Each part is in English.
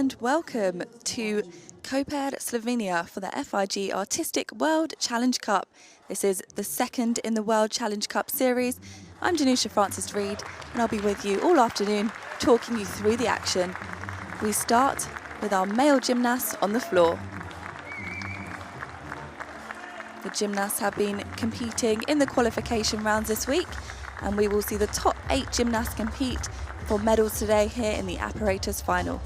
and welcome to Koper, Slovenia for the FIG Artistic World Challenge Cup. This is the second in the World Challenge Cup series. I'm Janusha Francis-Reid and I'll be with you all afternoon talking you through the action. We start with our male gymnasts on the floor. The gymnasts have been competing in the qualification rounds this week, and we will see the top 8 gymnasts compete for medals today here in the Apparatus final.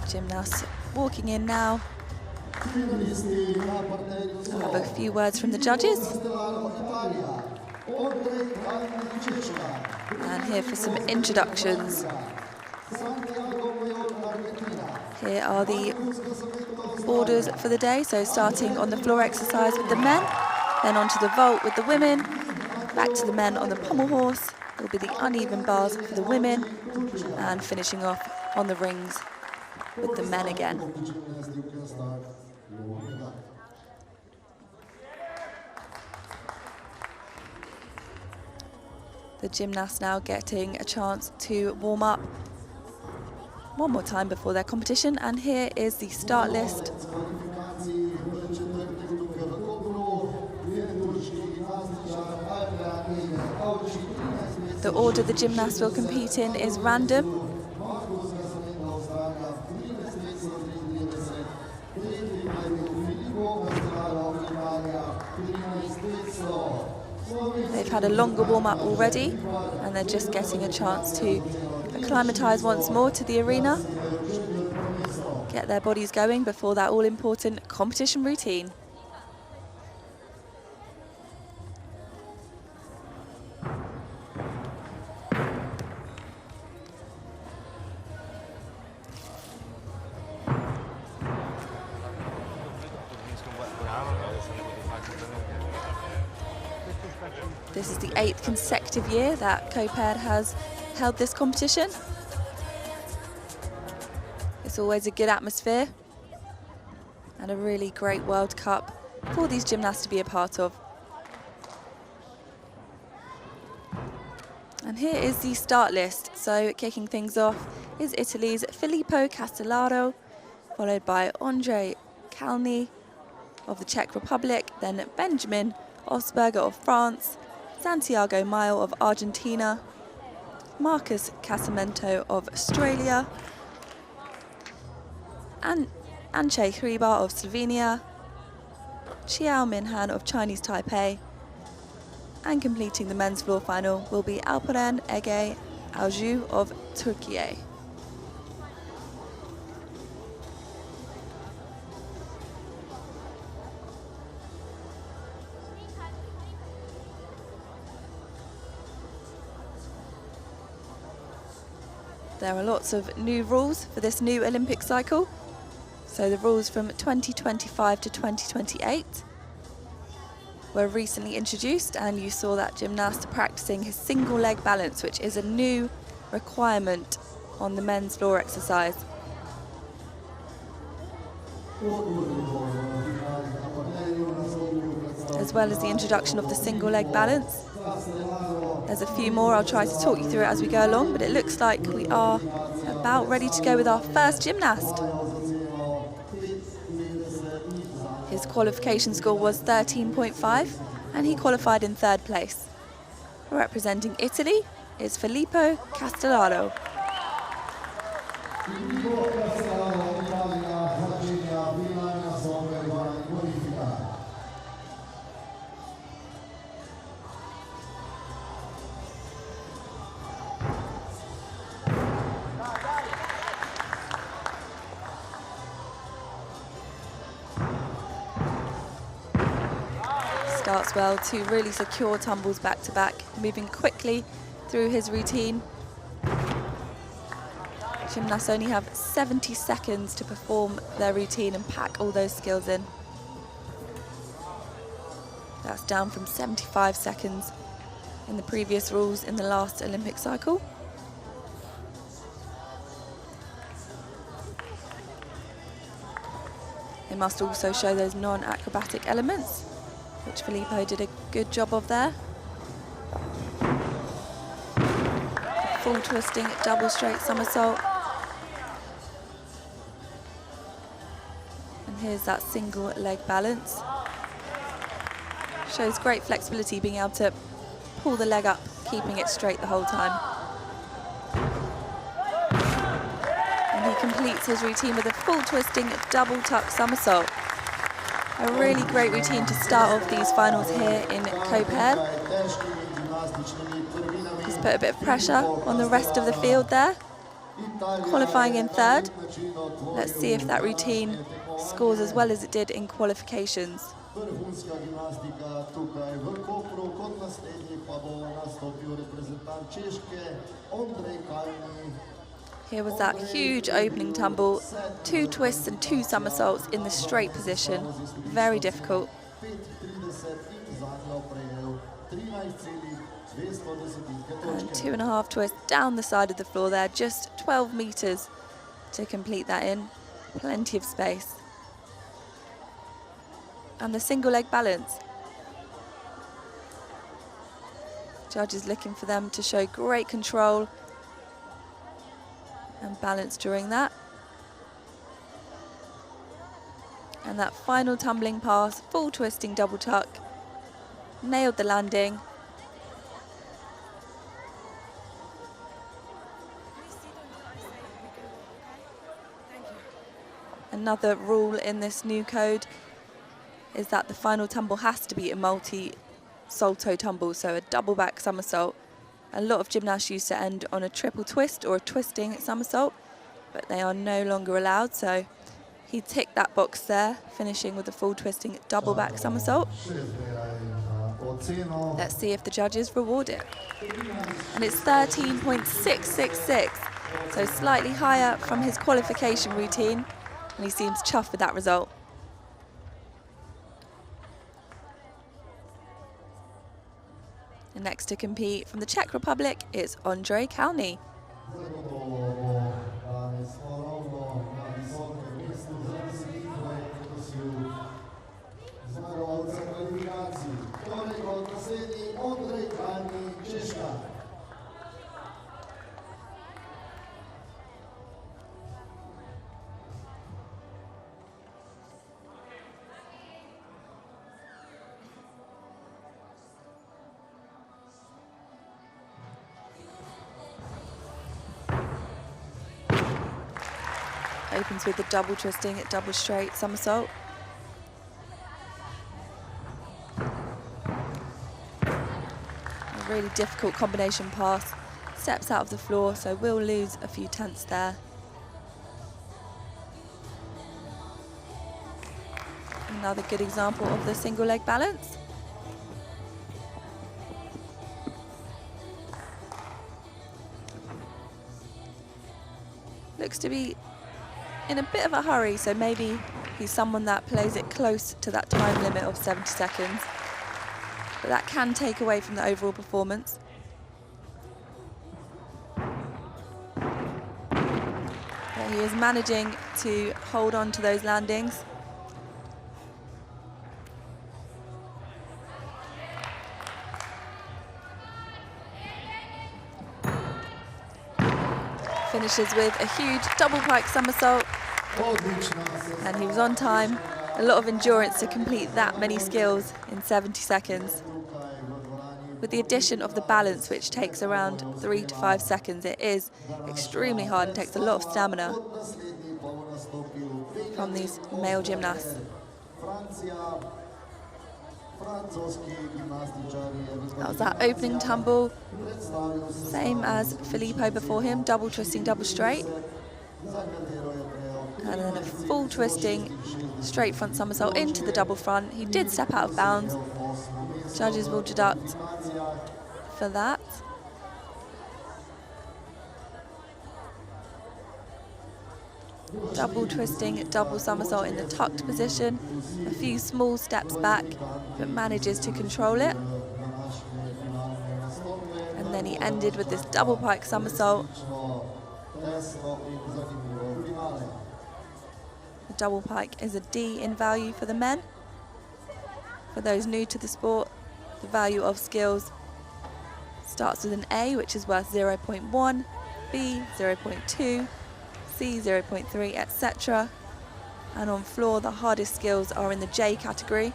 Gymnasts walking in now. I'll have a few words from the judges. And here for some introductions. Here are the orders for the day. So starting on the floor exercise with the men, then onto the vault with the women, back to the men on the pommel horse. Will be the uneven bars for the women, and finishing off on the rings with the men again. The gymnasts now getting a chance to warm up one more time before their competition, and here is the start list. The order the gymnasts will compete in is random. They've had a longer warm-up already, and they're just getting a chance to acclimatise once more to the arena, get their bodies going before that all-important competition routine. This is the 8th consecutive year that Koper has held this competition. It's always a good atmosphere and a really great World Cup for these gymnasts to be a part of. And here is the start list. So kicking things off is Italy's Filippo Castellaro, followed by Andre Kalny of the Czech Republic, then Benjamin Osberger of France, Santiago Mayo of Argentina, Marcus Casamento of Australia, and Anche Hribar of Slovenia, Xiao Minhan of Chinese Taipei, and completing the men's floor final will be Alperen Ege Alju of Turkey. There are lots of new rules for this new Olympic cycle. So the rules from 2025 to 2028 were recently introduced, and you saw that gymnast practicing his single leg balance, which is a new requirement on the men's floor exercise. As well as the introduction of the single leg balance. There's a few more. I'll try to talk you through it as we go along, but it looks like we are about ready to go with our first gymnast. His qualification score was 13.5 and he qualified in 3rd place. Representing Italy is Filippo Castellaro. Starts well, 2 really secure tumbles back to back, moving quickly through his routine. Gymnasts only have 70 seconds to perform their routine and pack all those skills in. That's down from 75 seconds in the previous rules in the last Olympic cycle. They must also show those non-acrobatic elements, which Filippo did a good job of there. Full twisting double straight somersault. And here's that single leg balance. Shows great flexibility, being able to pull the leg up, keeping it straight the whole time. And he completes his routine with a full twisting double tuck somersault. A really great routine to start off these finals here in Koper. Just put a bit of pressure on the rest of the field there. Qualifying in third. Let's see if that routine scores as well as it did in qualifications. Here was that huge opening tumble, 2 twists and 2 somersaults in the straight position. Very difficult. And 2.5 twists down the side of the floor there, just 12 meters to complete that in. Plenty of space. And the single leg balance. Judges looking for them to show great control and balance during that. And that final tumbling pass, full twisting double tuck, nailed the landing. Another rule in this new code is that the final tumble has to be a multi-salto tumble, so a double back somersault. A lot of gymnasts used to end on a triple twist or a twisting somersault, but they are no longer allowed, so he ticked that box there, finishing with a full twisting double back somersault. Let's see if the judges reward it. And it's 13.666, so slightly higher from his qualification routine, and he seems chuffed with that result. And next to compete from the Czech Republic is Olly. Opens with the double twisting, double straight somersault. A really difficult combination pass. Steps out of the floor, so will lose a few tenths there. Another good example of the single leg balance. Looks to be in a bit of a hurry, so maybe he's someone that plays it close to that time limit of 70 seconds. But that can take away from the overall performance. But he is managing to hold on to those landings. Finishes with a huge double pike somersault, and he was on time. A lot of endurance to complete that many skills in 70 seconds. With the addition of the balance, which takes around 3 to 5 seconds, it is extremely hard and takes a lot of stamina from these male gymnasts. That was that opening tumble, same as Filippo before him, double twisting, double straight. And then a full twisting, straight front somersault into the double front. He did step out of bounds. Judges will deduct for that. Double twisting, double somersault in the tucked position. A few small steps back, but manages to control it. And then he ended with this double pike somersault. The double pike is a D in value for the men. For those new to the sport, the value of skills starts with an A, which is worth 0.1, B 0.2, C 0.3, etc. And on floor, the hardest skills are in the J category.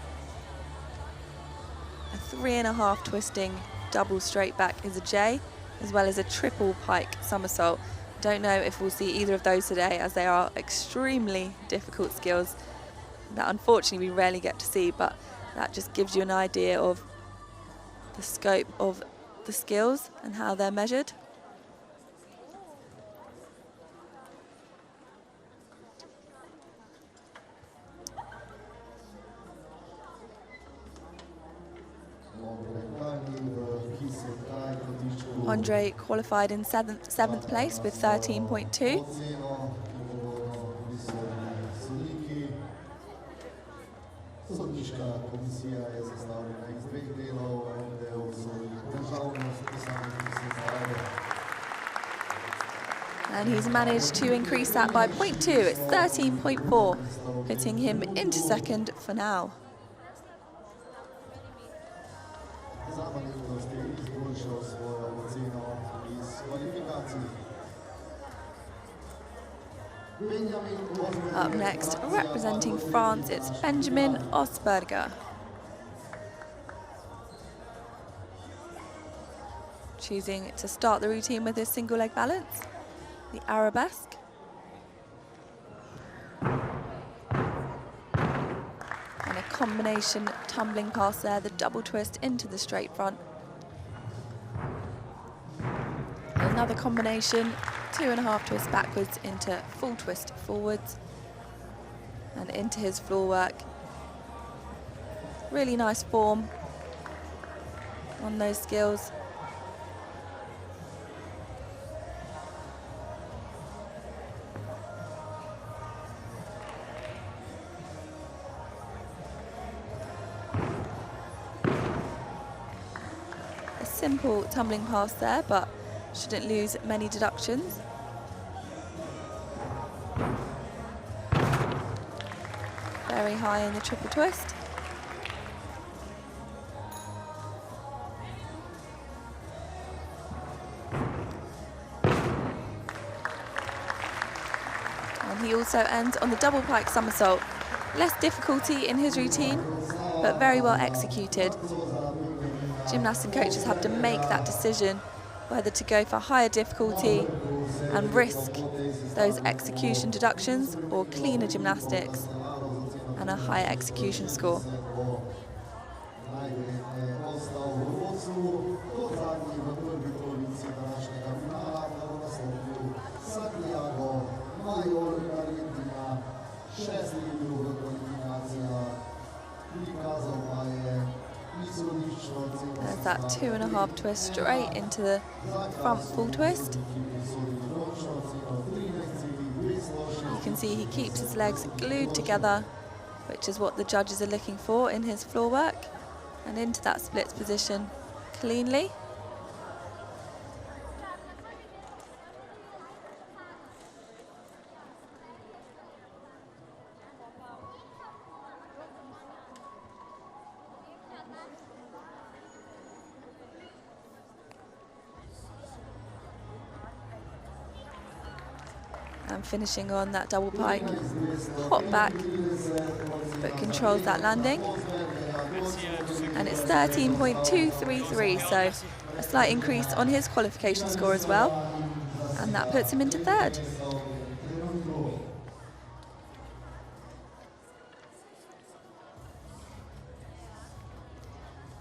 A 3.5 twisting double straight back is a J, as well as a triple pike somersault. Don't know if we'll see either of those today, as they are extremely difficult skills that unfortunately we rarely get to see, but that just gives you an idea of the scope of the skills and how they're measured. Andre qualified in seventh place with 13.2. And he's managed to increase that by 0.2. It's 13.4, putting him into second for now. Up next, representing France, it's Benjamin Osberger. Choosing to start the routine with his single leg balance, the arabesque. And a combination tumbling pass there, the double twist into the straight front. Another combination, 2.5 twists backwards into full twist forwards and into his floor work. Really nice form on those skills. A simple tumbling pass there, but shouldn't lose many deductions. Very high in the triple twist. And he also ends on the double pike somersault. Less difficulty in his routine, but very well executed. Gymnasts and coaches have to make that decision whether to go for higher difficulty and risk those execution deductions or cleaner gymnastics and a higher execution score. There's that 2.5 twist straight into the front full twist. You can see he keeps his legs glued together, which is what the judges are looking for in his floor work, and into that splits position cleanly. And finishing on that double pike, hop back, but controls that landing. And it's 13.233, so a slight increase on his qualification score as well. And that puts him into third.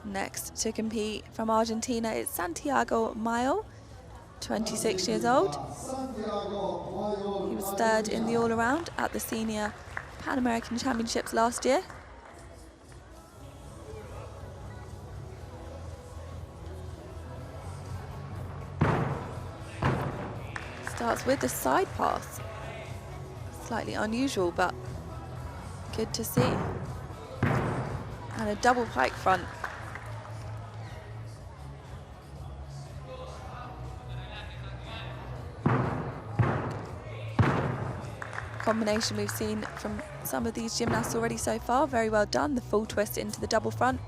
Next to compete from Argentina, it's Santiago Mayo, 26 years old. He was third in the all-around at the Senior Pan American Championships last year. Starts with the side pass. Slightly unusual, but good to see. And a double pike front. combination we've seen from some of these gymnasts already so far. Very well done, the full twist into the double front.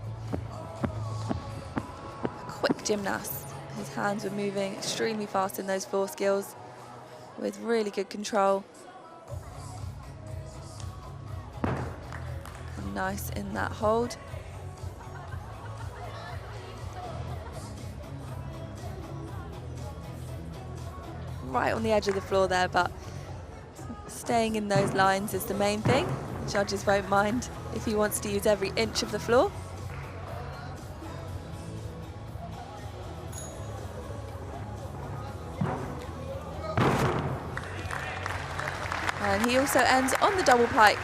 A quick gymnast. His hands were moving extremely fast in those floor skills with really good control. And nice in that hold. Right on the edge of the floor there, but staying in those lines is the main thing. The judges won't mind if he wants to use every inch of the floor. And he also ends on the double pike.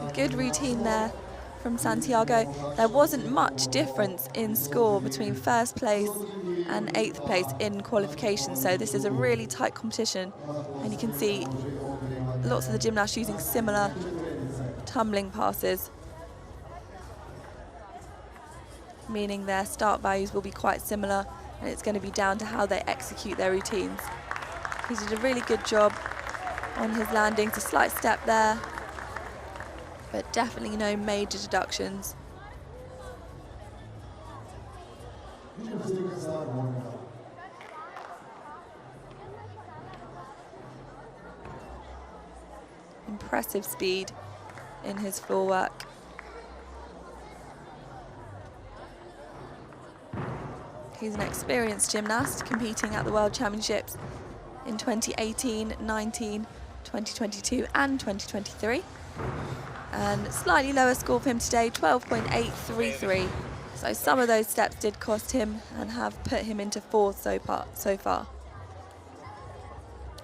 A good routine there from Santiago. There wasn't much difference in score between first place and 8th place in qualification, so this is a really tight competition, and you can see lots of the gymnasts using similar tumbling passes, meaning their start values will be quite similar, and it's going to be down to how they execute their routines. He did a really good job on his landings, a slight step there, but definitely no major deductions. Impressive speed in his floor work. He's an experienced gymnast competing at the World Championships in 2018, 19, 2022 and 2023. And slightly lower score for him today, 12.833. So some of those steps did cost him and have put him into 4th so far.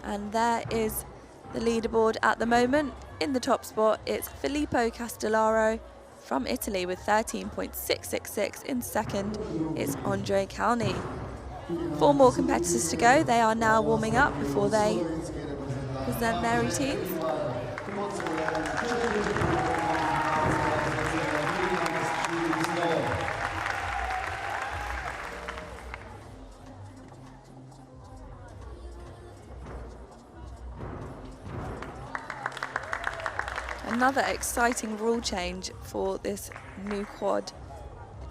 And there is the leaderboard at the moment. In the top spot, it's Filippo Castellaro from Italy with 13.666. In second, it's Andre Calni. 4 more competitors to go. They are now warming up before they present their routines. Another exciting rule change for this new quad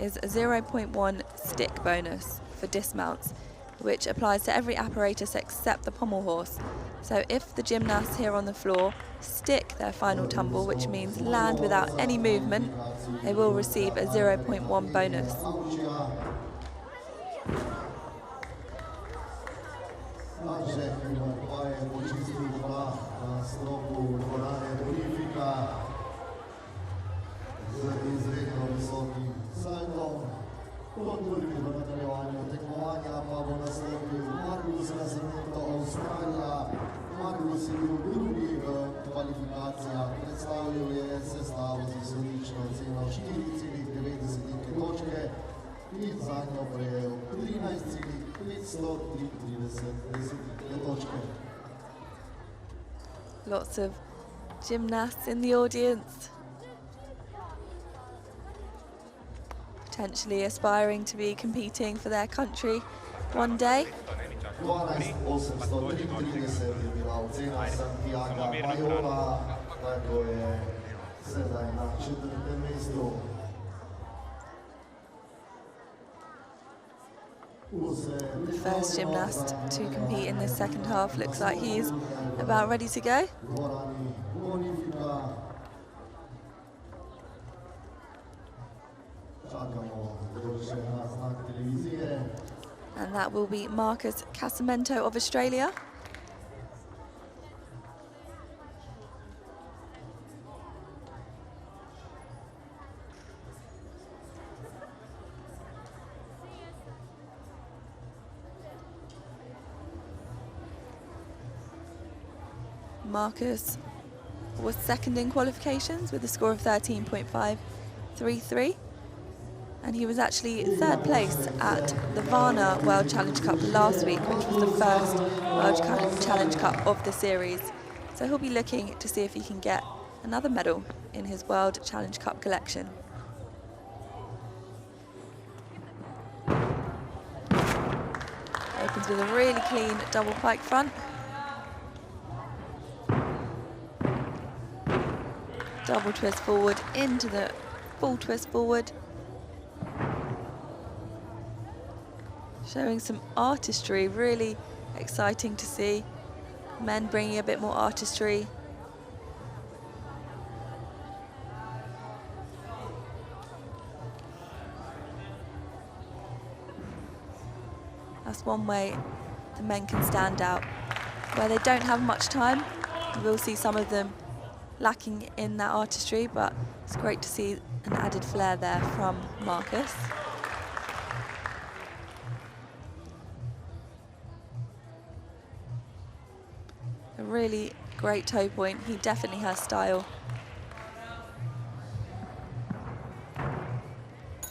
is a 0.1 stick bonus for dismounts, which applies to every apparatus except the pommel horse. So if the gymnasts here on the floor stick their final tumble, which means land without any movement, they will receive a 0.1 bonus. Lots of gymnasts in the audience, potentially aspiring to be competing for their country one day. The first gymnast to compete in this second half looks like he's about ready to go. And that will be Marcus Casamento of Australia. Marcus was second in qualifications with a score of 13.533, and he was actually 3rd place at the Varna World Challenge Cup last week, which was the first World Challenge Cup of the series. So he'll be looking to see if he can get another medal in his World Challenge Cup collection. Opens Ends with a really clean double pike front. Double twist forward into the full twist forward. Showing some artistry, really exciting to see. Men bringing a bit more artistry. That's one way the men can stand out. Where they don't have much time, you will see some of them lacking in that artistry, but it's great to see an added flair there from Marcus. A really great toe point. He definitely has style.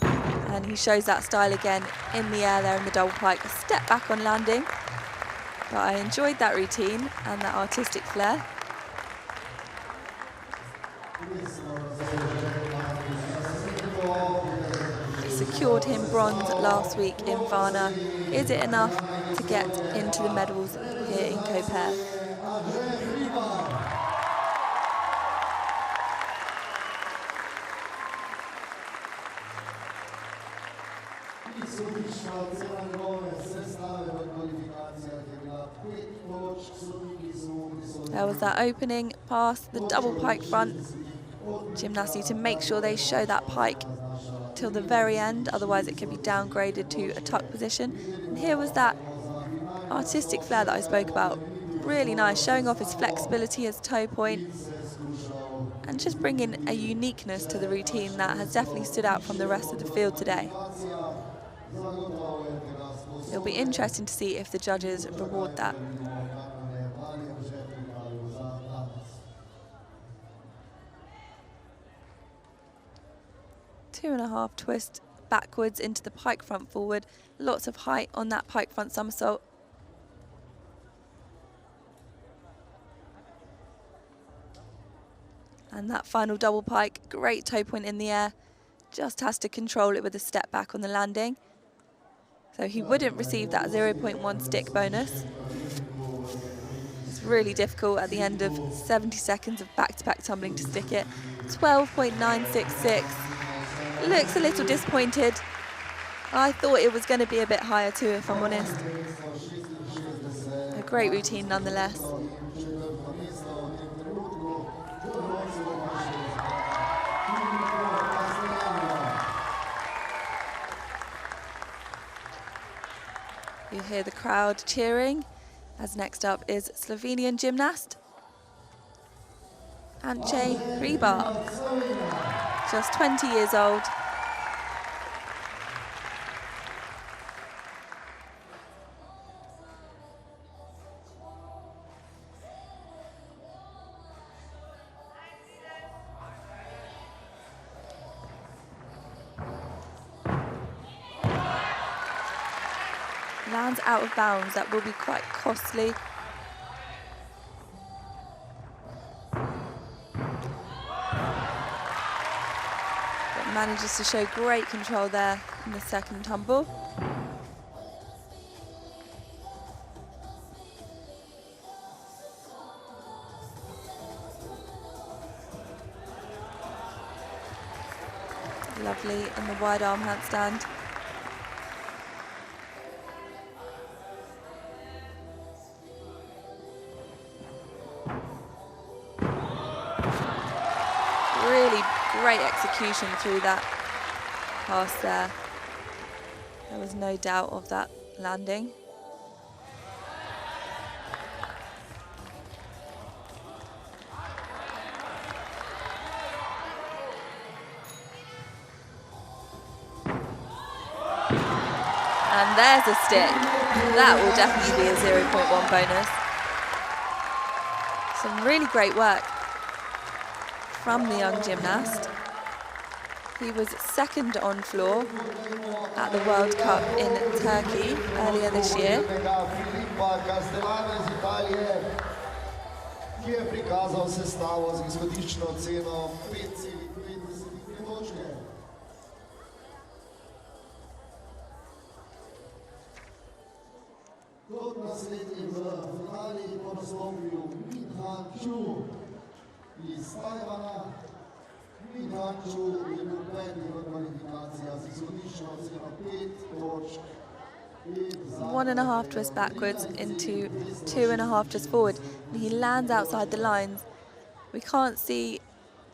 And he shows that style again in the air there in the double pike. A step back on landing. But I enjoyed that routine and that artistic flair. It secured him bronze last week in Varna. Is it enough to get into the medals here in Koper? There was that opening pass, the double pike front. Gymnastics to make sure they show that pike till the very end, otherwise it could be downgraded to a tuck position. And here was that artistic flair that I spoke about. Really nice, showing off his flexibility, his toe point, and just bringing a uniqueness to the routine that has definitely stood out from the rest of the field today. It'll be interesting to see if the judges reward that. Two and a half twist backwards into the pike front forward. Lots of height on that pike front somersault. And that final double pike, great toe point in the air. Just has to control it with a step back on the landing. So he wouldn't receive that 0.1 stick bonus. It's really difficult at the end of 70 seconds of back-to-back tumbling to stick it. 12.966. Looks a little disappointed. I thought it was going to be a bit higher too, if I'm honest. A great routine nonetheless. You hear the crowd cheering, as next up is Slovenian gymnast Ance Hribar, just 20 years old. Lands out of bounds, that will be quite costly. But manages to show great control there in the second tumble. Lovely in the wide arm handstand. Great execution through that pass there. There was no doubt of that landing. And there's a stick. That will definitely be a 0.1 bonus. Some really great work from the young gymnast. He was second on floor at the World Cup in Turkey earlier this year. One and a half twist backwards into 2.5 twists forward, and he lands outside the lines. We can't see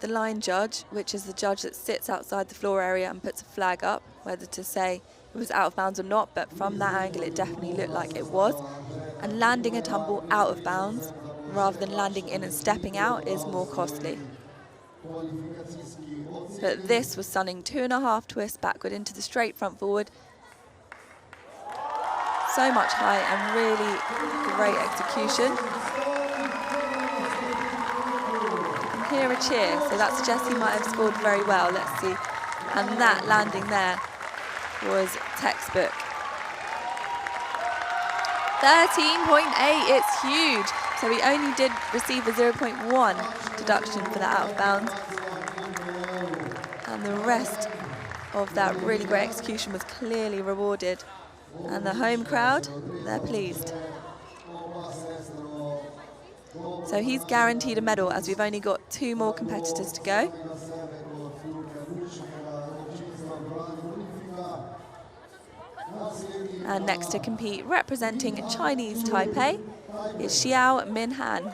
the line judge, which is the judge that sits outside the floor area and puts a flag up, whether to say it was out of bounds or not, but from that angle it definitely looked like it was. And landing a tumble out of bounds rather than landing in and stepping out is more costly. But this was stunning. 2.5 twists backward into the straight front forward. So much height and really great execution. And hear a cheer, so that suggests he might have scored very well. Let's see. And that landing there was textbook. 13.8, it's huge. So he only did receive a 0.1 deduction for that out of bounds. And the rest of that really great execution was clearly rewarded. And the home crowd, they're pleased. So he's guaranteed a medal as we've only got 2 more competitors to go. And next to compete, representing Chinese Taipei, is Xiao Minhan.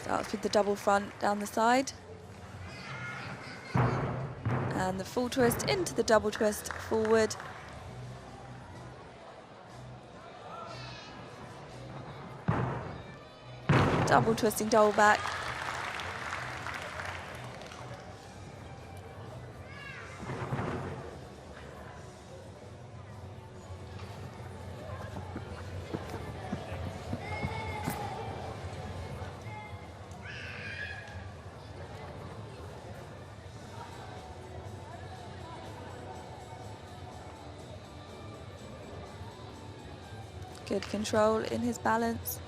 Starts with the double front down the side. And the full twist into the double twist forward. Double twisting double back. Good control in his balance.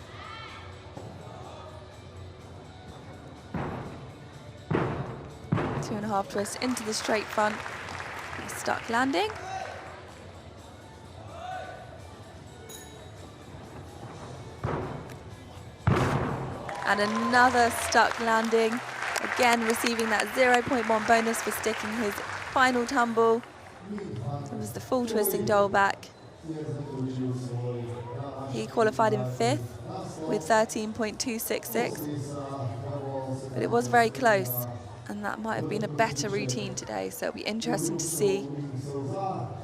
Two and a half twists into the straight front. He's stuck landing. And another stuck landing. Again, receiving that 0.1 bonus for sticking his final tumble. It was the full twisting double back. He qualified in 5th with 13.266, but it was very close, and that might have been a better routine today, so it'll be interesting to see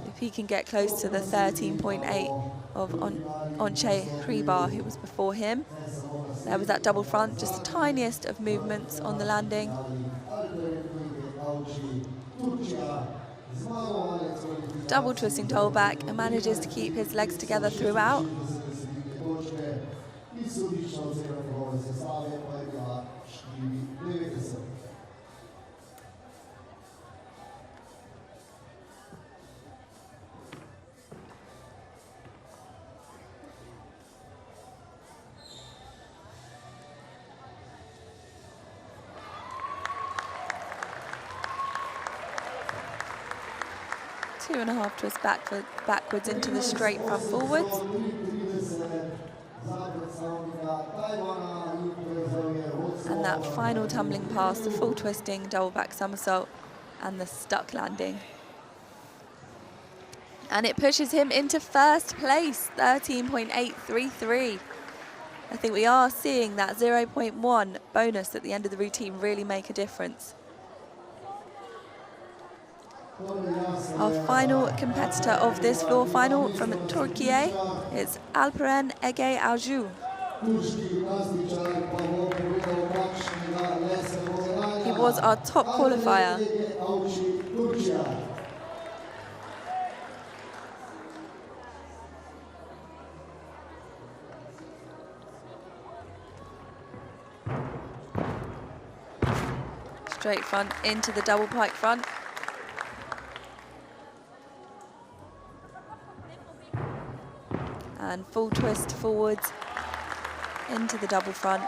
if he can get close to the 13.8 of Onche Hribar, who was before him. There was that double front, just the tiniest of movements on the landing. Double twisting double back and manages to keep his legs together throughout. Two and a half twists backwards into the straight front forwards. And that final tumbling pass, the full twisting, double back somersault, and the stuck landing. And it pushes him into first place, 13.833. I think we are seeing that 0.1 bonus at the end of the routine really make a difference. Our final competitor of this floor final from Turkey is Alperen Ege Alju. He was our top qualifier. Straight front into the double pike front. and full twist forwards into the double front.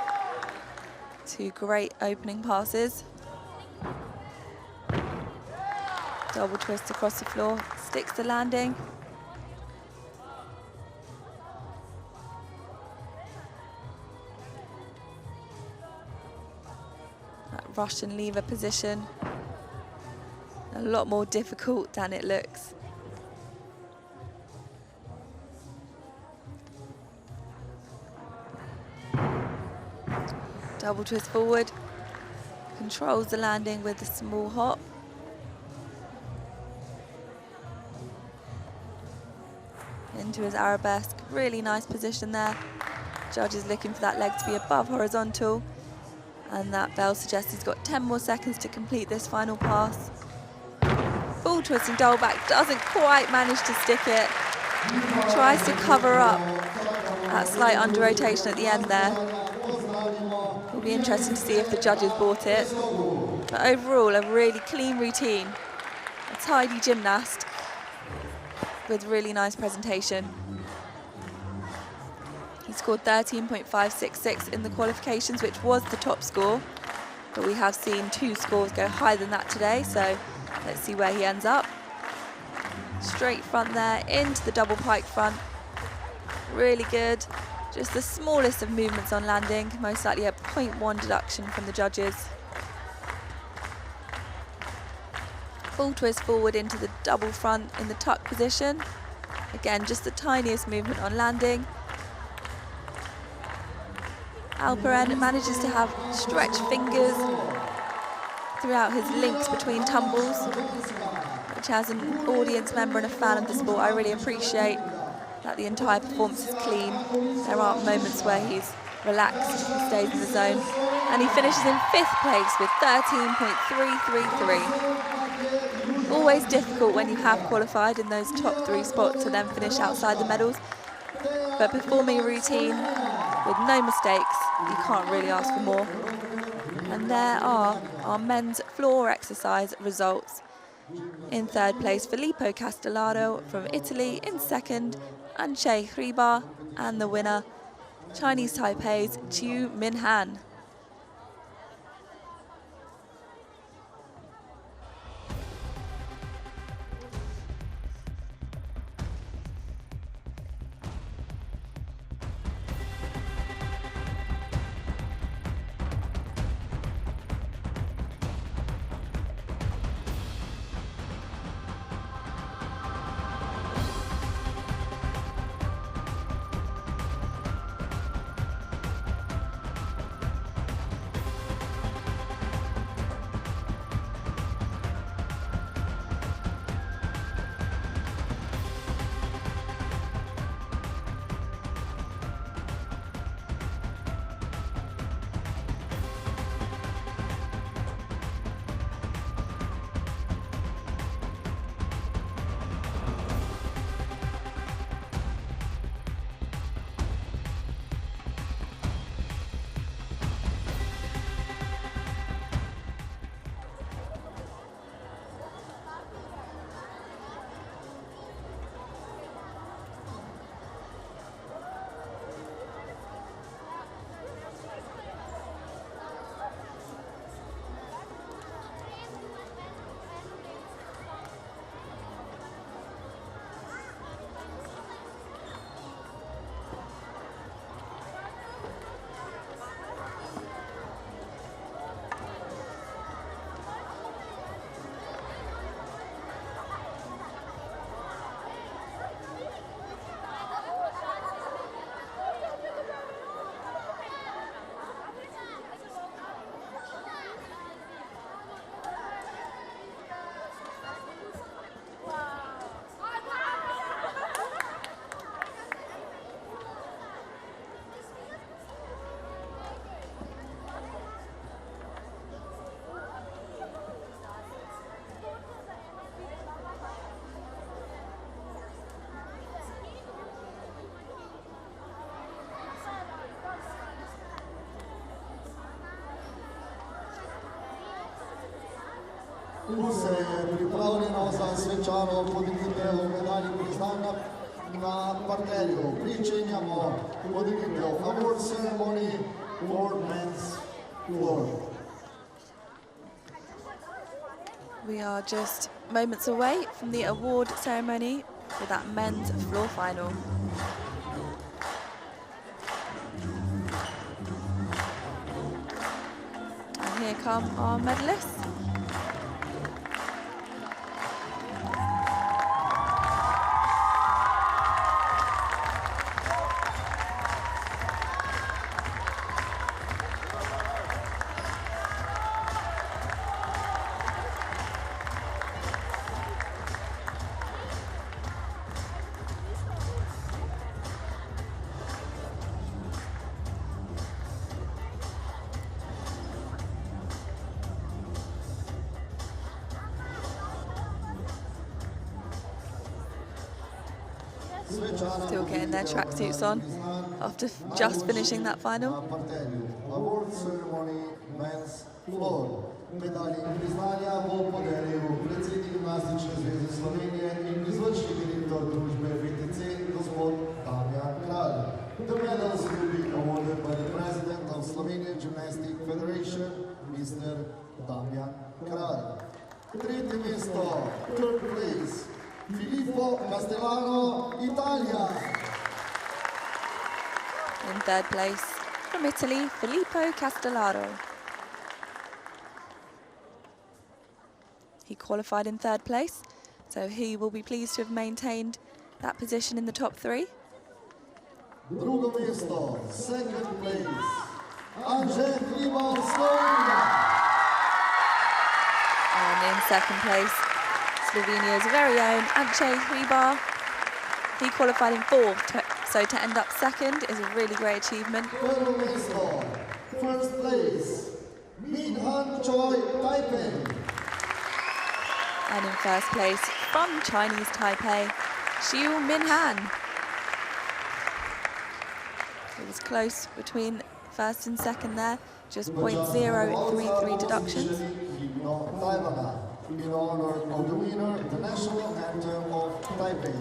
2 great opening passes. Double twist across the floor, sticks the landing. That Russian lever position, a lot more difficult than it looks. Double twist forward, controls the landing with a small hop. Into his arabesque, really nice position there. Judge is looking for that leg to be above horizontal, and that bell suggests he's got 10 more seconds to complete this final pass. Full twisting double back, doesn't quite manage to stick it. Tries to cover up that slight under rotation at the end there. It'll be interesting to see if the judges bought it. But overall, a really clean routine. A tidy gymnast with really nice presentation. He scored 13.566 in the qualifications, which was the top score. But we have seen 2 scores go higher than that today, so let's see where he ends up. Straight front there, into the double pike front. Really good. Just the smallest of movements on landing, most likely a 0.1 deduction from the judges. Full twist forward into the double front in the tuck position. Again, just the tiniest movement on landing. Alperen manages to have stretched fingers throughout his links between tumbles, which as an audience member and a fan of the sport, I really appreciate that the entire performance is clean. There aren't moments where he's relaxed, he stays in the zone. And he finishes in 5th place with 13.333. Always difficult when you have qualified in those top 3 spots to then finish outside the medals. But performing a routine with no mistakes, you can't really ask for more. And there are our men's floor exercise results. In 3rd place, Filippo Castellaro from Italy. In 2nd, Anche Hribar. And the winner, Chinese Taipei's Chiu Minhan. Se pripravljeno za svečano podelitev medalj priznanja na parterju. Pričenjamo podelitev award ceremony for men's floor. We are just moments away from the award ceremony for that men's floor final. And here come our medalists. Still getting their tracksuits on after just finishing that final. Award ceremony, men's floor. Medalji in priznanja bo podelil predsednik Gimnastične zveze Slovenije in izvršni direktor družbe VTC, gospod Damjan Kralj. The medals will be awarded by the President of Slovenian Gymnastics Federation, Mr. Damjan Kralj. Tretje mesto, third place, Filippo Castellano, Italia. In third place, from Italy, Filippo Castellaro. He qualified in third place, so he will be pleased to have maintained that position in the top three. Drugo mesto, second place, Andrzej Hribar, Slovenia. And in second place, Slovenia's very own Andrzej Hribar. He qualified in fourth, so to end up second is a really great achievement. Prvo mesto, first place, Min Han Choi, Taipei. And in first place, from Chinese Taipei, Xiu Minhan. It was close between first and second there, just 0.033 deductions. In honor of the winner, the national anthem of Taipei.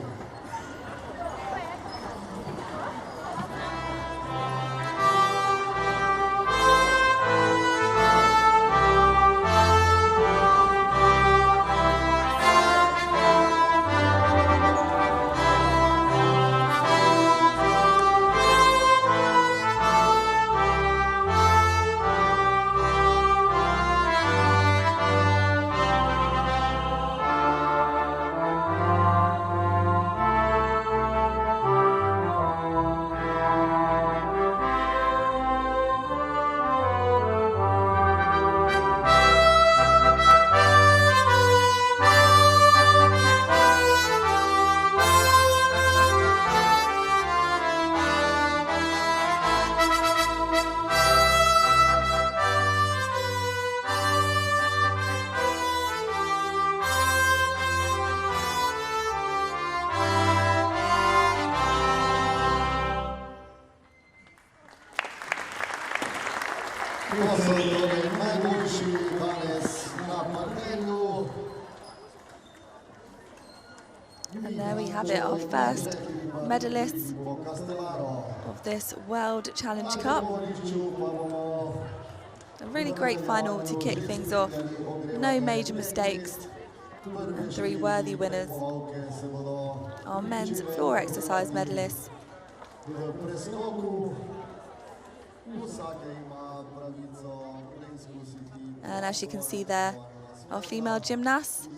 And there we have it, our first medalists of this World Challenge Cup. A really great final to kick things off. No major mistakes and three worthy winners. Our men's floor exercise medalists. And as you can see there, our female gymnasts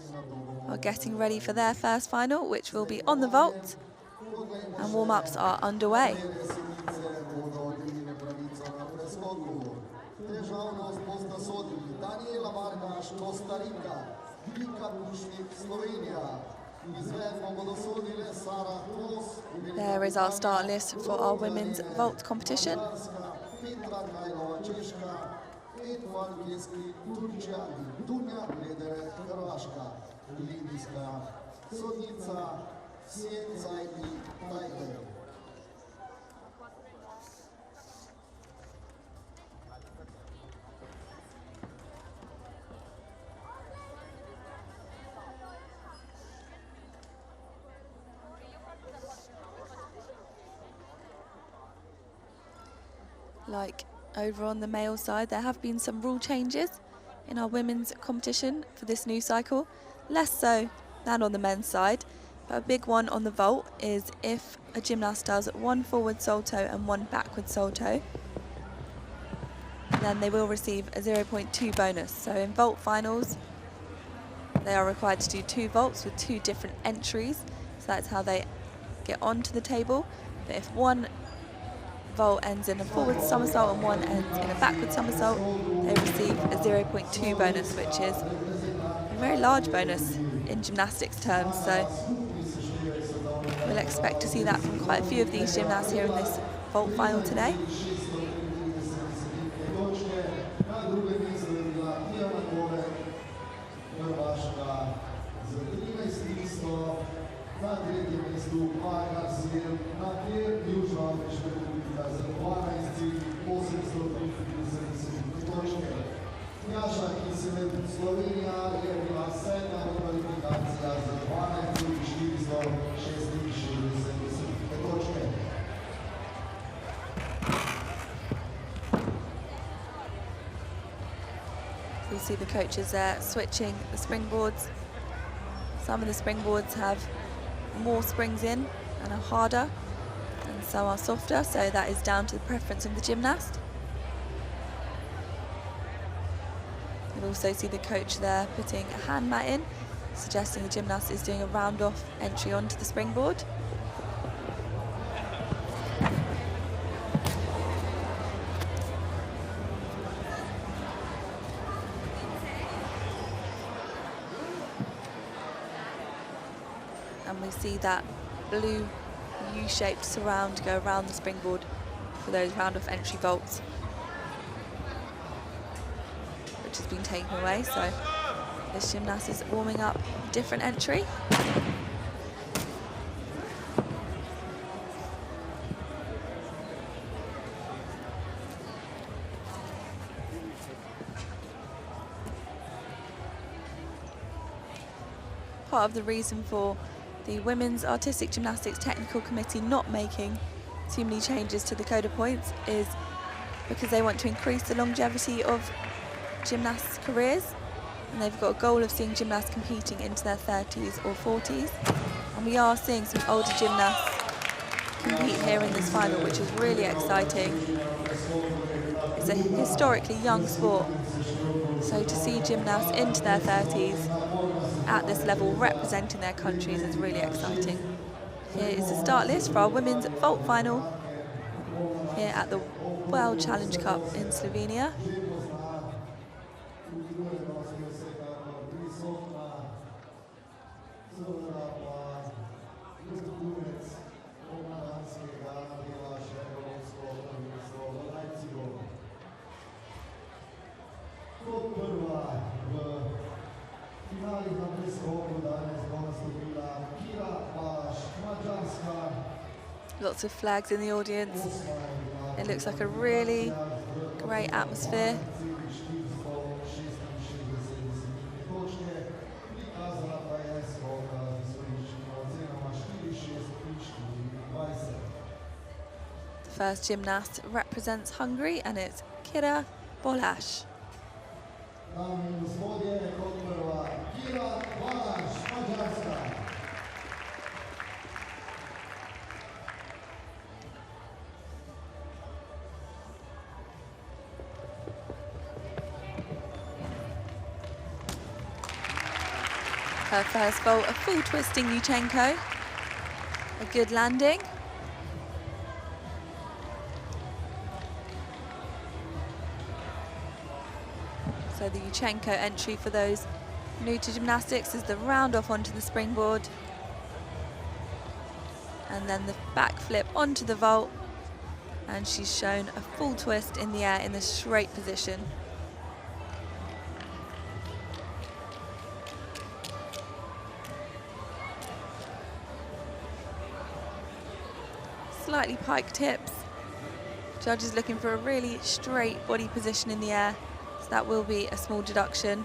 are getting ready for their first final, which will be on the vault, and warm-ups are underway. There is our start list for our women's vault competition. like over on the male side, there have been some rule changes in our women's competition for this new cycle, less so than on the men's side. But a big one on the vault is if a gymnast does 1 forward salto and 1 backward salto, then they will receive a 0.2 bonus. So in vault finals, they are required to do 2 vaults with 2 different entries. So that's how they get onto the table. But if 1 vault ends in a forward somersault and 1 ends in a backward somersault, they receive a 0.2 bonus, which is a very large bonus in gymnastics terms. So we'll expect to see that from quite a few of these gymnasts here in this vault final today. Na tretjem mestu WAG na 12.830 točke. Njaša, ki se med Slovenija je bila 7. kvalifikacija za 12.466 točke. You see the coaches there switching the springboards. Some of the springboards have more springs in and are harder, and some are softer, so that is down to the preference of the gymnast. You'll also see the coach there putting a hand mat in, suggesting the gymnast is doing a round-off entry onto the springboard. And we see that blue U-shaped surround go around the springboard for those round-off entry vaults, which has been taken away. So this gymnast is warming up a different entry. Part of the reason for the Women's Artistic Gymnastics Technical Committee not making too many changes to the code of points is because they want to increase the longevity of gymnasts' careers, and they've got a goal of seeing gymnasts competing into their 30s or 40s. And we are seeing some older gymnasts compete here in this final, which is really exciting. It's a historically young sport, so to see gymnasts into their 30s at this level representing their countries is really exciting. Here is the start list for our women's vault final here at the World Challenge Cup in Slovenia. Lots of flags in the audience. It looks like a really great atmosphere. The first gymnast represents Hungary, and it's Kira Bolash. Her first vault, a full twisting Yuchenko, a good landing. So the Yuchenko entry for those new to gymnastics is the round off onto the springboard, and then the back flip onto the vault, and she's shown a full twist in the air in the straight position. Slightly piked hips. Judges looking for a really straight body position in the air, so that will be a small deduction.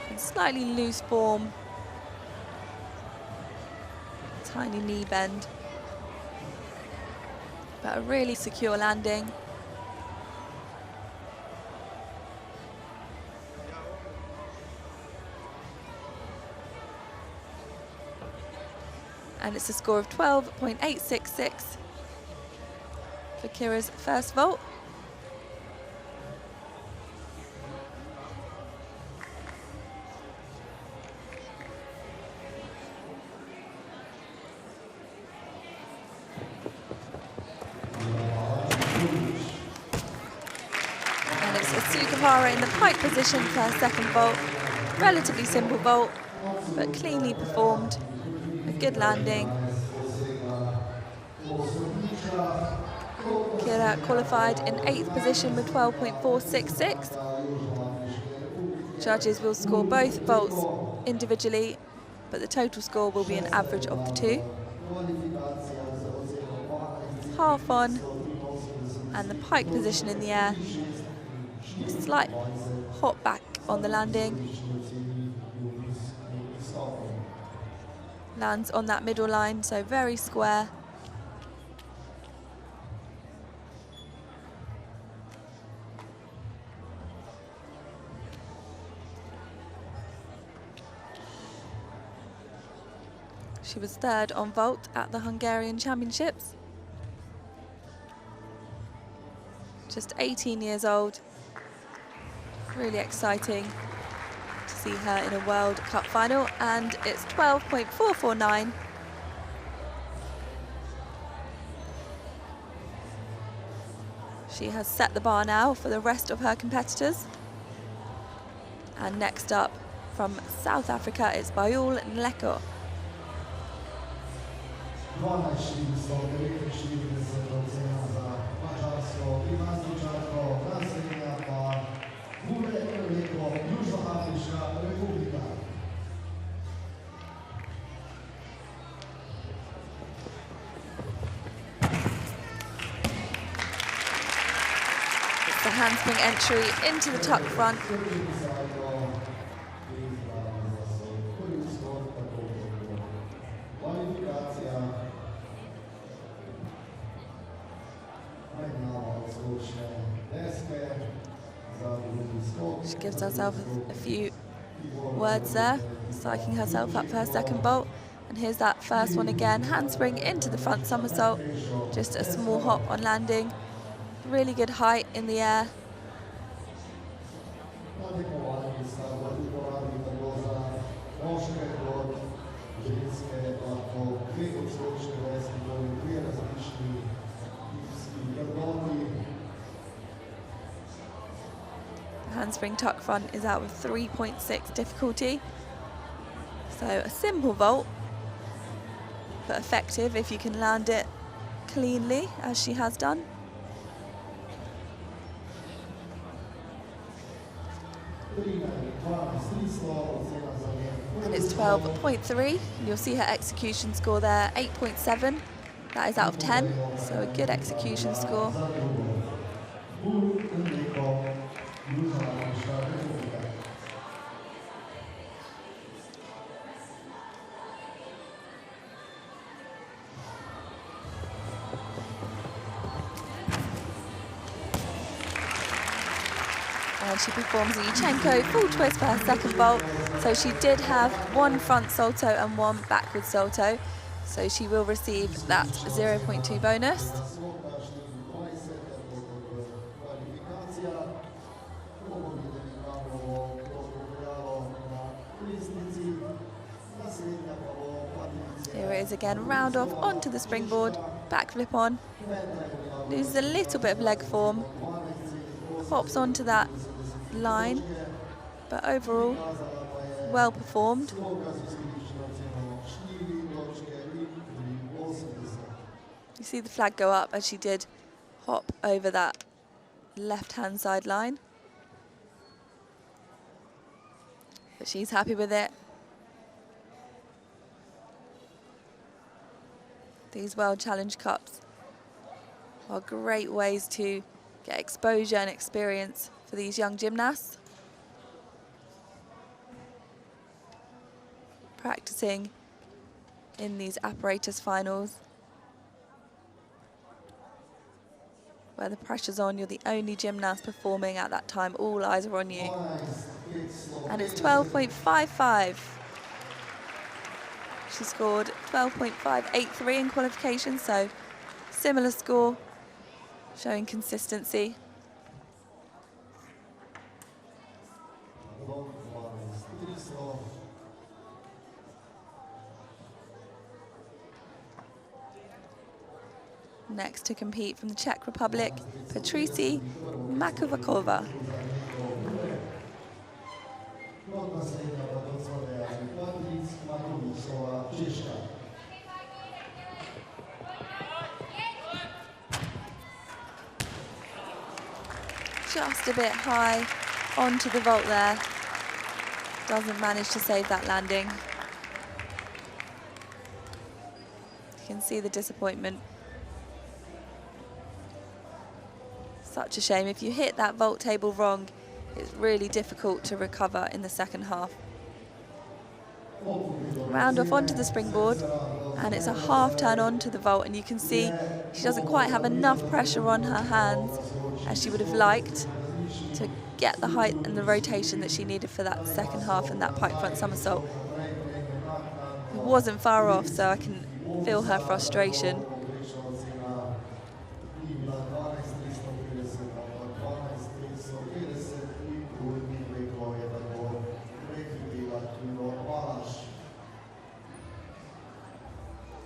And slightly loose form. Tiny knee bend. But a really secure landing. And it's a score of 12.866 for Kira's first vault. And it's a Sugawara in the pike position for her second vault. Relatively simple vault, but cleanly performed. A good landing. Kira qualified in 8th position with 12.466. Judges will score both vaults individually, but the total score will be an average of the two. Half on, and the pike position in the air. A slight hop back on the landing. Lands on that middle line, so very square. She was third on vault at the Hungarian Championships. Just 18 years old. Really exciting to see her in a World Cup final, and it's 12.449. She has set the bar now for the rest of her competitors. And next up from South Africa, it's Bayul Nleko. It's the handspring entry into the tuck front. She gives herself a few words there, psyching herself up for her second vault. And here's that first one again, handspring into the front somersault. Just a small hop on landing. Really good height in the air. Handspring tuck front is out with 3.6 difficulty. So a simple vault, but effective if you can land it cleanly, as she has done. And it's 12.3. You'll see her execution score there, 8.7. That is out of 10, so a good execution score. And she performs a Yuchenko full twist for her second vault. So she did have one front salto and one backward salto. So she will receive that 0.2 bonus. Here it is again, round off onto the springboard, backflip on. Loses a little bit of leg form. Hops onto that line, but overall well performed. You see the flag go up as she did hop over that left hand side line, but she's happy with it. These World Challenge Cups are great ways to get exposure and experience for these young gymnasts. Practicing in these Apparatus finals, where the pressure's on, you're the only gymnast performing at that time, all eyes are on you. And it's 12.55. She scored 12.583 in qualification, so similar score, showing consistency. Next to compete from the Czech Republic, Patrici Makováková. Just a bit high onto the vault there. Doesn't manage to save that landing. You can see the disappointment. Such a shame. If you hit that vault table wrong, it's really difficult to recover in the second half. Round off onto the springboard, and it's a half turn onto the vault, and you can see she doesn't quite have enough pressure on her hands as she would have liked to get the height and the rotation that she needed for that second half and that pike front somersault. It wasn't far off, so I can feel her frustration.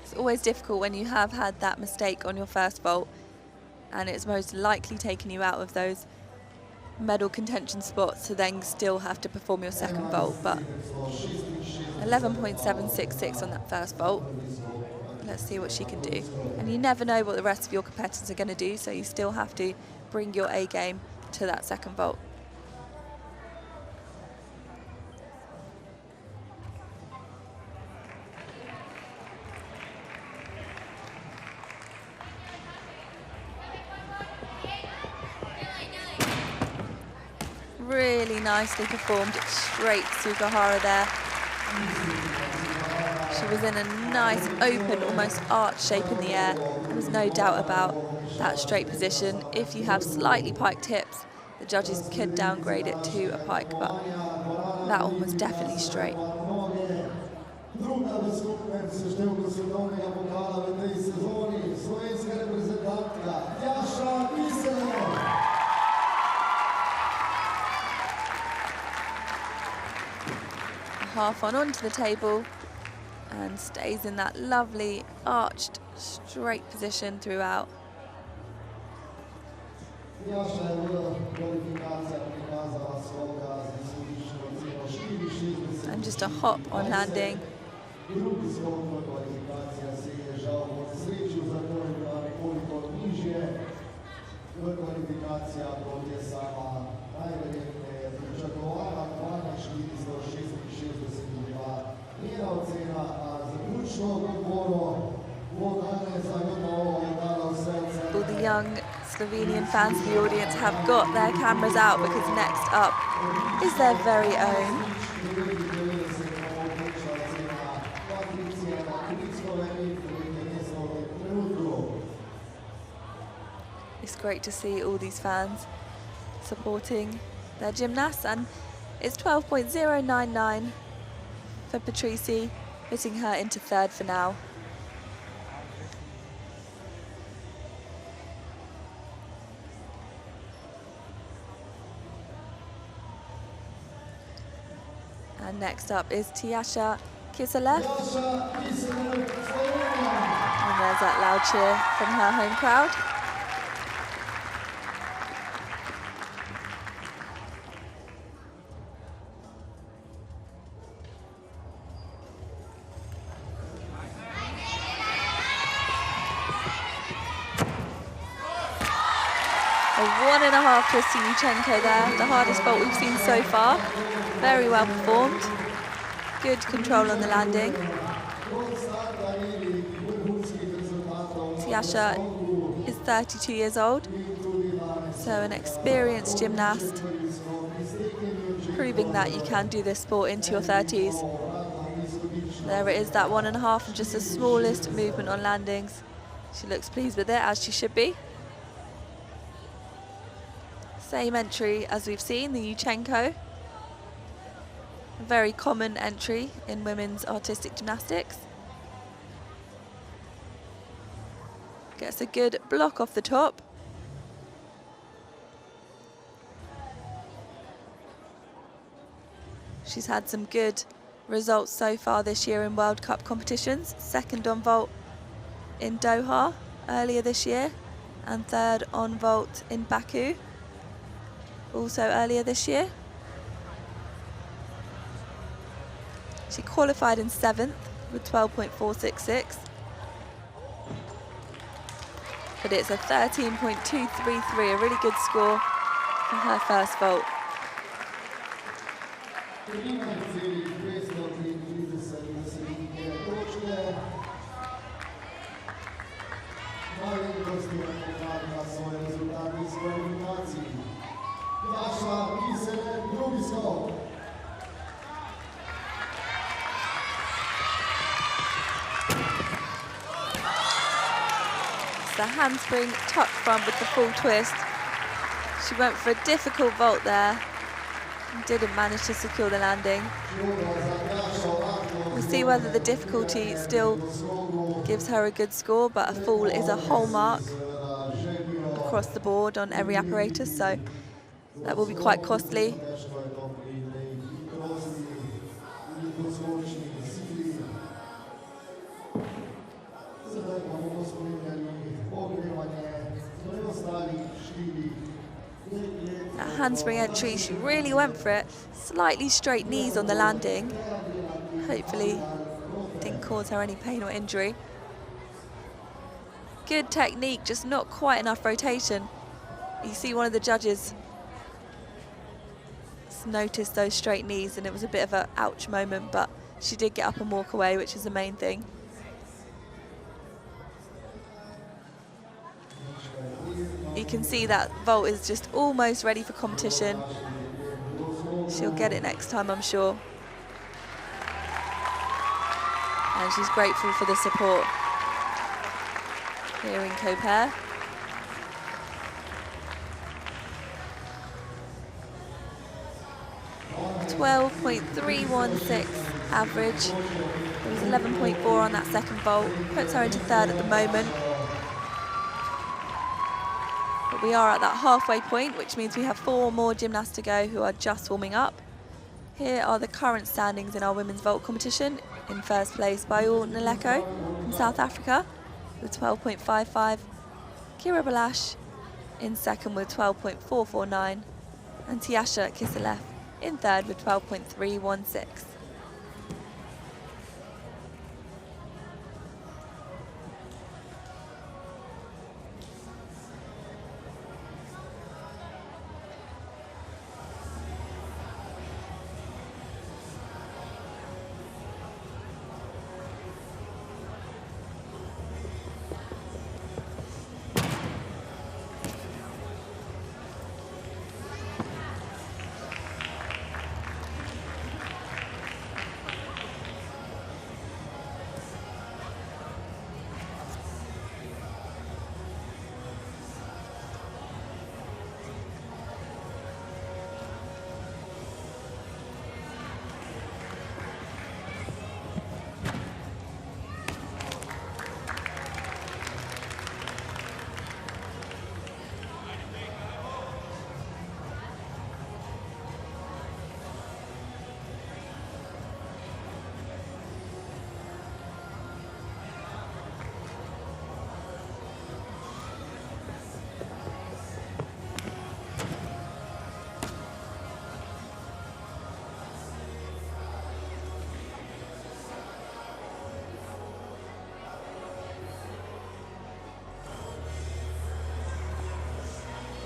It's always difficult when you have had that mistake on your first vault, and it's most likely taken you out of those medal contention spots to then still have to perform your second vault. But 11.766 on that first vault. Let's see what she can do. And you never know what the rest of your competitors are going to do, so you still have to bring your A game to that second vault. Really nicely performed, straight Sugahara there. She was in a nice open, almost arch shape in the air. There was no doubt about that straight position. If you have slightly piked hips, the judges could downgrade it to a pike, but that one was definitely straight. Half on onto the table and stays in that lovely arched straight position throughout. And just a hop on landing. All the young Slovenian fans of the audience have got their cameras out, because next up is their very own It's great to see all these fans supporting their gymnasts, and it's 12.099 for Patrici, putting her into third for now. And next up is Tiasha Kiselev. And there's that loud cheer from her home crowd. A 1.5 twist to Yuchenko there, the hardest vault we've seen so far. Very well performed. Good control on the landing. Tiasha is 32 years old, so an experienced gymnast, proving that you can do this sport into your 30s. There it is, that 1.5, and just the smallest movement on landings. She looks pleased with it, as she should be. Same entry as we've seen, the Yuchenko. A very common entry in women's artistic gymnastics. Gets a good block off the top. She's had some good results so far this year in World Cup competitions. Second on vault in Doha earlier this year and third on vault in Baku also earlier this year. She qualified in 7th with 12.466. But it's a 13.233, a really good score for her first vault. The handspring tuck front with the full twist. She went for a difficult vault there and didn't manage to secure the landing. We'll see whether the difficulty still gives her a good score, but a fall is a hallmark across the board on every apparatus, so that will be quite costly. That handspring entry, she really went for it. Slightly straight knees on the landing. Hopefully didn't cause her any pain or injury. Good technique, just not quite enough rotation. You see one of the judges noticed those straight knees and it was a bit of an ouch moment, but she did get up and walk away, which is the main thing. You can see that vault is just almost ready for competition. She'll get it next time, I'm sure. And she's grateful for the support here in Koper. .316 average. It was 11.4 on that second vault. Puts her into third at the moment. But we are at that halfway point, which means we have 4 more gymnasts to go who are just warming up. Here are the current standings in our women's vault competition. In first place, Bayul Naleko from South Africa with 12.55. Kira Balash in second with 12.449. And Tiasha Kiselev in third with 12.316.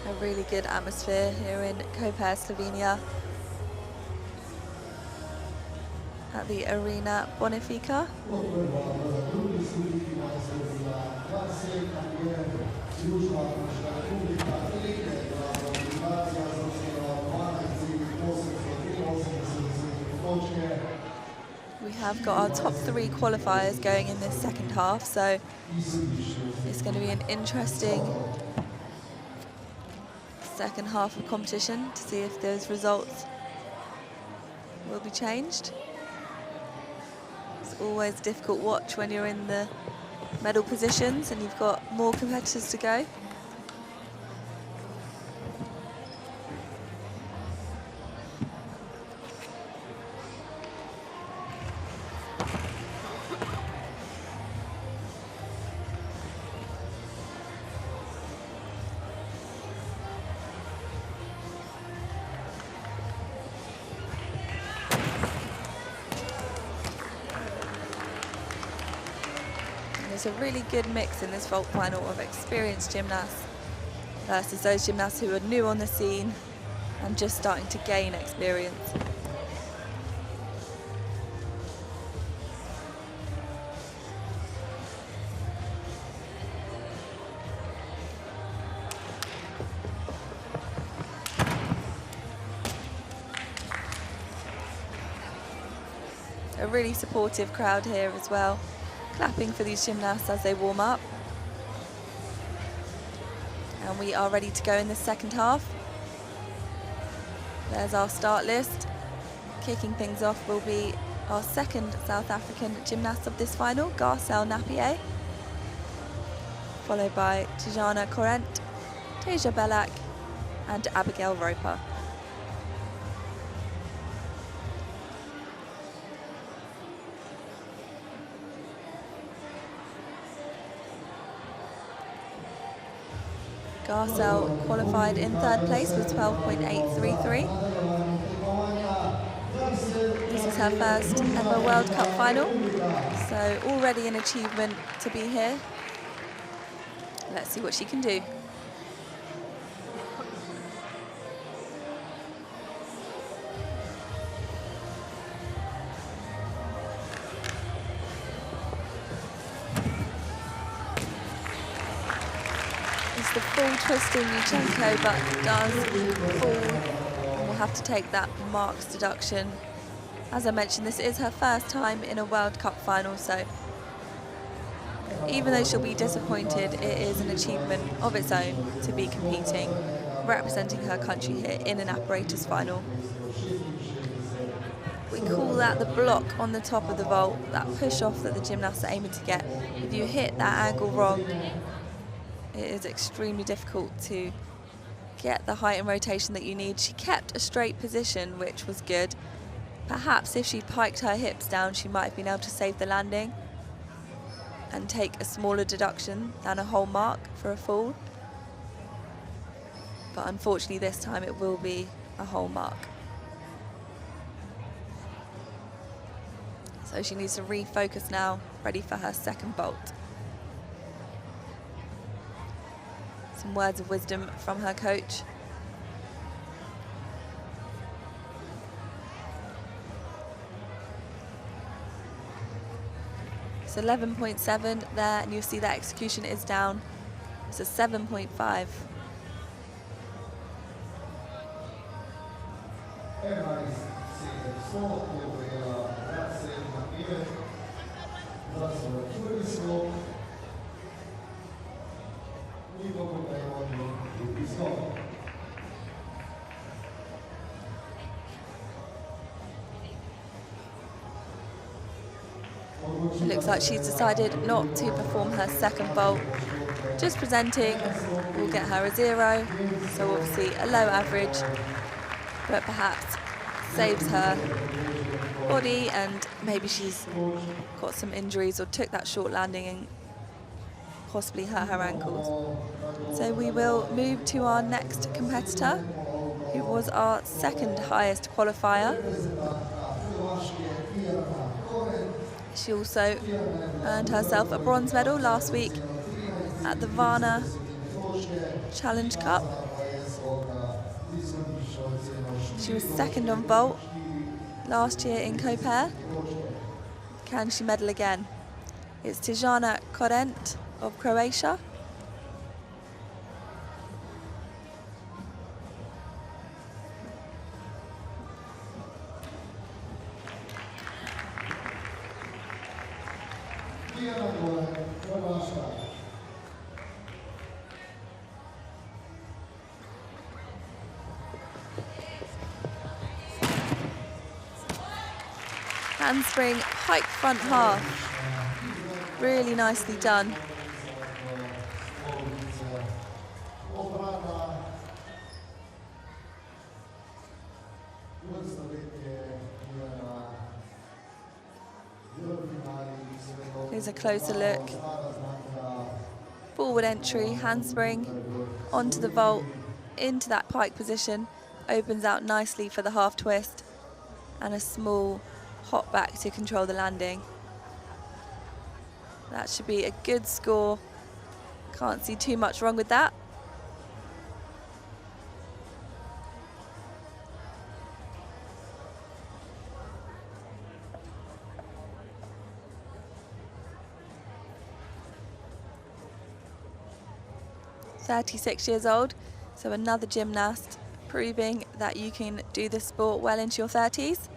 A really good atmosphere here in Koper, Slovenia, at the Arena Bonifica. We have got our top 3 qualifiers going in this second half, so it's going to be an interesting second half of competition to see if those results will be changed. It's always a difficult watch when you're in the medal positions, and you've got more competitors to go. There's a really good mix in this vault final of experienced gymnasts versus those gymnasts who are new on the scene and just starting to gain experience. A really supportive crowd here as well, clapping for these gymnasts as they warm up. And we are ready to go in the second half. There's our start list. Kicking things off will be our second South African gymnast of this final, Garcelle Napier, followed by Tijana Corrent, Teja Belak and Abigail Roper. Garcelle qualified in third place with 12.833. This is her first ever World Cup final, so already an achievement to be here. Let's see what she can do. The full twisting Yuchenko, but does fall and will have to take that marks deduction. As I mentioned, this is her first time in a World Cup final, so even though she'll be disappointed, it is an achievement of its own to be competing, representing her country here in an apparatus final. We call that the block on the top of the vault, that push off that the gymnasts are aiming to get. If you hit that angle wrong, it is extremely difficult to get the height and rotation that you need. She kept a straight position, which was good. Perhaps if she'd piked her hips down, she might have been able to save the landing and take a smaller deduction than a whole mark for a fall. But unfortunately this time it will be a whole mark. So she needs to refocus now, ready for her second vault. Some words of wisdom from her coach. It's 11.7 there, and you'll see that execution is down. It's a 7.5. It looks like she's decided not to perform her second vault. Just presenting will get her a 0, so obviously a low average, but perhaps saves her body, and maybe she's got some injuries or took that short landing and possibly hurt her ankles. So we will move to our next competitor, who was our second highest qualifier. She also earned herself a bronze medal last week at the Varna Challenge Cup. She was second on vault last year in Koper. Can she medal again? It's Tijana Corrent of Croatia. Handspring pike front half Really nicely done. Here's a closer look. Forward entry, handspring, onto the vault, into that pike position, opens out nicely for the half twist, and a small hop back to control the landing. That should be a good score. Can't see too much wrong with that. .36 years old, so another gymnast, proving that you can do this sport well into your 30s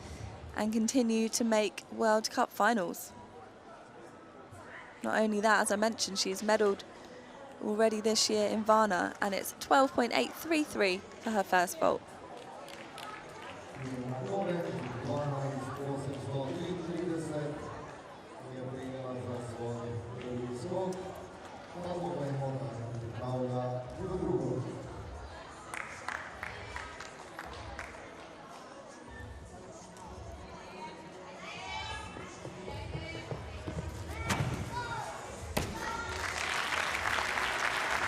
and continue to make World Cup finals. Not only that, as I mentioned, she's medalled already this year in Varna, and it's 12.833 for her first vault.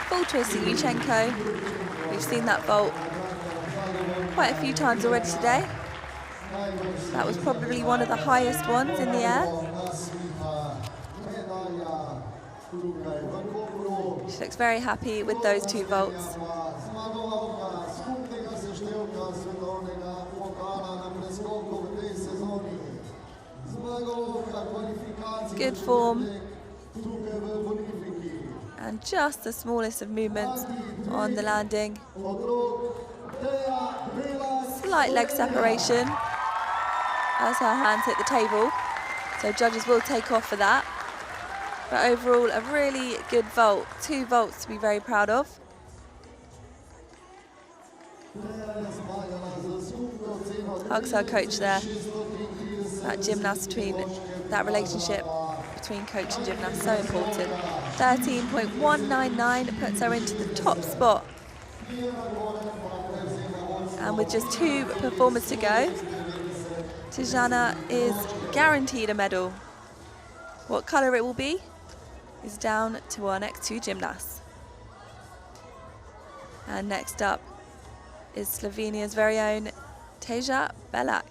Full twist to Yuchenko. We've seen that vault quite a few times already today. That was probably one of the highest ones in the air. She looks very happy with those two vaults. Good form. And just the smallest of movements on the landing. Slight leg separation as her hands hit the table. So judges will take off for that. But overall, a really good vault. 2 vaults to be very proud of. Hugs her coach there. That gymnast that relationship between coach and gymnast, so important. 13.199 puts her into the top spot. And with just 2 performers to go, Tijana is guaranteed a medal. What colour it will be is down to our next 2 gymnasts. And next up is Slovenia's very own Teja Belak.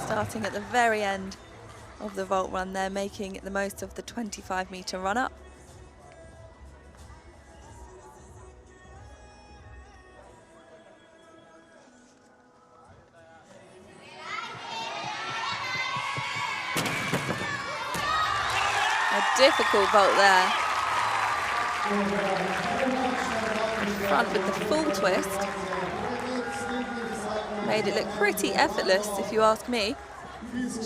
Starting at the very end of the vault run there, making the most of the 25-metre run-up. A difficult vault there. In front with the full twist. Made it look pretty effortless, if you ask me.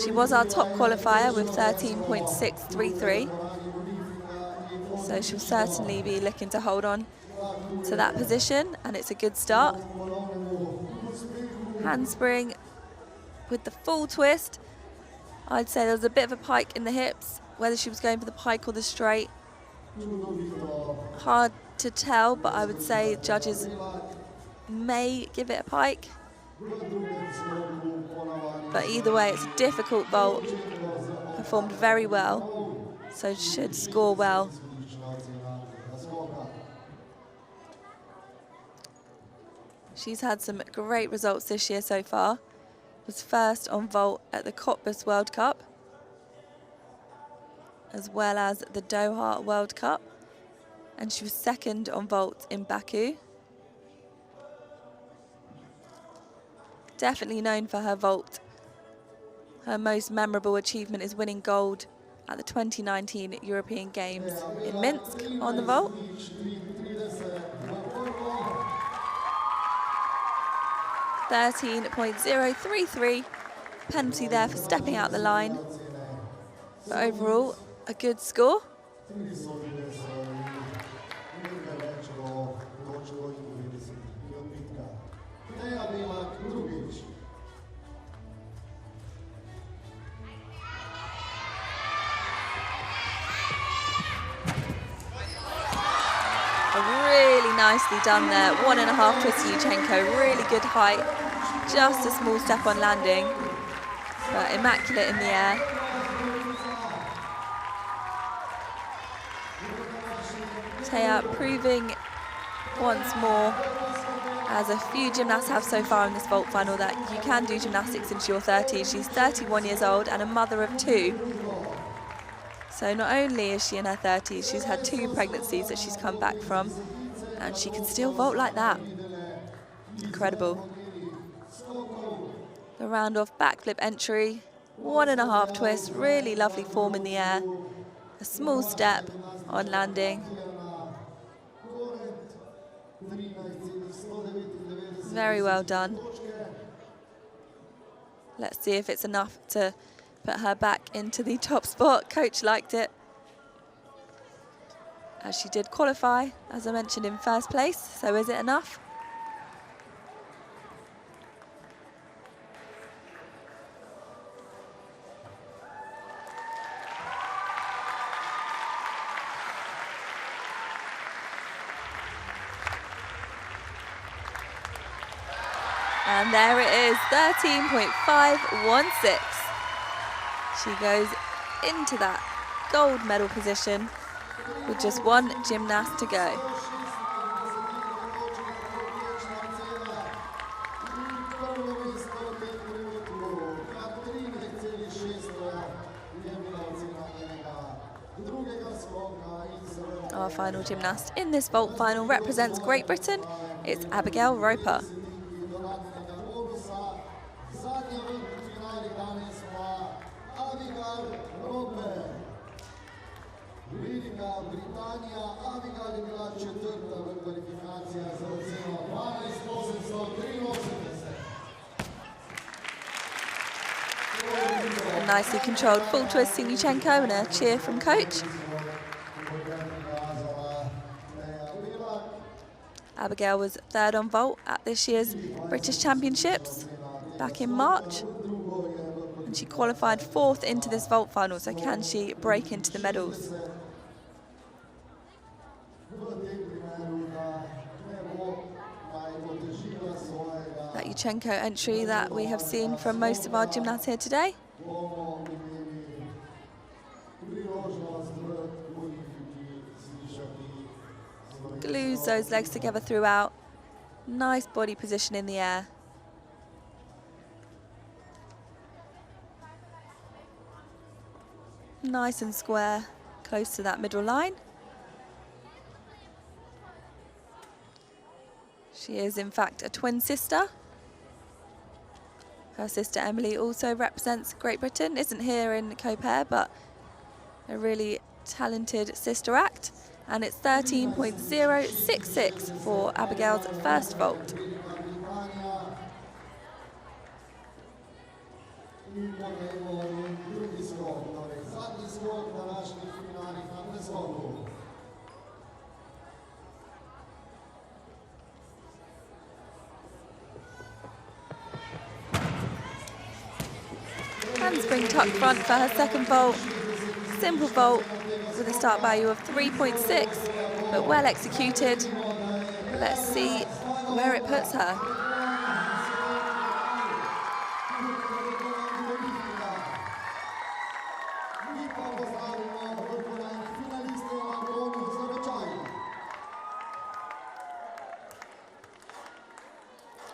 She was our top qualifier with 13.633. So she'll certainly be looking to hold on to that position, and it's a good start. Handspring with the full twist. I'd say there was a bit of a pike in the hips, whether she was going for the pike or the straight. Hard to tell, but I would say judges may give it a pike. But either way, it's a difficult vault. Performed very well, so should score well. She's had some great results this year so far. Was first on vault at the Koper World Cup, as well as the Doha World Cup, and she was second on vault in Baku. Definitely known for her vault. Her most memorable achievement is winning gold at the 2019 European Games in Minsk on the vault. .033, penalty there for stepping out the line. But overall, a good score. Really nicely done there. 1.5 twist Yuchenko. Really good height. Just a small step on landing, but immaculate in the air. Taya proving once more, as a few gymnasts have so far in this vault final, that you can do gymnastics into your 30s. She's 31 years old and a mother of 2. So not only is she in her 30s, she's had 2 pregnancies that she's come back from, and she can still vault like that. Incredible. The round off backflip entry, 1.5 twist, really lovely form in the air. A small step on landing. Very well done. Let's see if it's enough to put her back into the top spot. Coach liked it, as she did qualify, as I mentioned, in first place. So is it enough? And there it is, 13.516. She goes into that gold medal position with just 1 gymnast to go. Our final gymnast in this vault final represents Great Britain. It's Abigail Roper. A nicely controlled full twist Yuchenko and a cheer from coach. Abigail was 3rd on vault at this year's British Championships back in March. And she qualified 4th into this vault final, so can she break into the medals? That Yuchenko entry that we have seen from most of our gymnasts here today. Glues those legs together throughout. Nice body position in the air. Nice and square, close to that middle line. She is in fact a twin sister. Her sister Emily also represents Great Britain, isn't here in Koper, but a really talented sister act. And it's 13.066 for Abigail's first vault. Handspring tuck front for her second vault. Simple vault with a start value of 3.6, but well executed. Let's see where it puts her.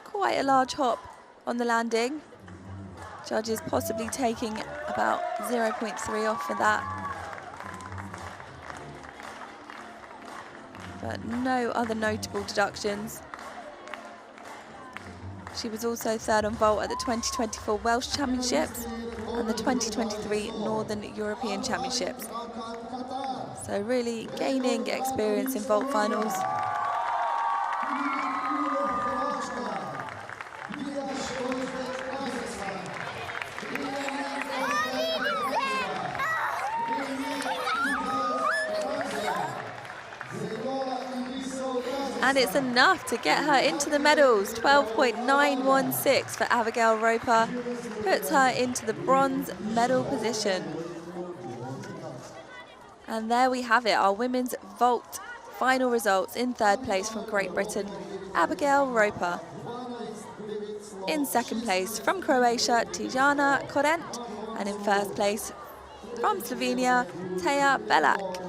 Quite a large hop on the landing. Judges possibly taking about 0.3 off for that. But no other notable deductions. She was also 3rd on vault at the 2024 Welsh Championships and the 2023 Northern European Championships. So really gaining experience in vault finals. And it's enough to get her into the medals. 12.916 for Abigail Roper puts her into the bronze medal position. And there we have it, our women's vault final results: in third place from Great Britain, Abigail Roper. In second place from Croatia, Tijana Korent. And in first place from Slovenia, Teja Belak.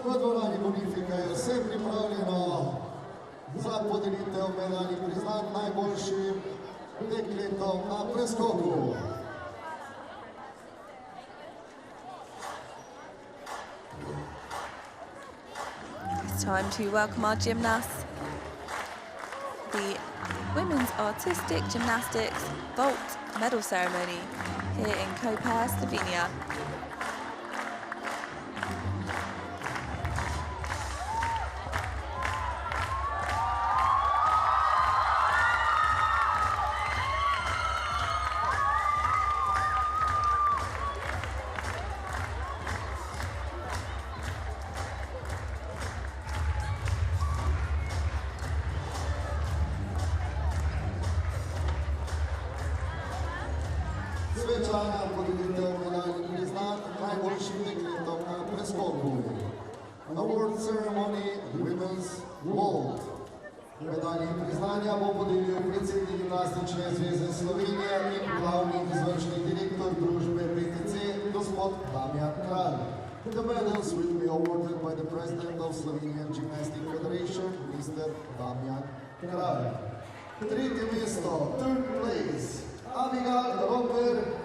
V dvorani bonifika je vse pripravljeno za podelitev medalj in priznanj najboljšim dekletom na preskoku. It's time to welcome our gymnasts. The Women's Artistic Gymnastics Vault Medal Ceremony here in Koper, Slovenia. Svečana podelitev medalj in priznanj najboljšim dekletom na preskoku. Award ceremony Women's Vault. Medalje in priznanja bo podelil predsednik Gimnastične zveze Slovenije in glavni izvršni direktor družbe PTC, gospod Damjan Kralj. The medals will be awarded by the President of Slovenian Gymnastics Federation, Mr. Damjan Kralj. Tretje mesto, third place.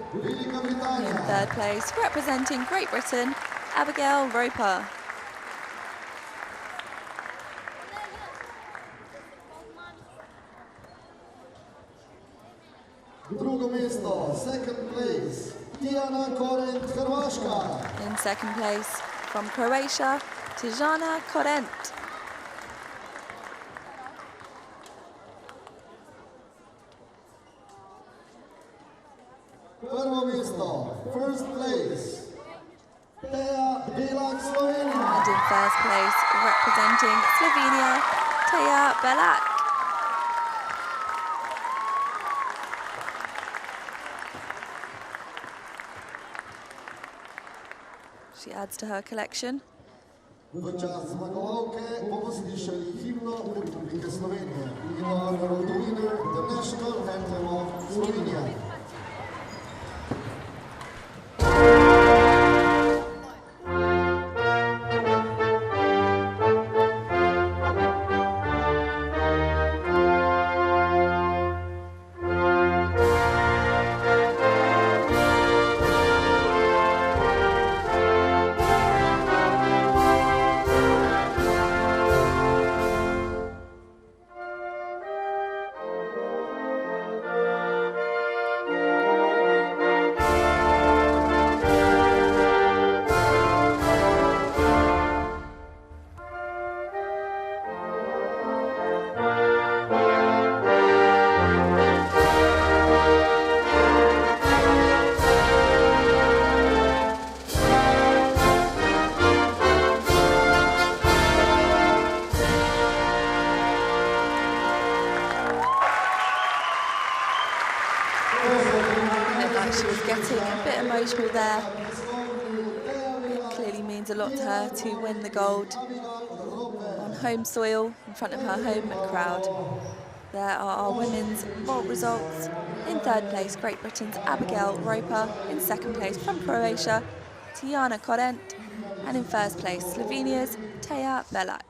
In third place, representing Great Britain, Abigail Roper. Drugo mesto, second place, Tijana Korent, Hrvaška. In second place, from Croatia, Tijana Korent. Prvo mesto, first place, Teja Belak, Slovenia. And in first place, representing Slovenia, Teja Belak. She adds to her collection. V čast zmagovalke bomo slišali himno Republike Slovenije. In honor of the winner, the national anthem of Slovenia. visual there. Clearly means a lot to her to win the gold on home soil in front of her home crowd. There are our women's vault results. In third place, Great Britain's Abigail Roper. In second place, from Croatia, Tijana Korent. And in first place, Slovenia's Teja Belak.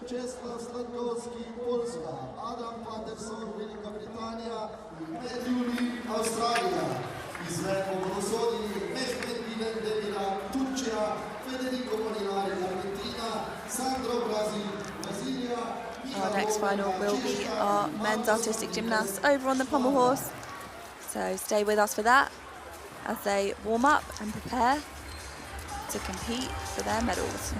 Česlav Sladkovski, Poljska, Adam Patterson, Velika Britanija, Medjuli, Avstralija. Izvedbo bodo sodili Mehmet Bilen Devira, Turčija, Federico Molinari, Argentina, Sandro Brazil, Brasilia. Our next final will be our men's artistic gymnasts over on the pommel horse. So stay with us for that as they warm up and prepare to compete for their medals.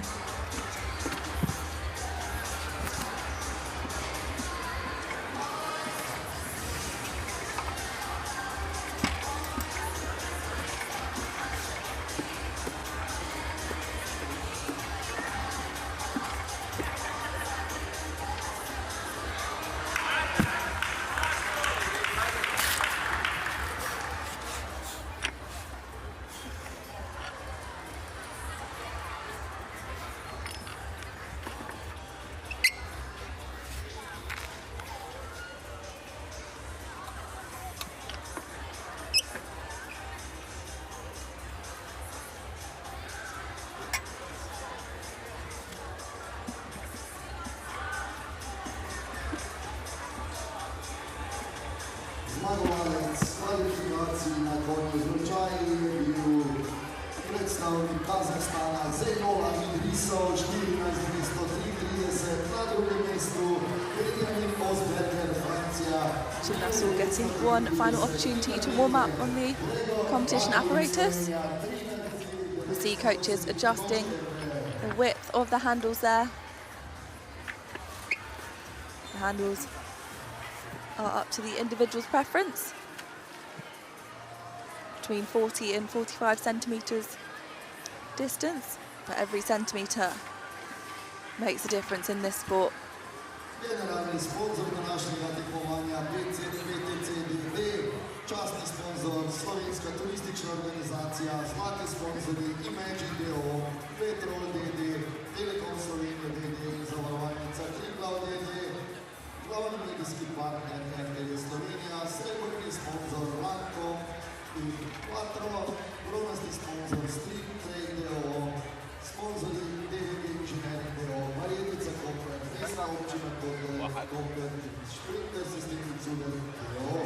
Zmagovalec kvalifikacij na konju značaji je bil predstavnik Kazahstana Zejnola Idrisov, 14.233, na drugem mestu Benjamin Osberger, Francija. Gymnasts all getting one final opportunity to warm up on the competition apparatus. We see coaches adjusting the width of the handles there. The handles are up to the individual's preference, between 40 and 45 centimetres distance, but every centimetre makes a difference in this sport. Generalni sponzor današnjega tekmovanja BCDD, častni sponzor Slovenska turistična organizacija, zlati sponzori Imagine DO, Petrol DD, Telekom Slovenija DD in zavarovalnica Triglav DD, glavni medijski partner RTV Slovenija, srebrni sponzor Lanko in Quattro, bronasti sponzor Street Trade DO, sponzori DVD Engineering DO, Marjetica Koper, mestna občina Koper, Sprinter System Zuler DO.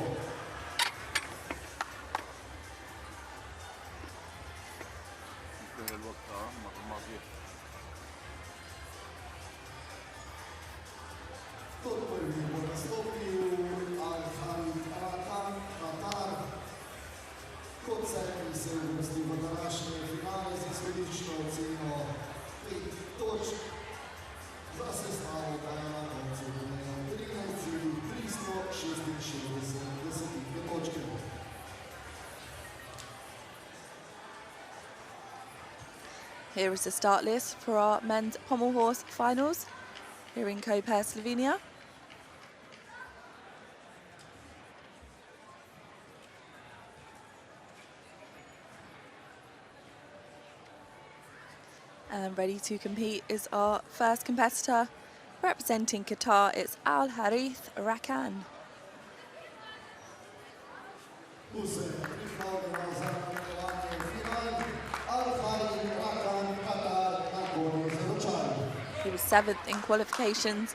Kot prvi bo nastopil kot sedmi se uvrstil v današnje finale z izhodiščno oceno 5 točk. Za sestavo pa je na koncu domenil 13,366 točke. Here is the start list for our men's pommel horse finals here in Koper, Slovenia. And ready to compete is our first competitor. Representing Qatar, it's Al Harith Rakan. He was 7th in qualifications.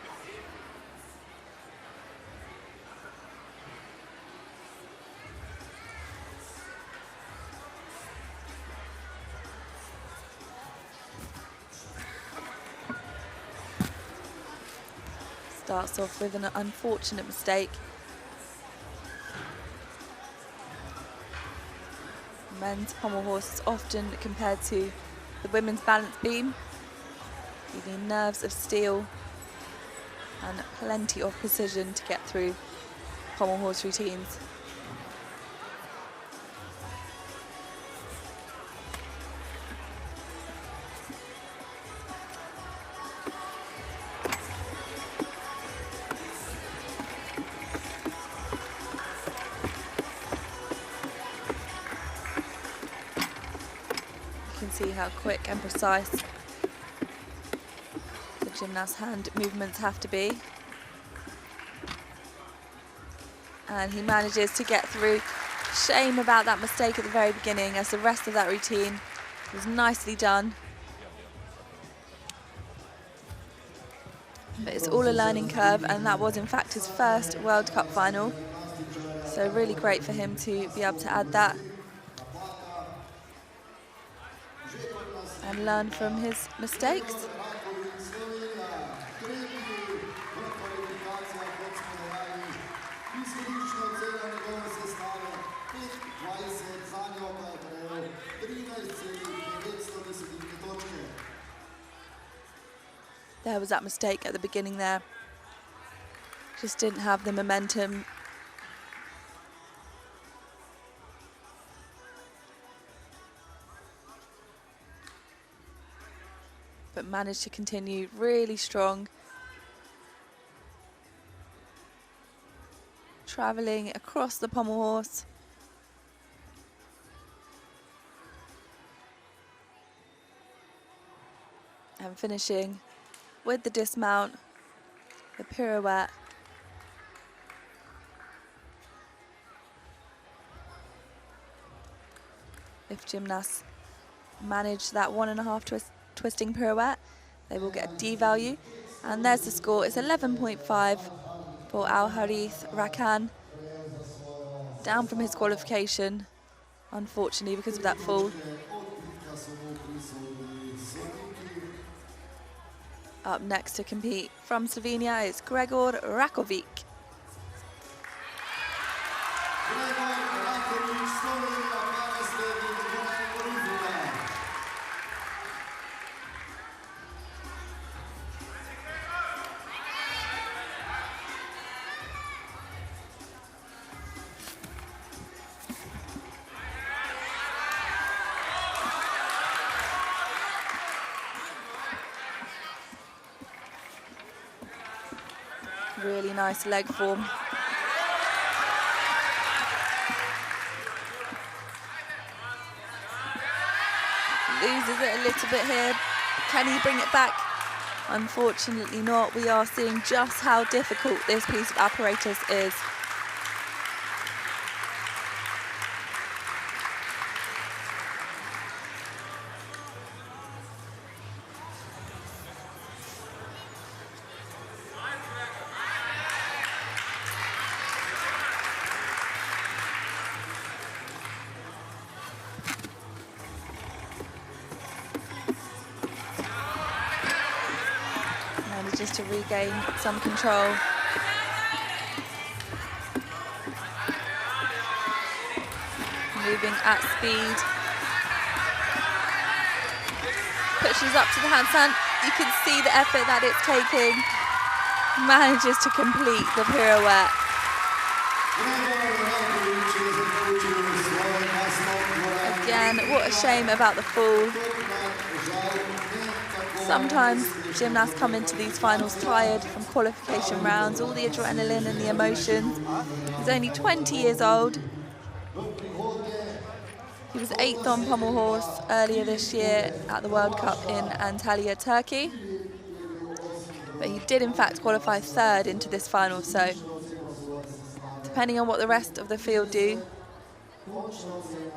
Starts off with an unfortunate mistake. Men's pommel horse is often compared to the women's balance beam. You need nerves of steel and plenty of precision to get through pommel horse routines. can see how quick and precise the gymnast's hand movements have to be. And he manages to get through. Shame about that mistake at the very beginning, as the rest of that routine was nicely done. But it's all a learning curve, and that was in fact his first World Cup final. So really great for him to be able to add that and learn from his mistakes. There was that mistake at the beginning there. Just didn't have the momentum. But managed to continue really strong. Travelling across the pommel horse. And finishing with the dismount, the pirouette. If gymnasts manage that 1.5 twisting pirouette, they will get a D value. And there's the score. It's 11.5 for Al Harith Rakan. Down from his qualification, unfortunately, because of that fall. Up next to compete from Slovenia is Gregor Rakovic. Really nice leg form. Loses it a little bit here. Can he bring it back? Unfortunately not. We are seeing just how difficult this piece of apparatus is. Just to regain some control. Moving at speed. Pushes up to the handstand. You can see the effort that it's taking. Manages to complete the pirouette. Again, what a shame about the fall. Sometimes gymnasts come into these finals tired from qualification rounds, all the adrenaline and the emotions. He's only 20 years old. He was 8th on pommel horse earlier this year at the World Cup in Antalya, Turkey. But he did in fact qualify 3rd into this final, so depending on what the rest of the field do,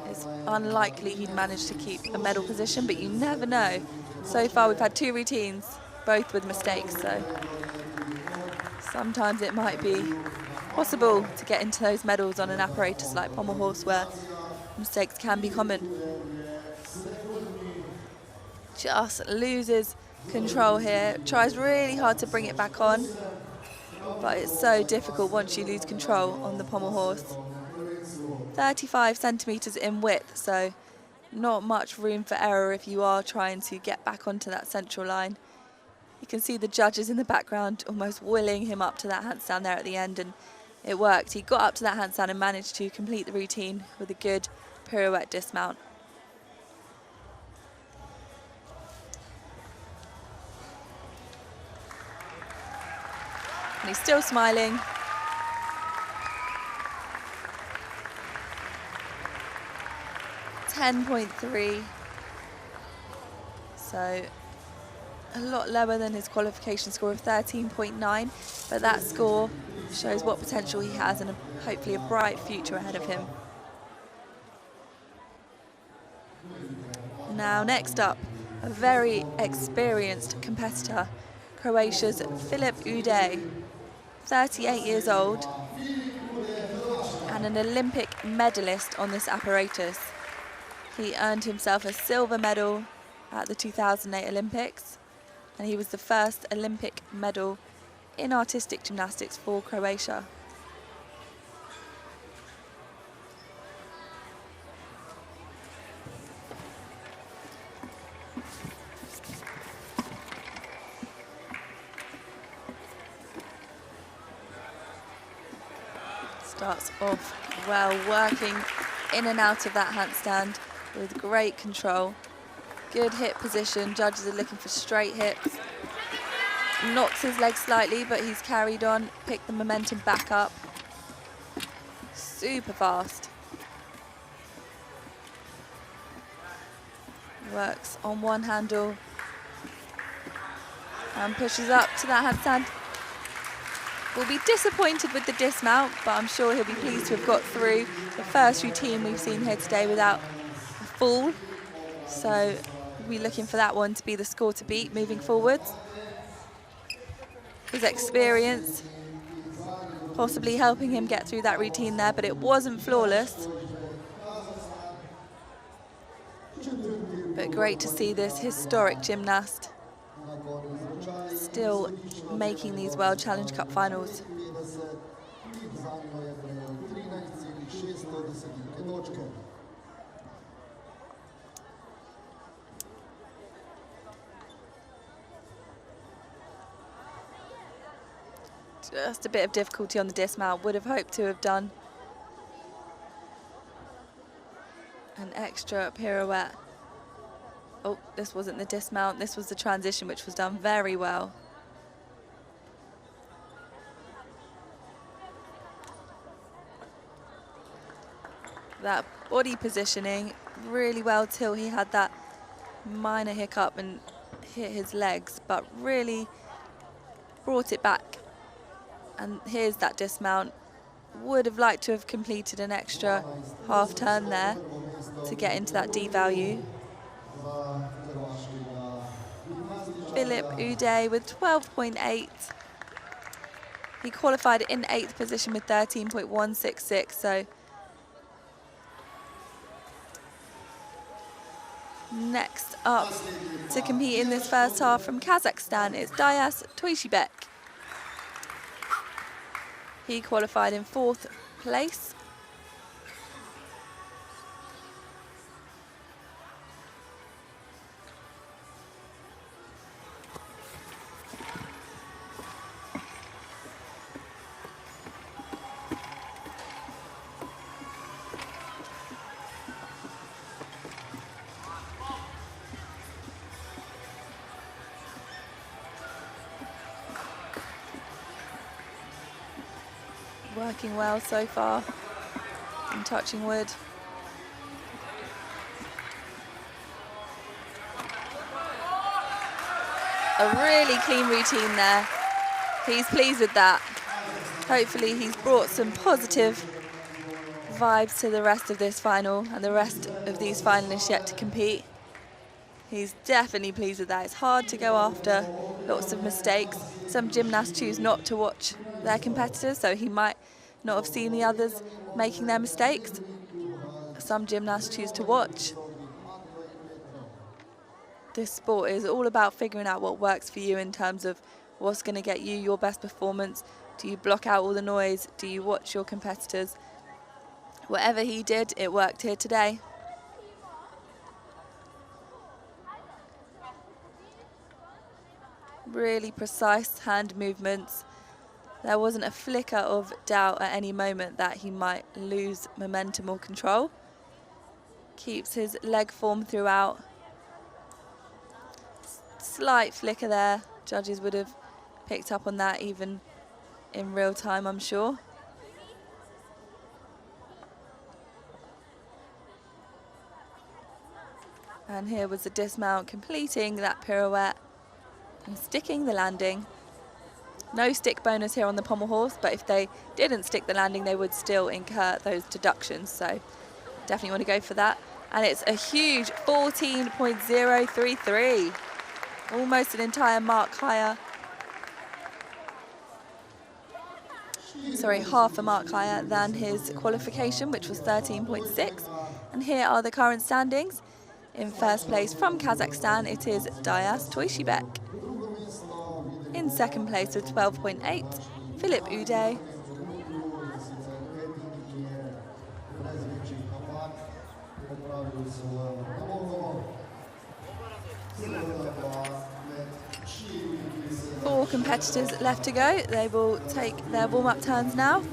it's unlikely he'd manage to keep a medal position, but you never know. So far we've had 2 routines, both with mistakes, so sometimes it might be possible to get into those medals on an apparatus like pommel horse where mistakes can be common. Just loses control here, tries really hard to bring it back on, but it's so difficult once you lose control on the pommel horse. 35 centimetres in width, so not much room for error if you are trying to get back onto that central line. You can see the judges in the background almost willing him up to that handstand there at the end, and it worked. He got up to that handstand and managed to complete the routine with a good pirouette dismount. And he's still smiling. .3. So a lot lower than his qualification score of 13.9, but that score shows what potential he has and hopefully a bright future ahead of him. Now next up, a very experienced competitor, Croatia's Filip Ude, 38 years old and an Olympic medalist on this apparatus. He earned himself a silver medal at the 2008 Olympics, and he was the first Olympic medal in artistic gymnastics for Croatia. Starts off well, working in and out of that handstand with great control. Good hip position, judges are looking for straight hips. Knocks his leg slightly, but he's carried on, picked the momentum back up. Super fast. Works on one handle and pushes up to that handstand. Will be disappointed with the dismount, but I'm sure he'll be pleased to have got through the first routine we've seen here today without a fall. So we'll be looking for that one to be the score to beat moving forwards. His experience possibly helping him get through that routine there, but it wasn't flawless. But great to see this historic gymnast still making these World Challenge Cup finals. Just a bit of difficulty on the dismount, would have hoped to have done an extra pirouette. Oh, this wasn't the dismount, this was the transition, which was done very well. That body positioning really well till he had that minor hiccup and hit his legs, but really brought it back. And here's that dismount. Would have liked to have completed an extra half turn there to get into that D value. Filip Ude with 12.8. He qualified in 8th position with 13.166, so next up to compete in this first half from Kazakhstan is Dias Toishibek. He qualified in 4th place. Working well so far and touching wood. A really clean routine there. He's pleased with that. Hopefully he's brought some positive vibes to the rest of this final and the rest of these finalists yet to compete. He's definitely pleased with that. It's hard to go after lots of mistakes. Some gymnasts choose not to watch their competitors, so he might not have seen the others making their mistakes. Some gymnasts choose to watch. This sport is all about figuring out what works for you in terms of what's going to get you your best performance. Do you block out all the noise? Do you watch your competitors? Whatever he did, it worked here today. Really precise hand movements. There wasn't a flicker of doubt at any moment that he might lose momentum or control. Keeps his leg form throughout. Slight flicker there. Judges would have picked up on that even in real time, I'm sure. And here was the dismount, completing that pirouette and sticking the landing. No stick bonus here on the pommel horse, but if they didn't stick the landing, they would still incur those deductions. So definitely want to go for that. And it's a huge 14.033, almost an entire mark higher. Sorry, half a mark higher than his qualification, which was 13.6. And here are the current standings. In first place from Kazakhstan, it is Dias Toyshibek. In second place with 12.8, Philip Uday. Four competitors left to go. They will take their warm-up turns now.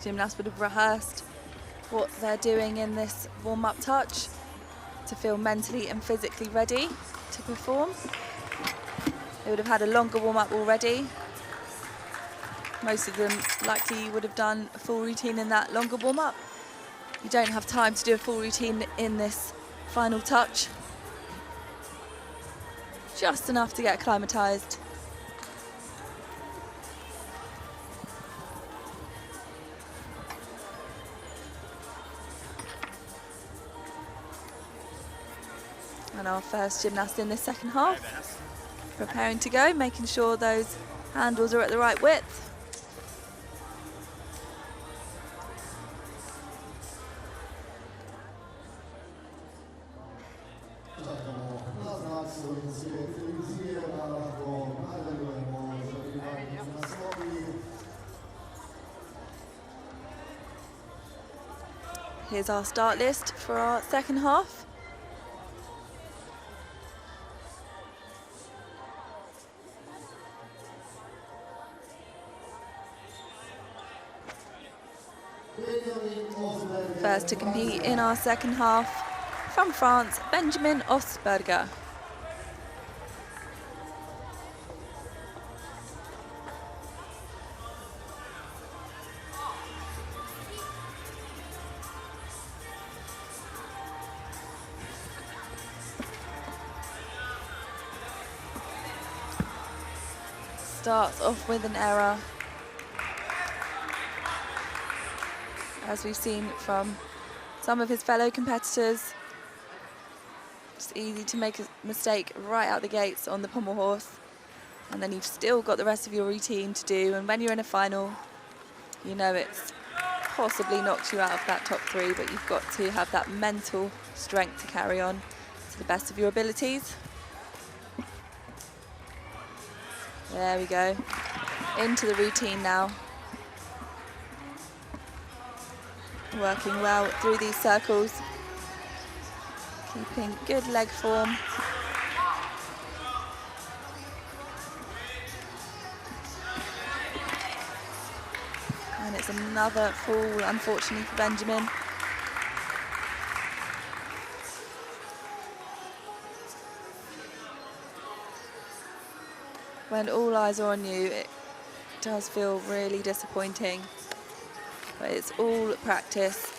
Gymnasts would have rehearsed what they're doing in this warm-up touch to feel mentally and physically ready to perform. They would have had a longer warm-up already. Most of them likely would have done a full routine in that longer warm-up. You don't have time to do a full routine in this final touch. Just enough to get acclimatized. And our first gymnast in this second half, preparing to go, making sure those handles are at the right width. Here's our start list for our second half. First to compete in our second half, from France, Benjamin Osberger. Starts off with an error, as we've seen from some of his fellow competitors. It's easy to make a mistake right out the gates on the pommel horse, and then you've still got the rest of your routine to do, and when you're in a final, you know it's possibly knocked you out of that top three, but you've got to have that mental strength to carry on to the best of your abilities. There we go, into the routine now. Working well through these circles, keeping good leg form. And it's another fall, unfortunately, for Benjamin. When all eyes are on you, it does feel really disappointing. But it's all practice.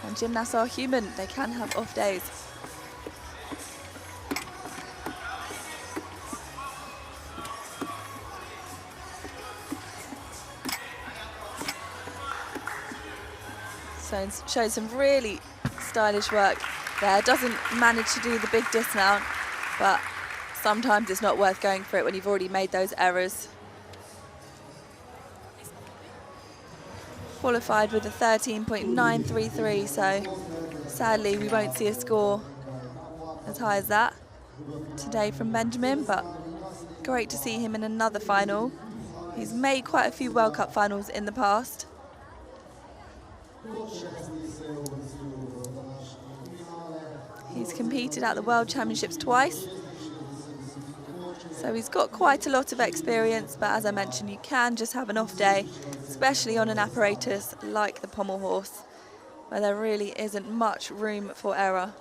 And gymnasts are human, they can have off days. So shows some really stylish work there. Doesn't manage to do the big dismount, but sometimes it's not worth going for it when you've already made those errors. qualified with a 13.933, so sadly we won't see a score as high as that today from Benjamin, but great to see him in another final. He's made quite a few World Cup finals in the past. He's competed at the World Championships twice, so he's got quite a lot of experience, but as I mentioned, you can just have an off day, especially on an apparatus like the pommel horse, where there really isn't much room for error.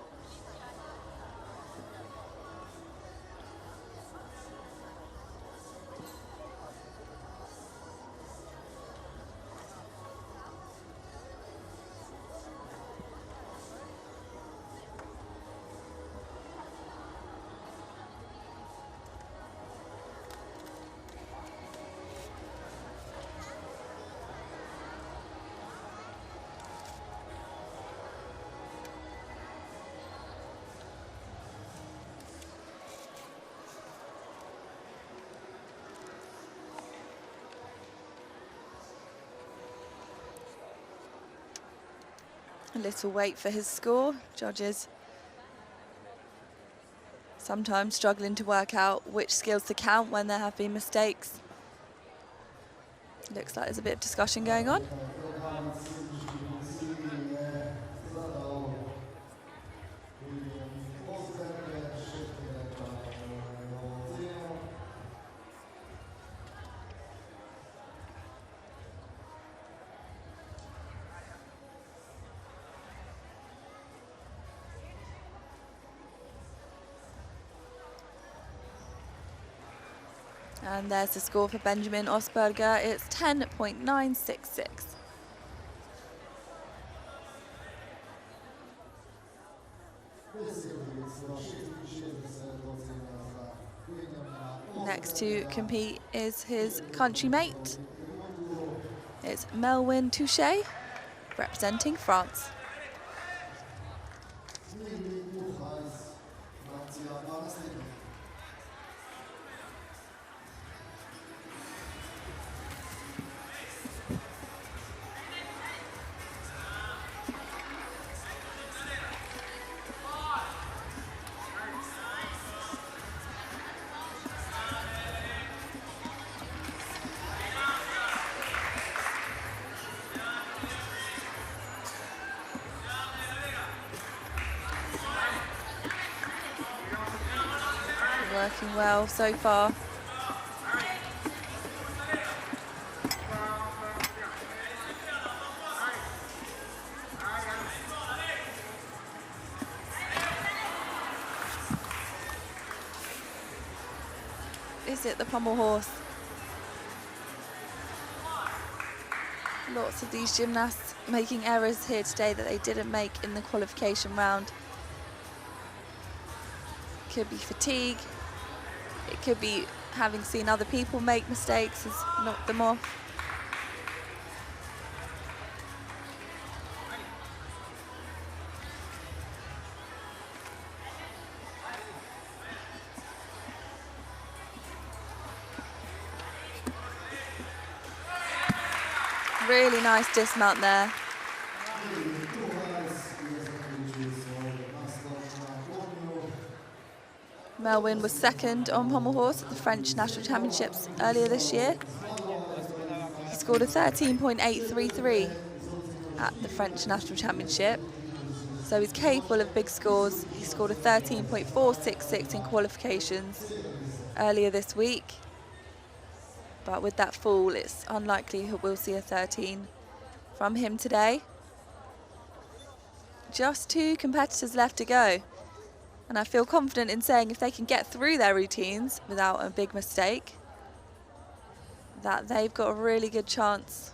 A little wait for his score. Judges sometimes struggling to work out which skills to count when there have been mistakes. Looks like there's a bit of discussion going on. And there's the score for Benjamin Osberger. It's 10.966. Next to compete is his country mate. It's Melwin Touchet, representing France. Working well so far. Is it the pommel horse? Lots of these gymnasts making errors here today that they didn't make in the qualification round. Could be fatigue. It could be having seen other people make mistakes has knocked them off. Really nice dismount there. Melwin was second on pommel horse at the French National Championships earlier this year. He scored a 13.833 at the French National Championship. So he's capable of big scores. He scored a 13.466 in qualifications earlier this week. But with that fall, it's unlikely we'll see a 13 from him today. Just 2 competitors left to go. And I feel confident in saying if they can get through their routines without a big mistake, that they've got a really good chance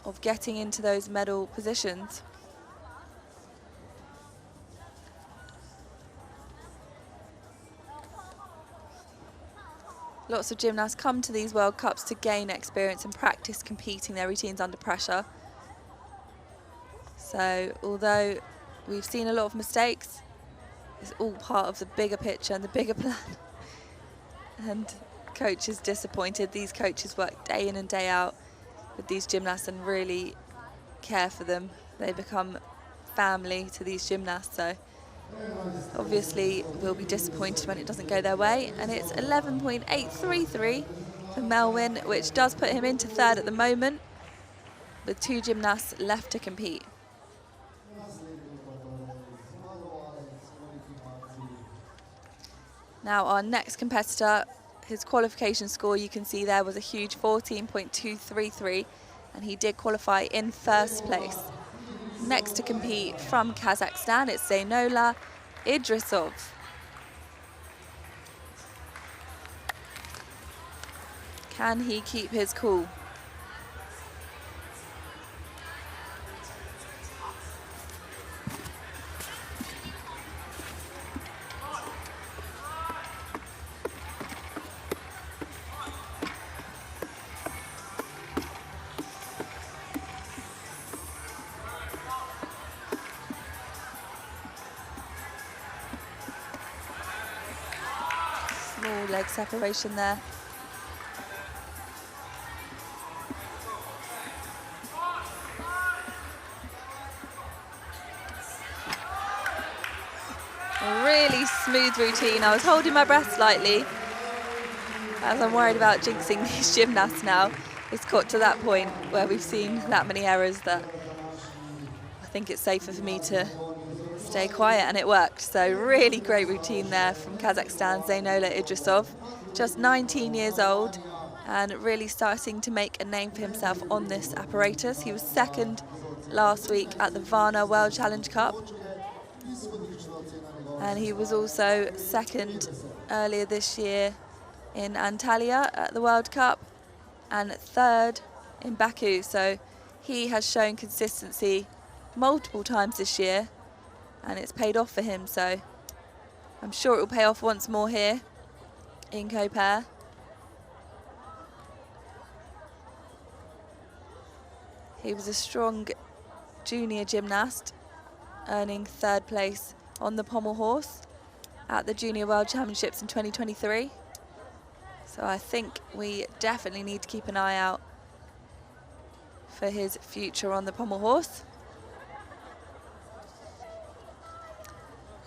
of getting into those medal positions. Lots of gymnasts come to these World Cups to gain experience and practice competing their routines under pressure. So although we've seen a lot of mistakes, it's all part of the bigger picture and the bigger plan. And coaches disappointed. These coaches work day in and day out with these gymnasts and really care for them. They become family to these gymnasts, so obviously will be disappointed when it doesn't go their way. And it's 11.833 for Melwin, which does put him into third at the moment, with 2 gymnasts left to compete. Now our next competitor, his qualification score you can see there was a huge 14.233, and he did qualify in first place. Next to compete from Kazakhstan, it's Zeynola Idrisov. Can he keep his cool? Small leg separation there. A really smooth routine. I was holding my breath slightly as I'm worried about jinxing these gymnasts now. It's got to that point where we've seen that many errors that I think it's safer for me to stay quiet, and it worked. So really great routine there from Kazakhstan, Zeynola Idrisov, just 19 years old and really starting to make a name for himself on this apparatus. He was second last week at the Varna World Challenge Cup, and he was also second earlier this year in Antalya at the World Cup and third in Baku. So he has shown consistency multiple times this year, and it's paid off for him, so I'm sure it will pay off once more here in Koper. He was a strong junior gymnast, earning third place on the pommel horse at the Junior World Championships in 2023. So I think we definitely need to keep an eye out for his future on the pommel horse.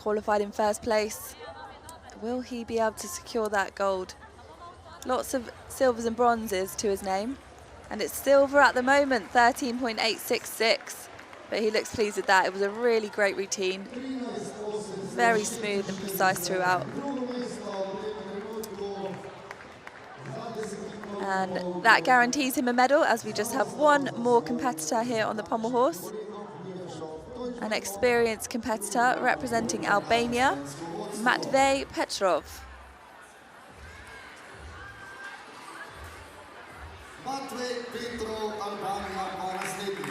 Qualified in first place. Will he be able to secure that gold? Lots of silvers and bronzes to his name, and it's silver at the moment, 13.866, but he looks pleased with that. It was a really great routine, very smooth and precise throughout, and that guarantees him a medal, as we just have one more competitor here on the pommel horse. An experienced competitor representing Albania, Matvej Petrov. Matvej Petrov, Albania, 12-letý.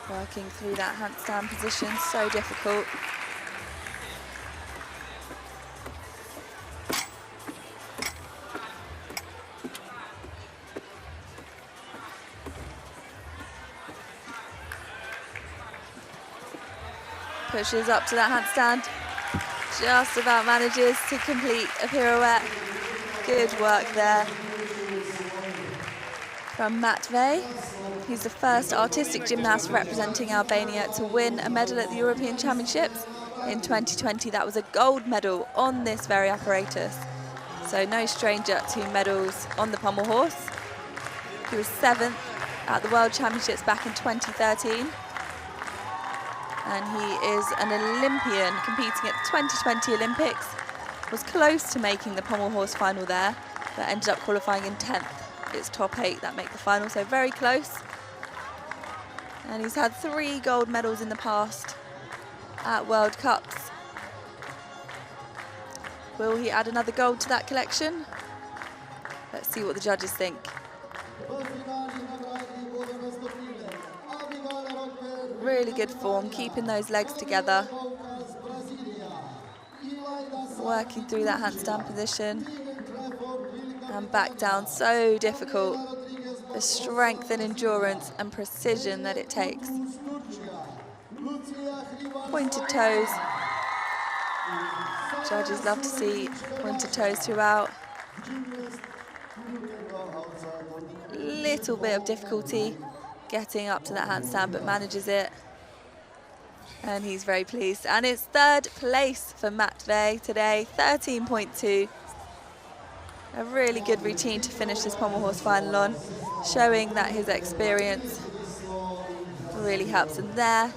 Working through that handstand position, so difficult. Pushes up to that handstand, just about manages to complete a pirouette. Good work there from Matvej. He's the first artistic gymnast representing Albania to win a medal at the European Championships in 2020. That was a gold medal on this very apparatus. So no stranger to medals on the pommel horse. He was 7th at the World Championships back in 2013. And he is an Olympian competing at the 2020 Olympics. Was close to making the pommel horse final there, but ended up qualifying in 10th. It's top 8 that make the final, so very close. And he's had 3 gold medals in the past at World Cups. Will he add another gold to that collection? Let's see what the judges think. Really good form, keeping those legs together. Working through that handstand position. And back down, so difficult. The strength and endurance and precision that it takes. Pointed toes. Judges love to see pointed toes throughout. Little bit of difficulty getting up to that handstand, but manages it. And he's very pleased. And it's third place for Matvey today, 13.2. A really good routine to finish this pommel horse final on, showing that his experience really helps. And there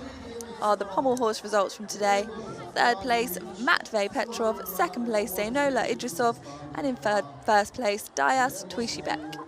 are the pommel horse results from today. Third place, Matvey Petrov. Second place, Zenola Idrisov. And in first place, Dias Tuishibek.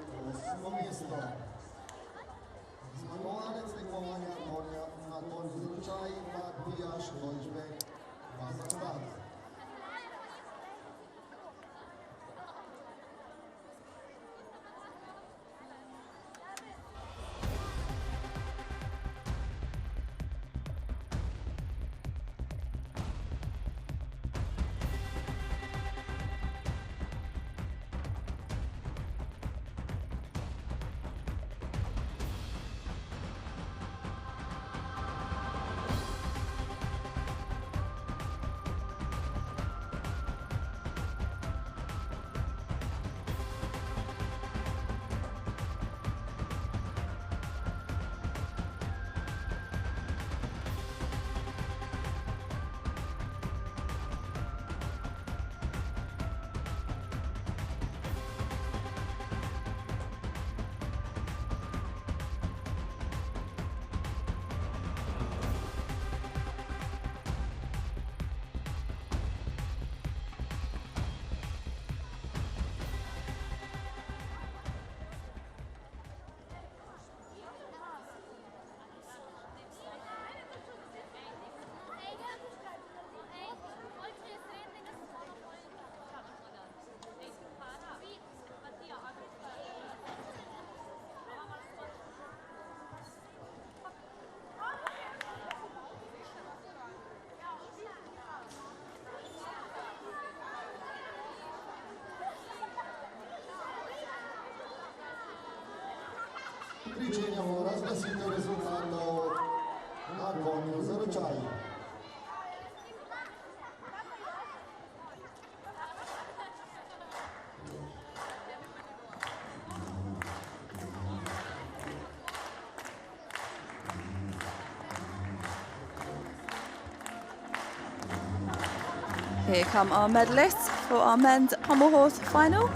Pričinjamo razglasitev rezultatov na konju za ročaj. Here come our medalists for our men's pommel horse final.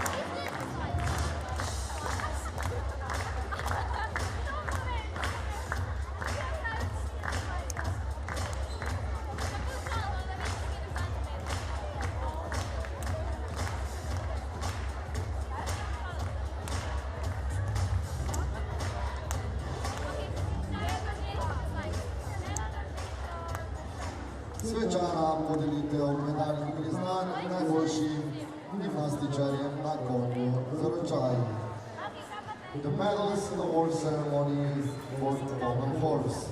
Svečana podelitev medalnih priznanj najboljšim gimnastičarjem na konju za ročaj. The medals award ceremony for pommel horse.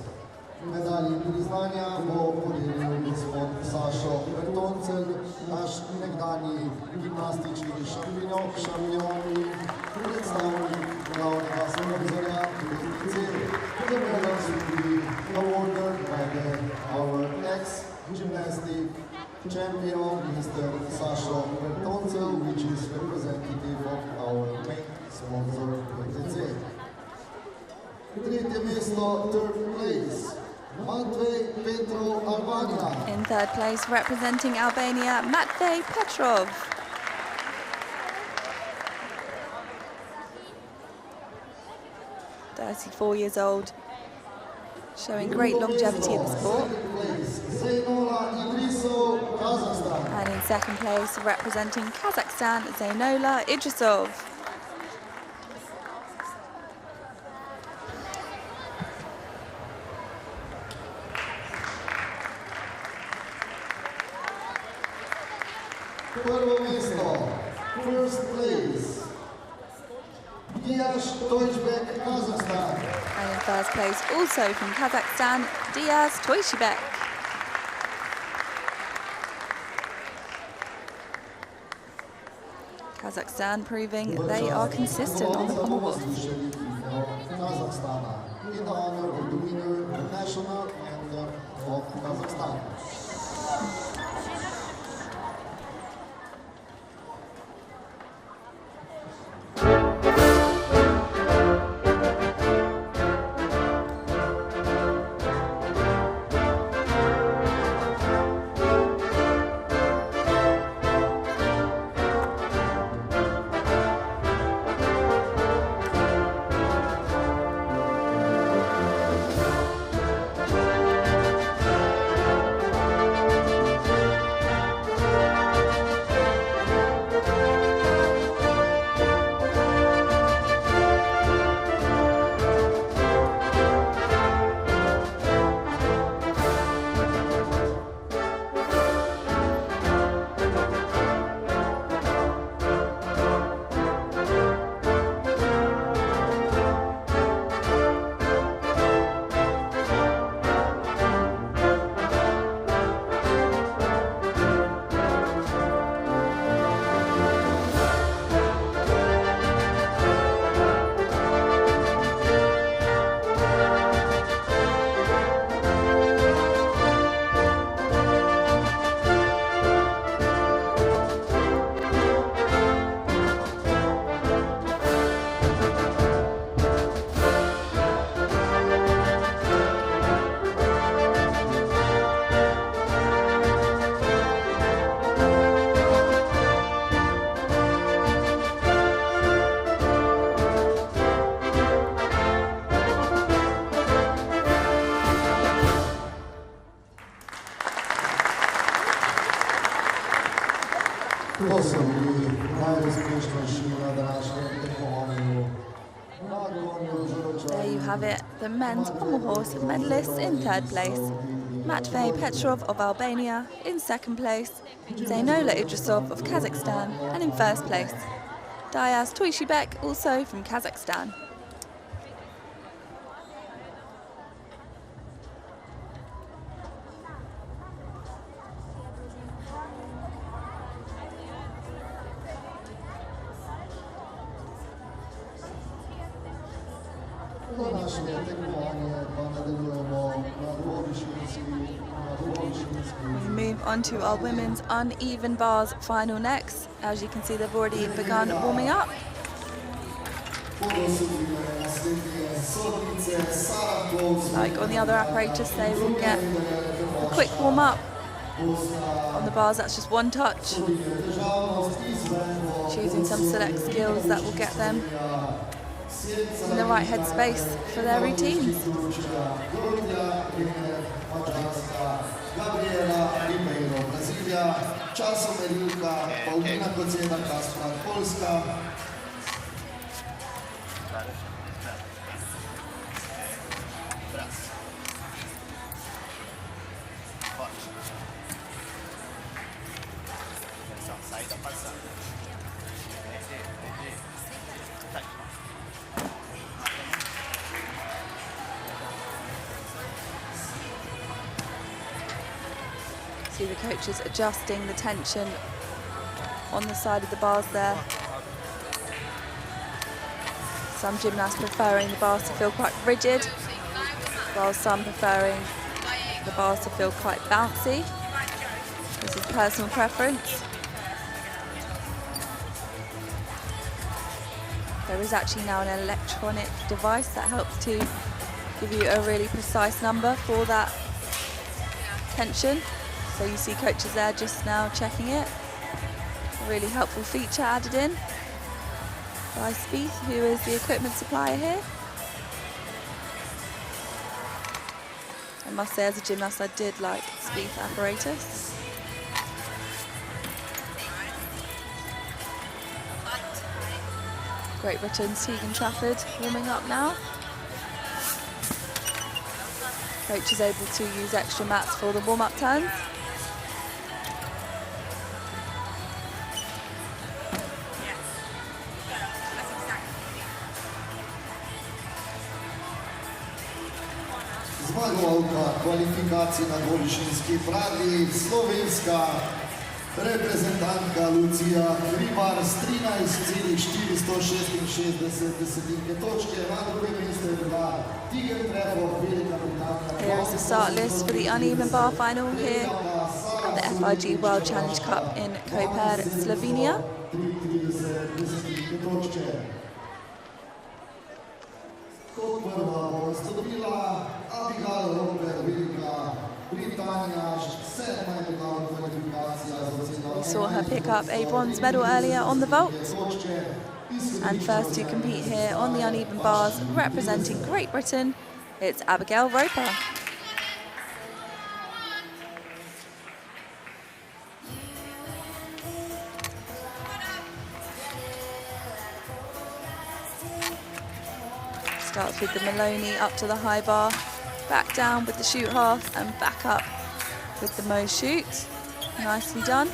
Medalji priznanja bo podelil gospod Sašo Bertoncelj, naš nekdanji gimnastični šampion in predstavnik glavnega sponzorja Gymnastics. The medals will be awarded by our ex-gymnastic champion, Mr. Sašo Bertoncelj, which is representative of our main sponsor, WAG. Tretje mesto, third place. Matvey Petrov, Albania. In third place, representing Albania, Matvey Petrov. (34 years old), showing great longevity in the sport. And in second place, representing Kazakhstan, Zenola Idrisov. Prvo mesto, first place, Kazakhstan. And in first place, also from Kazakhstan, Diaz Toishibek. Kazakhstan proving they are consistent on the pommel horse. Kazakhstan, in honor of the winner, the national anthem of Kazakhstan. There you have it, the men's pommel horse medalists in third place. Matvey Petrov of Albania in second place, Zeynola Idrisov of Kazakhstan, and in first place, Diaz Toishibek, also from Kazakhstan. We move on to our women's uneven bars final next. As you can see, they've already begun warming up. Like on the other apparatus, they will get a quick warm up. On the bars, that's just one touch. Choosing some select skills that will get them in the right headspace for their routines. See the coaches adjusting the tension on the side of the bars there. Some gymnasts preferring the bars to feel quite rigid, while some preferring the bars to feel quite bouncy. This is personal preference. There is actually now an electronic device that helps to give you a really precise number for that tension. So you see coaches there just now checking it. A really helpful feature added in by Spieth, who is the equipment supplier here. I must say, as a gymnast, I did like Spieth Apparatus. Great Britain's Tegan Trafford warming up now. Coach is able to use extra mats for the warm-up turns. zmagovalka kvalifikacij na goličinski pradlji, slovenska reprezentantka Lucija Hribar s 13,466 točke, na drugem mestu je bila Tiger Trevo, velika Britanka. Here is the start list for the uneven bar final here at the FIG World Challenge Cup in Koper, Slovenia. Kot prva bo nastopila Hogben, velika Britanija, 7. medalna kvalifikacija za oceno. We saw her pick up a bronze medal earlier on the vault. And first to compete here on the uneven bars, representing Great Britain, it's Abigail Roper. Starts with the Maloney up to the high bar, back down with the shoot half, and back up with the Mo shoot. Nicely done.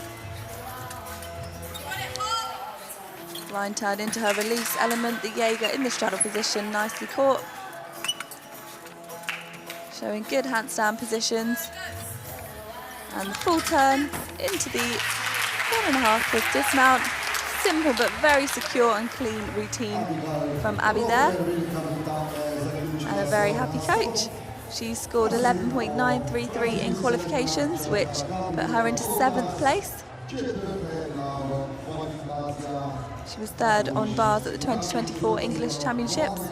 Line turned into her release element, the Jaeger in the straddle position, nicely caught. Showing good handstand positions. And the full turn into the 1.5 twist dismount. Simple but very secure and clean routine from Abby there. And a very happy coach. She scored 11.933 in qualifications, which put her into 7th place. She was 3rd on bars at the 2024 English Championships.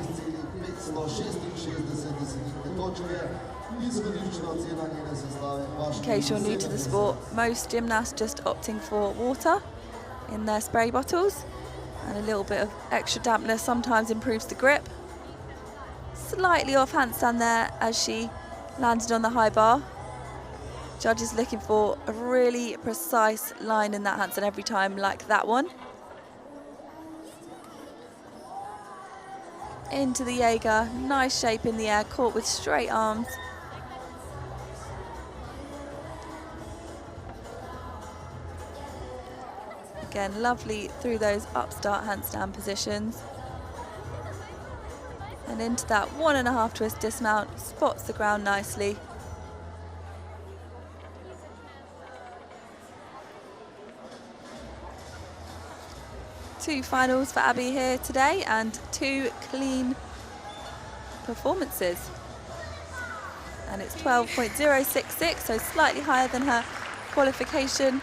In case you're new to the sport, most gymnasts just opting for water in their spray bottles, and a little bit of extra dampness sometimes improves the grip. Slightly off handstand there as she landed on the high bar. Judges looking for a really precise line in that handstand every time, like that one. Into the Jaeger, nice shape in the air, caught with straight arms. Again, lovely through those upstart handstand positions. And into that 1.5 twist dismount, spots the ground nicely. Two finals for Abby here today and 2 clean performances. And it's 12.066, so slightly higher than her qualification,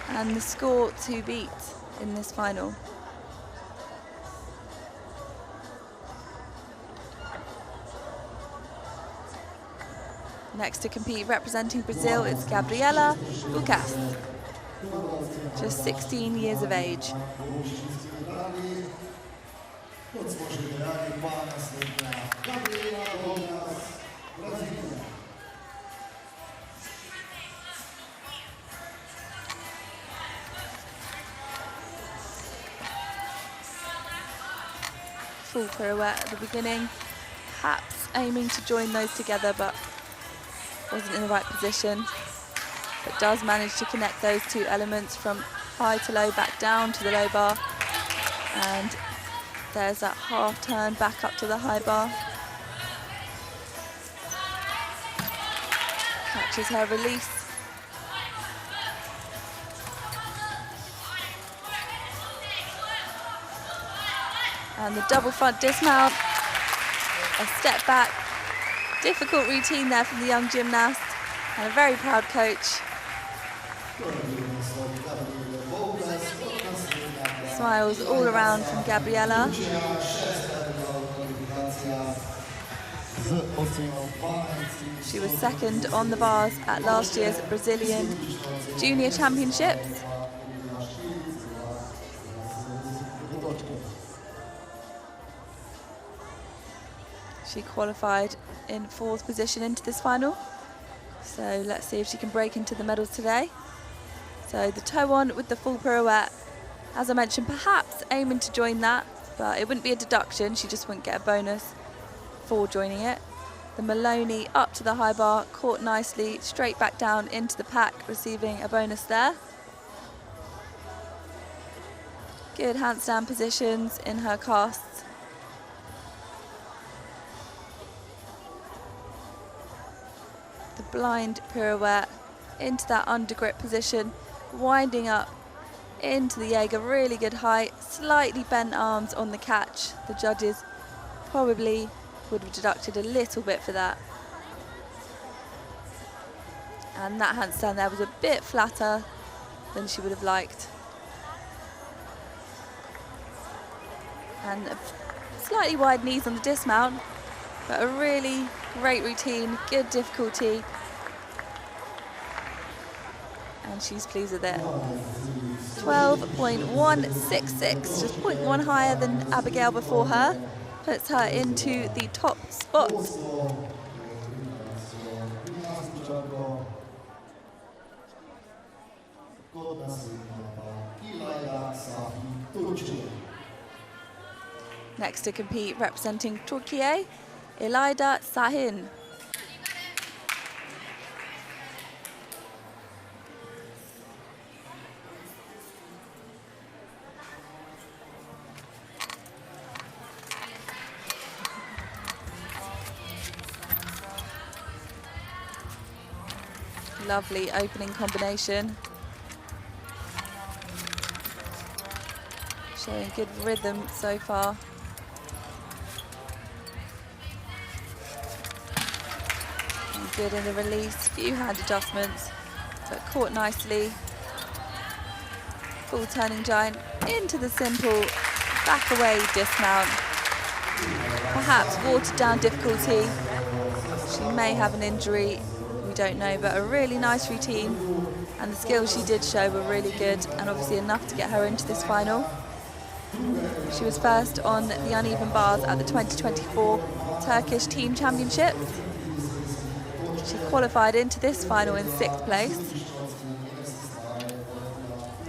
and the score to beat in this final. Next to compete representing Brazil is Gabriela Lucas, just 16 years of age. Full pirouette at the beginning, perhaps aiming to join those together, but wasn't in the right position. But does manage to connect those two elements from high to low, back down to the low bar. And there's that half turn back up to the high bar. Catches her release. And the double front dismount, a step back. Difficult routine there from the young gymnast, and a very proud coach. Smiles all around from Gabriela. She was 2nd on the bars at last year's Brazilian Junior Championships. She qualified in 4th position into this final. So let's see if she can break into the medals today. So the toe on with the full pirouette. As I mentioned, perhaps aiming to join that, but it wouldn't be a deduction. She just wouldn't get a bonus for joining it. The Maloney up to the high bar, caught nicely, straight back down into the pack, receiving a bonus there. Good handstand positions in her casts. blind pirouette into that under grip position, winding up into the Jaeger, really good height, slightly bent arms on the catch. The judges probably would have deducted a little bit for that. And that handstand there was a bit flatter than she would have liked. And slightly wide knees on the dismount, but a really great routine, good difficulty. And she's pleased with it. 12.166, just 0.1 higher than Abigail before her, puts her into the top spot. Next to compete, representing Turkey, Elayda Sahin. Lovely opening combination. Showing good rhythm so far. And good in the release, few hand adjustments, but caught nicely. Full turning giant into the simple back away dismount. Perhaps watered down difficulty. She may have an injury, we don't know, but a really nice routine, and the skills she did show were really good, and obviously enough to get her into this final. She was first on the uneven bars at the 2024 Turkish Team Championships. She qualified into this final in 6th place.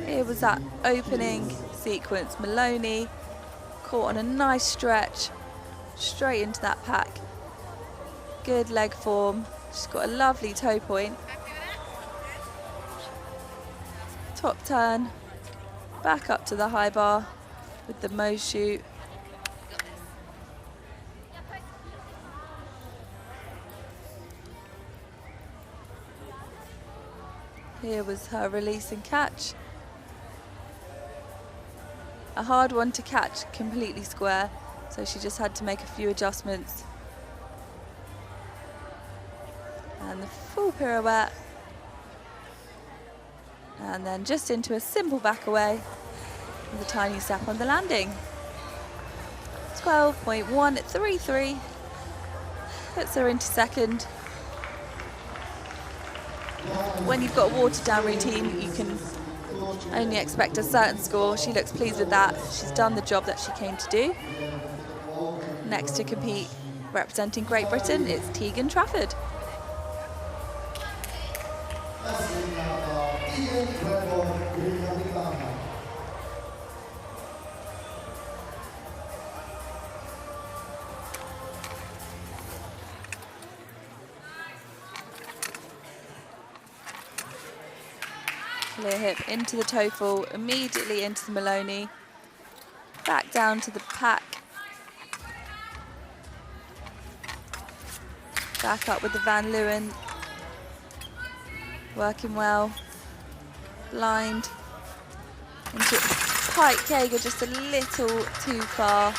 Here was that opening sequence. Maloney caught on a nice stretch, straight into that pack. Good leg form. She's got a lovely toe point. Top turn, back up to the high bar with the Mo shoot. Here was her release and catch. A hard one to catch completely square, so she just had to make a few adjustments. And the full pirouette. And then just into a simple back away with a tiny step on the landing. 12.133 puts her into second. When you've got a watered down routine, you can only expect a certain score. She looks pleased with that. She's done the job that she came to do. Next to compete, representing Great Britain, it's Tegan Trafford. Clear hip into the toe fall, immediately into the Maloney. Back down to the pack. Back up with the Van Leeuwen. Working well. Blind. Into Pike Jaeger, just a little too far.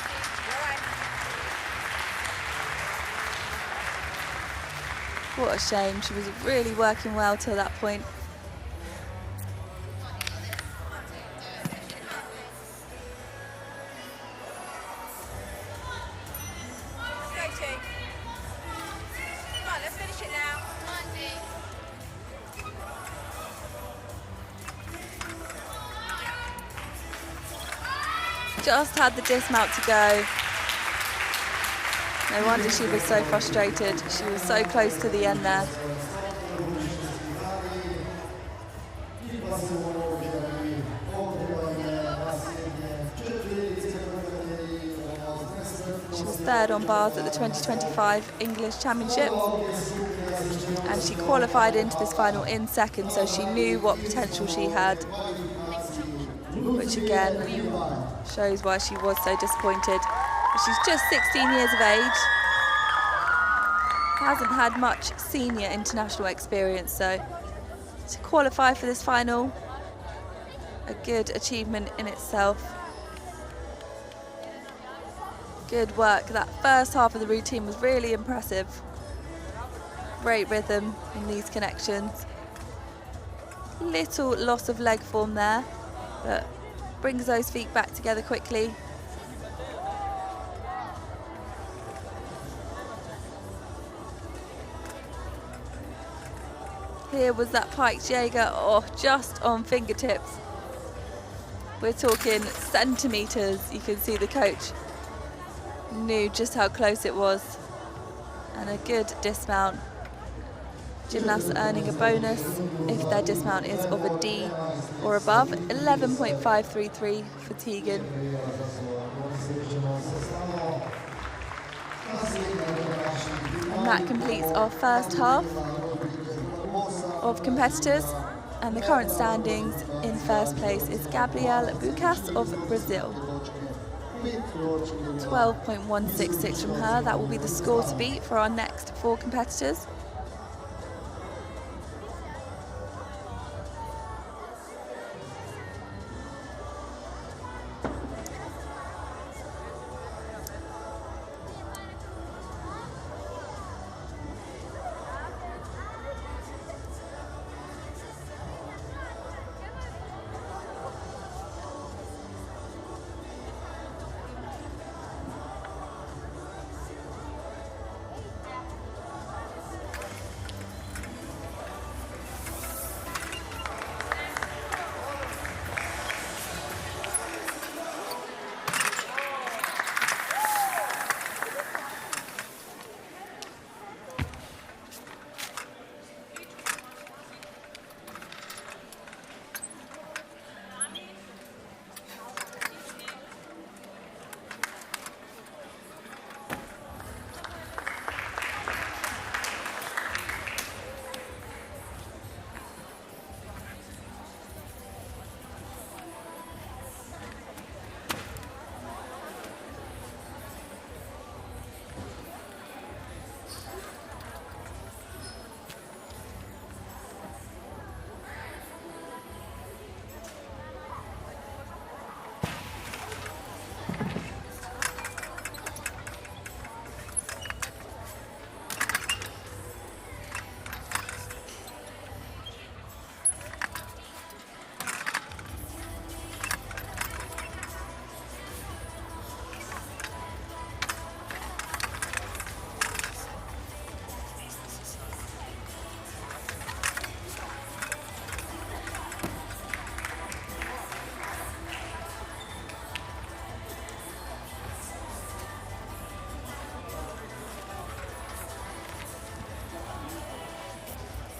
What a shame. She was really working well till that point. Just had the dismount to go. No wonder she was so frustrated. She was so close to the end there. She was third on bars at the 2025 English Championships, and she qualified into this final in second, so she knew what potential she had, which again shows why she was so disappointed. She's just 16 years of age, hasn't had much senior international experience, so to qualify for this final, a good achievement in itself. Good work. That first half of the routine was really impressive. Great rhythm in these connections. Little loss of leg form there, but brings those feet back together quickly. Here was that piked Jaeger, oh, just on fingertips. We're talking centimetres. You can see the coach knew just how close it was. And a good dismount. Gymnasts earning a bonus if their dismount is of a D or above. 11.533 for Tegan. And that completes our first half of competitors. And the current standings: in first place is Gabrielle Bucas of Brazil. 12.166 from her. That will be the score to beat for our next 4 competitors.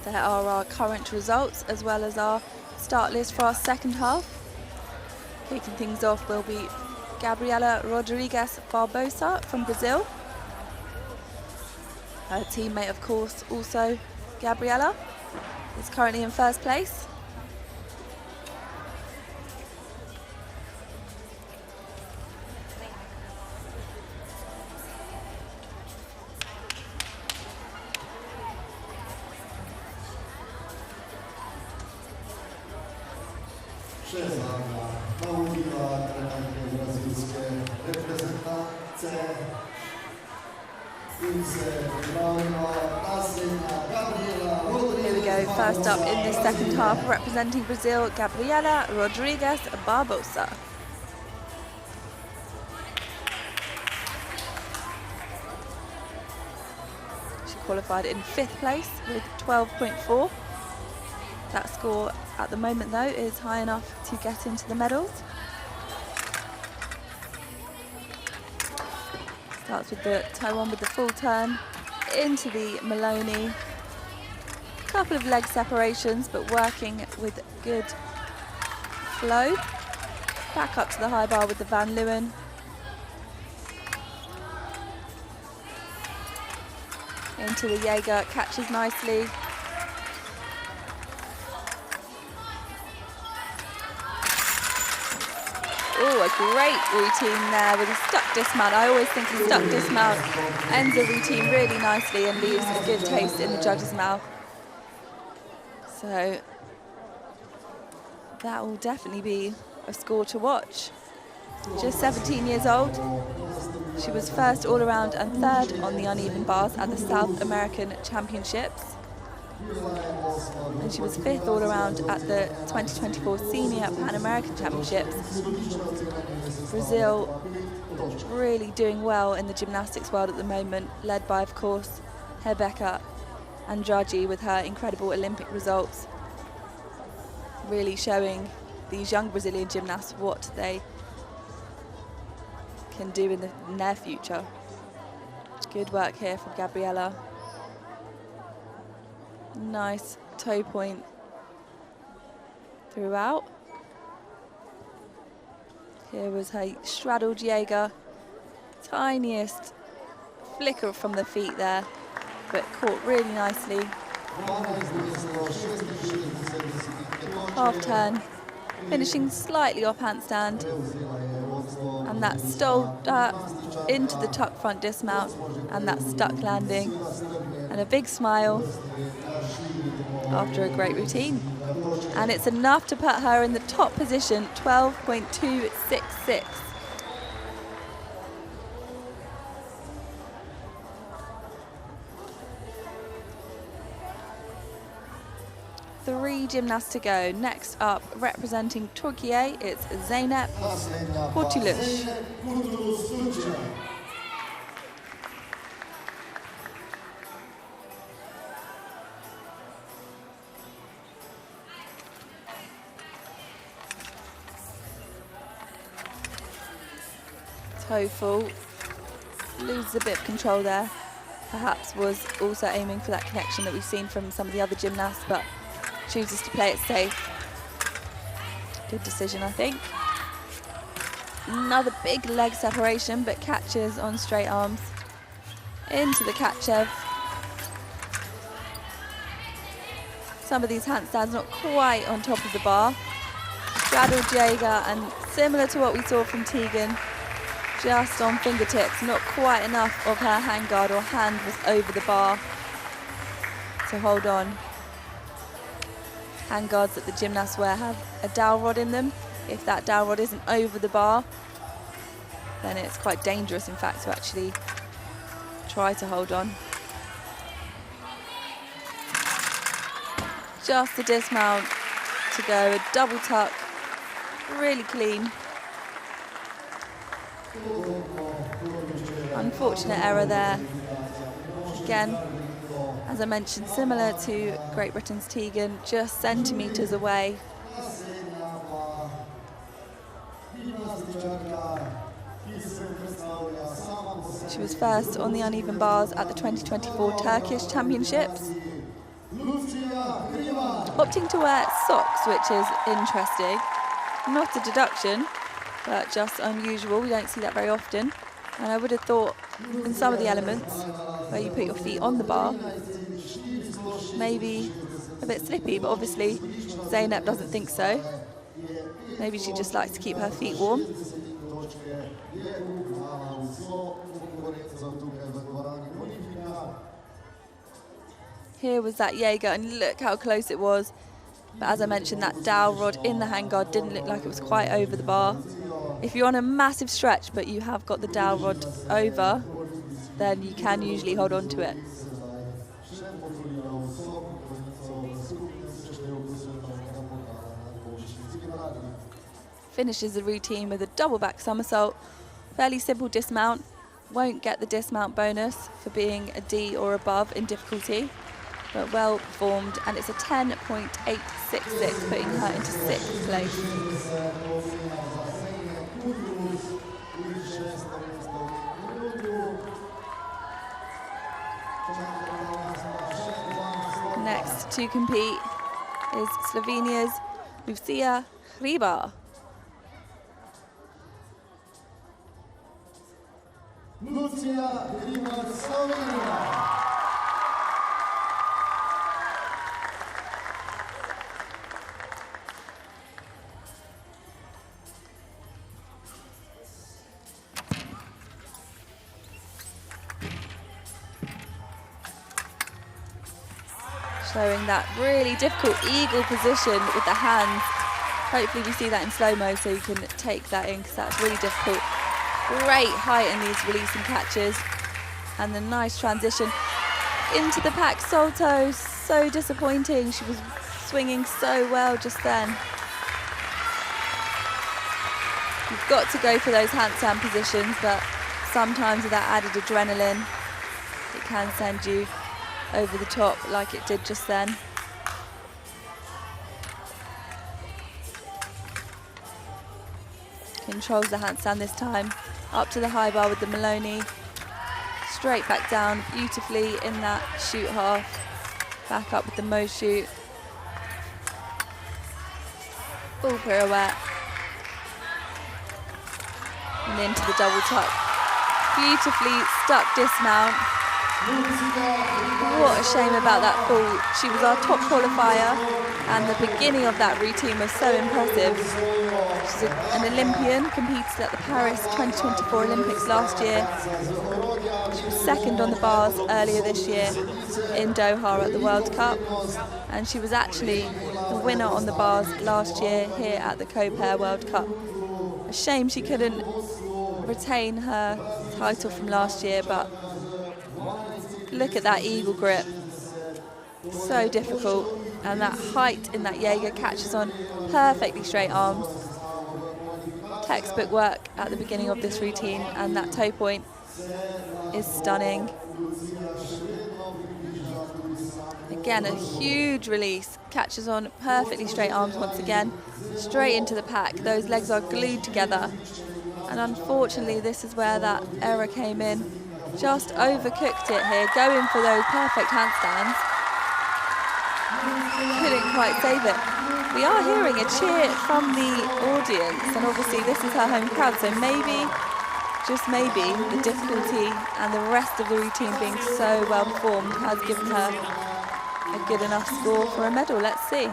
There are our current results as well as our start list for our second half. Kicking things off will be Gabriela Rodrigues Barbosa from Brazil. Her teammate, of course, also Gabriela, is currently in first place. Here we go, first up in this second half, representing Brazil, Gabriela Rodrigues Barbosa. She qualified in 5th place with 12.4. That score at the moment, though, is high enough to get into the medals. Starts with the toe on with the full turn into the Maloney. Couple of leg separations, but working with good flow. Back up to the high bar with the Van Leeuwen. Into the Jaeger, catches nicely. Oh, a great routine there with a stuck dismount. I always think a stuck dismount ends a routine really nicely and leaves a good taste in the judge's mouth. So that will definitely be a score to watch. Just 17 years old. She was first all-around and third on the uneven bars at the South American Championships. And she was fifth all-around at the 2024 Senior Pan American Championships. Brazil really doing well in the gymnastics world at the moment, led by, of course, Rebeca Andrade with her incredible Olympic results. Really showing these young Brazilian gymnasts what they can do in their future. Good work here from Gabriela. Nice toe point throughout. Here was her straddled Jaeger. Tiniest flicker from the feet there, but caught really nicely. Half turn, finishing slightly off handstand. And that stole into the tuck front dismount and that stuck landing. And a big smile after a great routine. And it's enough to put her in the top position, 12.266. Three gymnasts to go. Next up, representing Turkey, it's Zeynep Kurtuluş. Toe full, loses a bit of control there. Perhaps was also aiming for that connection that we've seen from some of the other gymnasts, but chooses to play it safe. Good decision, I think. Another big leg separation, but catches on straight arms. Into the Kachev. Some of these handstands not quite on top of the bar. Straddled Jaeger, and similar to what we saw from Tegan, just on fingertips, not quite enough of her hand guard or hand was over the bar to hold on. Hand guards that the gymnasts wear have a dowel rod in them. If that dowel rod isn't over the bar, then it's quite dangerous, in fact, to actually try to hold on. Just the dismount to go, a double tuck, really clean. Unfortunate error there. Again, as I mentioned, similar to Great Britain's Tegan, just centimetres away. She was first on the uneven bars at the 2024 Turkish Championships. Opting to wear socks, which is interesting. Not a deduction, but just unusual. We don't see that very often. And I would have thought in some of the elements where you put your feet on the bar, maybe a bit slippy, but obviously Zeynep doesn't think so. Maybe she just likes to keep her feet warm. Here was that Jaeger, and look how close it was. But as I mentioned, that dowel rod in the handguard didn't look like it was quite over the bar. If you're on a massive stretch, but you have got the dowel rod over, then you can usually hold on to it. Finishes the routine with a double back somersault. Fairly simple dismount. Won't get the dismount bonus for being a D or above in difficulty, but well performed, and it's a 10.866, putting her into 6th place. Next to compete is Slovenia's Lucia Hribar. Lucia Hribar, Slovenia. Showing that really difficult eagle position with the hands. Hopefully we see that in slow-mo so you can take that in, because that's really difficult. Great height in these releasing catches. And the nice transition into the pack salto. So disappointing. She was swinging so well just then. You've got to go for those handstand positions, but sometimes with that added adrenaline, it can send you over the top like it did just then. Controls the handstand this time. Up to the high bar with the Maloney. Straight back down beautifully in that shoot half. Back up with the Mo shoot. Full pirouette. And into the double tuck. Beautifully stuck dismount. What a shame about that fall. She was our top qualifier, and the beginning of that routine was so impressive. She's an Olympian, competed at the Paris 2024 Olympics last year. She was second on the bars earlier this year in Doha at the World Cup, and she was actually the winner on the bars last year here at the Koper World Cup. A shame she couldn't retain her title from last year, but look at that eagle grip. So difficult, and that height in that Jaeger catches on perfectly straight arms. Textbook work at the beginning of this routine, and that toe point is stunning. Again, a huge release, catches on perfectly straight arms once again, straight into the pack. Those legs are glued together, and unfortunately this is where that error came in. Just overcooked it here, going for those perfect handstands. Couldn't quite save it. We are hearing a cheer from the audience, and obviously this is her home crowd, so maybe, just maybe, the difficulty and the rest of the routine being so well performed has given her a good enough score for a medal. Let's see.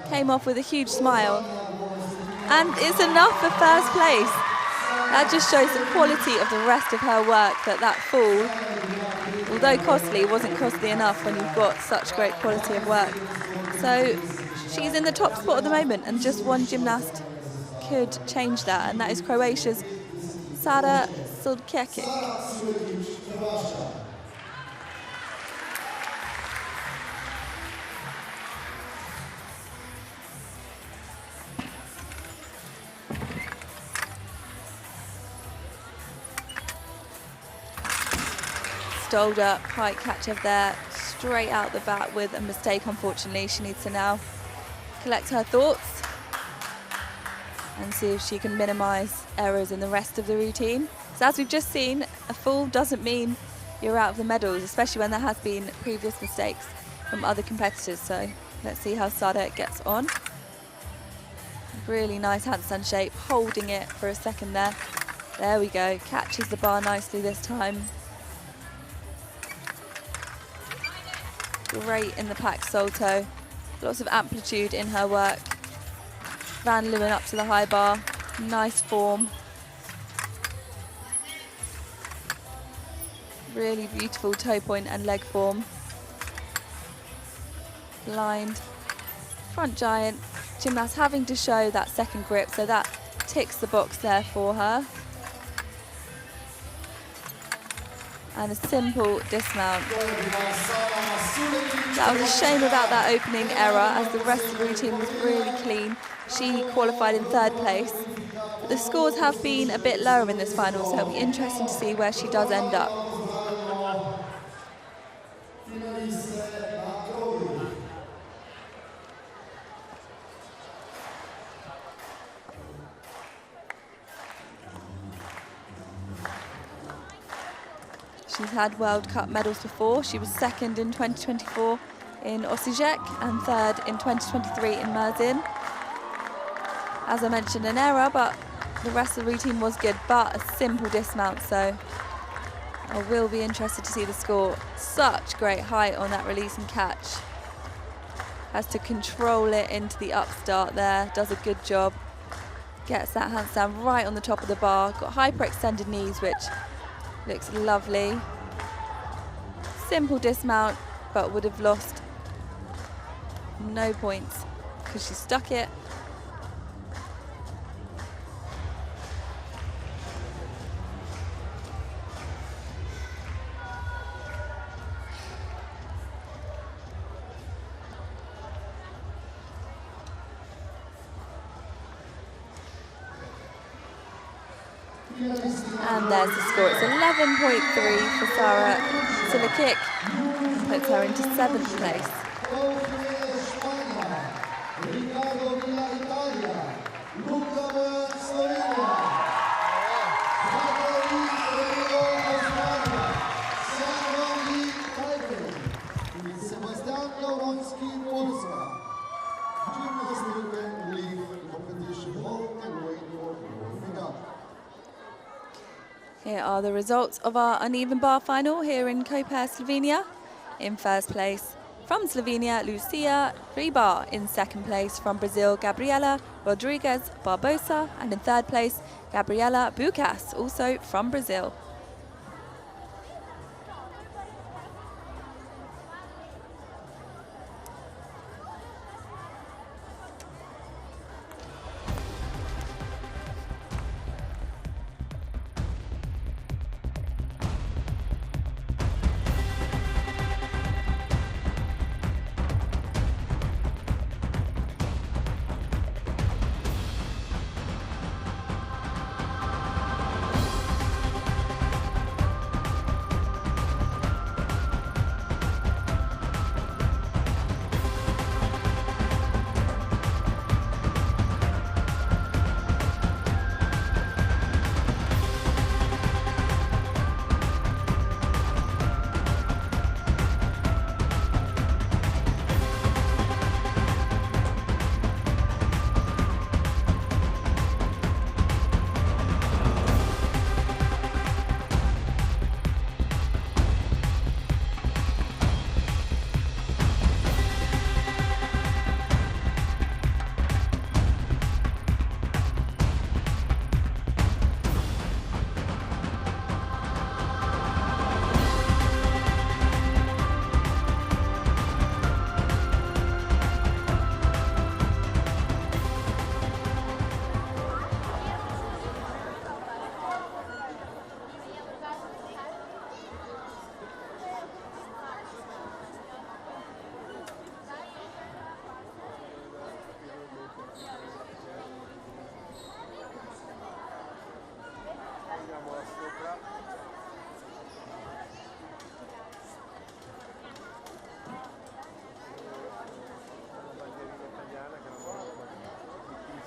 Came off with a huge smile, and it's enough for first place. That just shows the quality of the rest of her work, that fall, although costly, wasn't costly enough when you've got such great quality of work. So she's in the top spot at the moment, and just one gymnast could change that, and that is Croatia's Sada Sudkekic. Stoled up, height catch of there, straight out the bat with a mistake, unfortunately. She needs to now collect her thoughts and see if she can minimise errors in the rest of the routine. So as we've just seen, a fall doesn't mean you're out of the medals, especially when there has been previous mistakes from other competitors. So let's see how Sada gets on. Really nice handstand shape, holding it for a second there. There we go, catches the bar nicely this time. Great in the pack salto, lots of amplitude in her work. Van Leeuwen up to the high bar, nice form. Really beautiful toe point and leg form. Blind, front giant, gymnast having to show that second grip, so that ticks the box there for her. And a simple dismount. That was a shame about that opening error, as the rest of the routine was really clean. She qualified in third place. But the scores have been a bit lower in this final, so it'll be interesting to see where she does end up. She's had World Cup medals before. She was second in 2024 in Osijek and third in 2023 in Mersin. As I mentioned, an error, but the rest of the routine was good, but a simple dismount, so I will be interested to see the score. Such great height on that release and catch. Has to control it into the upstart there, does a good job. Gets that handstand right on the top of the bar. Got hyperextended knees, which looks lovely. Simple dismount, but would have lost no points because she stuck it. And there's the score. It's 11.3 for Sarah Silakic. Puts her into 7th place. Here are the results of our uneven bar final here in Koper, Slovenia. In first place from Slovenia, Lucia Ribar. In second place from Brazil, Gabriela Rodriguez Barbosa. And in third place, Gabriela Bucas, also from Brazil.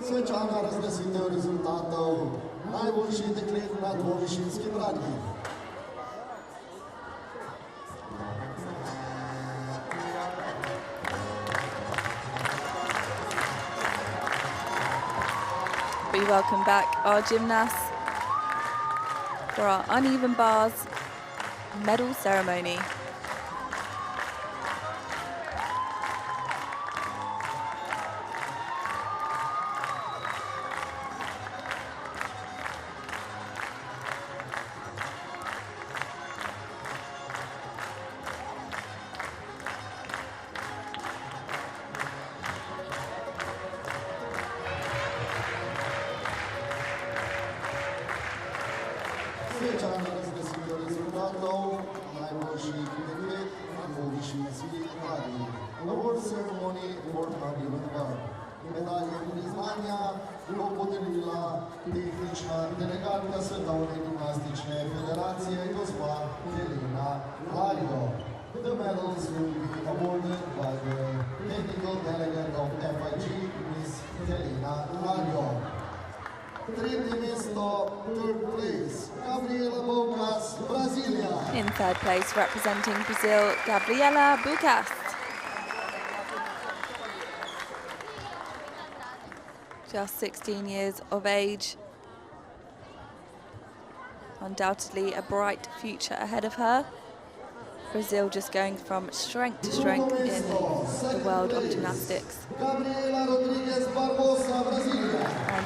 Svečana razglasitev rezultatov, najboljši deklet na dvovišinski bradki. We welcome back our gymnasts for our uneven bars medal ceremony. Svečana razglasitev rezultatov, najboljši deklet na dvovišinski bradki. Award ceremony for uneven bar. Medalje priznanja bo podelila tehnična delegatka Svetovne gimnastične federacije, gospa Helena Lario. The medals will be awarded by the technical delegate of FIG, Ms. Helena Lario. Tretje mesto, third place, Gabriela Bucas, Brasilia. In third place, representing Brazil, Gabriela Bucas. Just 16 years of age. Undoubtedly a bright future ahead of her. Brazil just going from strength to strength in the world of gymnastics. And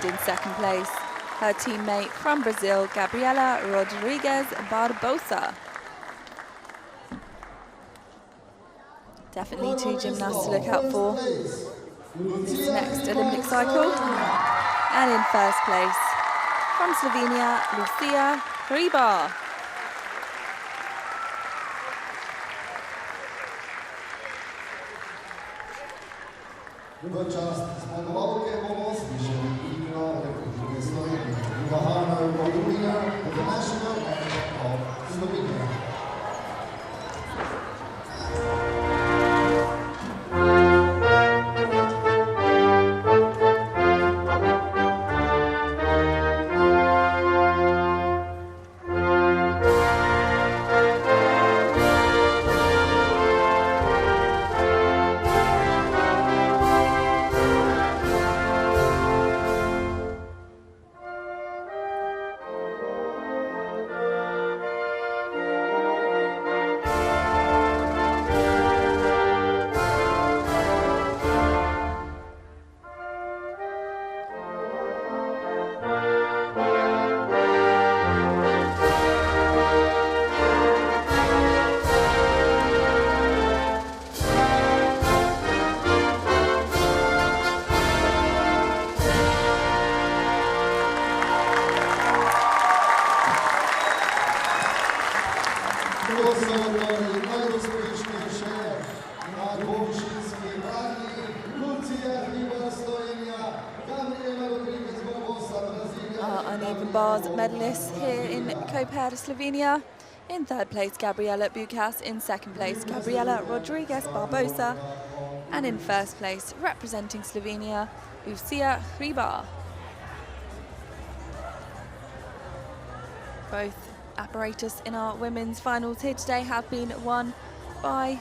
in second place, her teammate from Brazil, Gabriela Rodrigues Barbosa. Definitely two gymnasts to look out for this next Olympic cycle. And in first place, from Slovenia, Lucia Hribar. V čast zmagovalke bomo slišali himno Republike Slovenije. Uvahana Republika, the national anthem of Slovenia. Uneven bars medalists here in Koper, Slovenia. In third place, Gabriela Bukas. In second place, Gabriela Rodrigues Barbosa. And in first place, representing Slovenia, Lucia Hribar. Both apparatus in our women's finals here today have been won by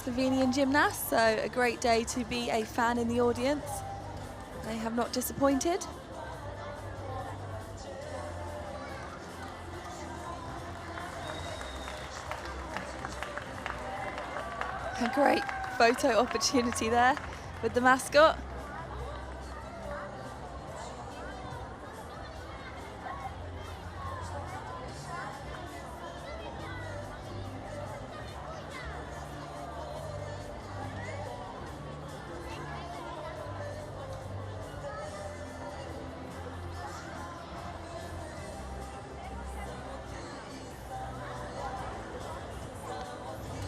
Slovenian gymnasts, so a great day to be a fan in the audience. They have not disappointed. A great photo opportunity there with the mascot.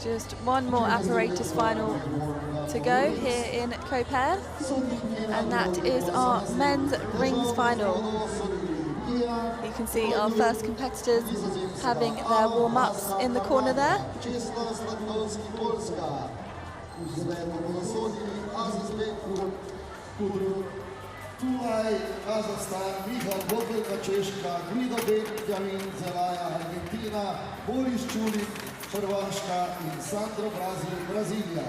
Just one more apparatus final to go here in Koper, and that is our men's rings final. You can see our first competitors having their warm-ups in the corner there. Tulaj Kazahstan, Michal Bobelka Češka, Gvido Benjamin Zelaja Argentina, Boris Čulik Hrvaška in Sandro Brazil Brazilija.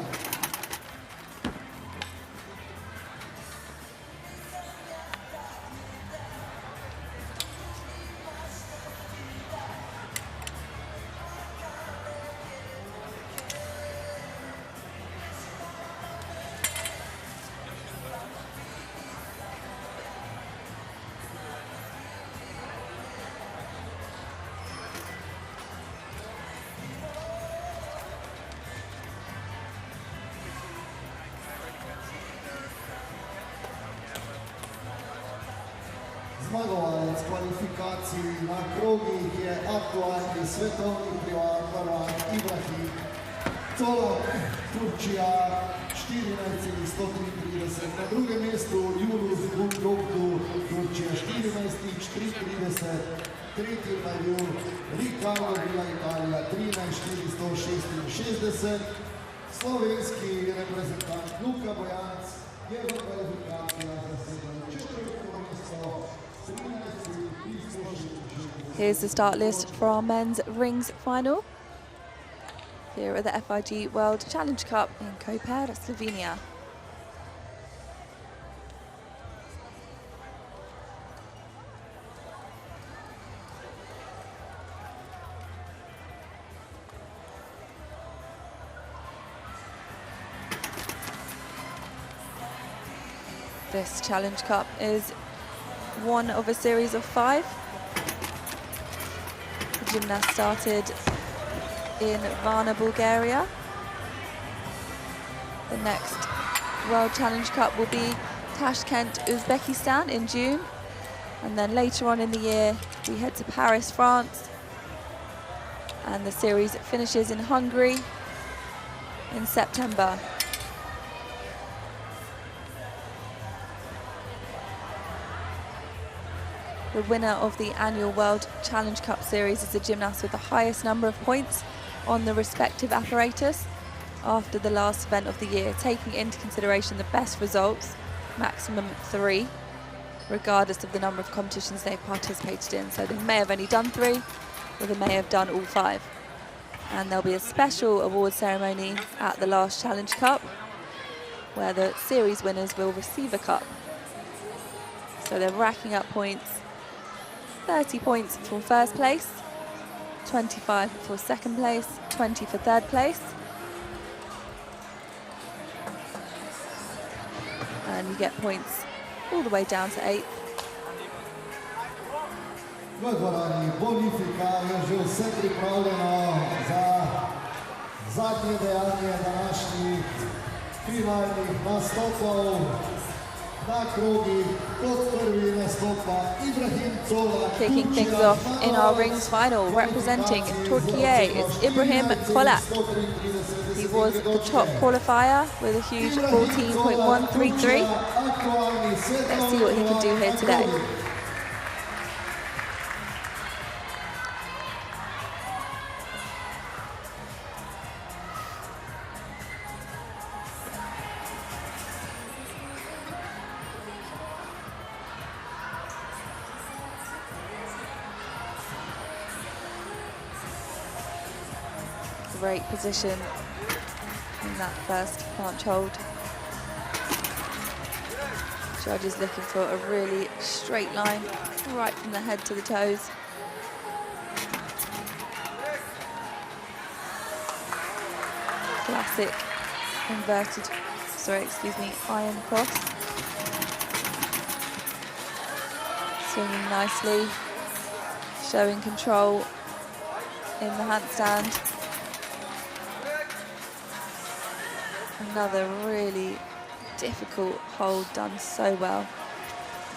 Zmagovalec kvalifikacij na krogih je aktualni svetovni prvak Ibrahim Colak, Turčija 14,133. Na drugem mestu Yunus Gundogdu, Turčija 14,33. Tretji je bil Ricardo Villa Italija 13,466. Slovenski reprezentant Luka Bojanc je v kvalifikacijah zasedel četvrto mesto. Here's the start list for our men's rings final here at the FIG World Challenge Cup in Koper, Slovenia. This Challenge Cup is one of a series of 5. The gymnast started in Varna, Bulgaria. The next World Challenge Cup will be Tashkent, Uzbekistan in June. And then later on in the year, we head to Paris, France. And the series finishes in Hungary in September. The winner of the annual World Challenge Cup series is the gymnast with the highest number of points on the respective apparatus after the last event of the year, taking into consideration the best results, maximum 3, regardless of the number of competitions they've participated in. So they may have only done 3, or they may have done all 5. And there'll be a special award ceremony at the last Challenge Cup, where the series winners will receive a cup. So they're racking up points. 30 points for first place, 25 for second place, 20 for third place. And you get points all the way down to 8th. V dvorani Bonifika je že vse pripravljeno za zadnje dejanje današnjih finalnih nastopov. Na krogi kot prvi nastopa Ibrahim Colak. Kicking things off in our rings final, representing Turkey, it's Ibrahim Colak. He was the top qualifier with a huge 14.133. Let's see what he can do here today. Great position in that first planche hold. Judge is looking for a really straight line, right from the head to the toes. Classic inverted, iron cross. Swinging nicely, showing control in the handstand. Another really difficult hold done so well.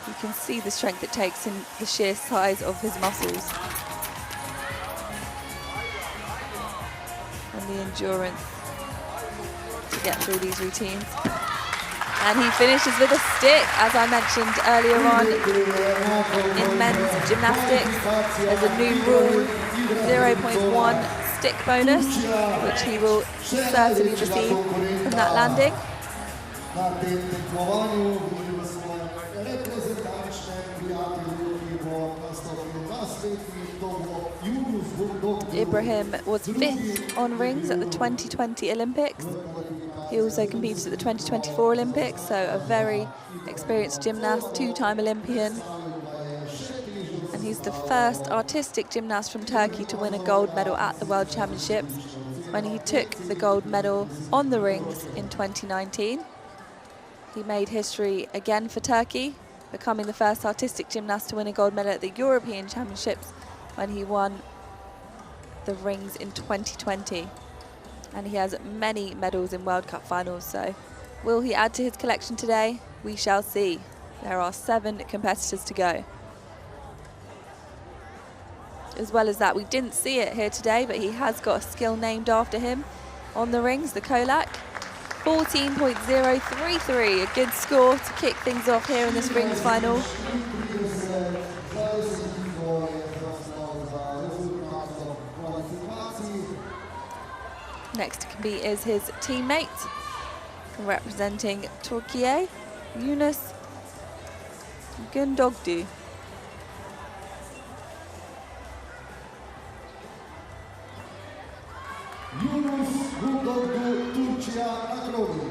You can see the strength it takes in the sheer size of his muscles. And the endurance to get through these routines. And he finishes with a stick, as I mentioned earlier on in men's gymnastics. There's a new rule, 0.1 stick bonus, which he will certainly receive from that landing. Ibrahim was 5th on rings at the 2020 Olympics. He also competed at the 2024 Olympics, so a very experienced gymnast, 2-time Olympian. And he's the first artistic gymnast from Turkey to win a gold medal at the World Championships, when he took the gold medal on the rings in 2019. He made history again for Turkey, becoming the first artistic gymnast to win a gold medal at the European Championships when he won the rings in 2020. And he has many medals in World Cup finals, so will he add to his collection today? We shall see. There are 7 competitors to go. As well as that, we didn't see it here today, but he has got a skill named after him on the rings, the Kolak. 14.033, a good score to kick things off here in this rings final. Next to compete is his teammate, representing Turkey, Yunus Gundogdu. Yunus Gundogdu, Turcia, na krogi.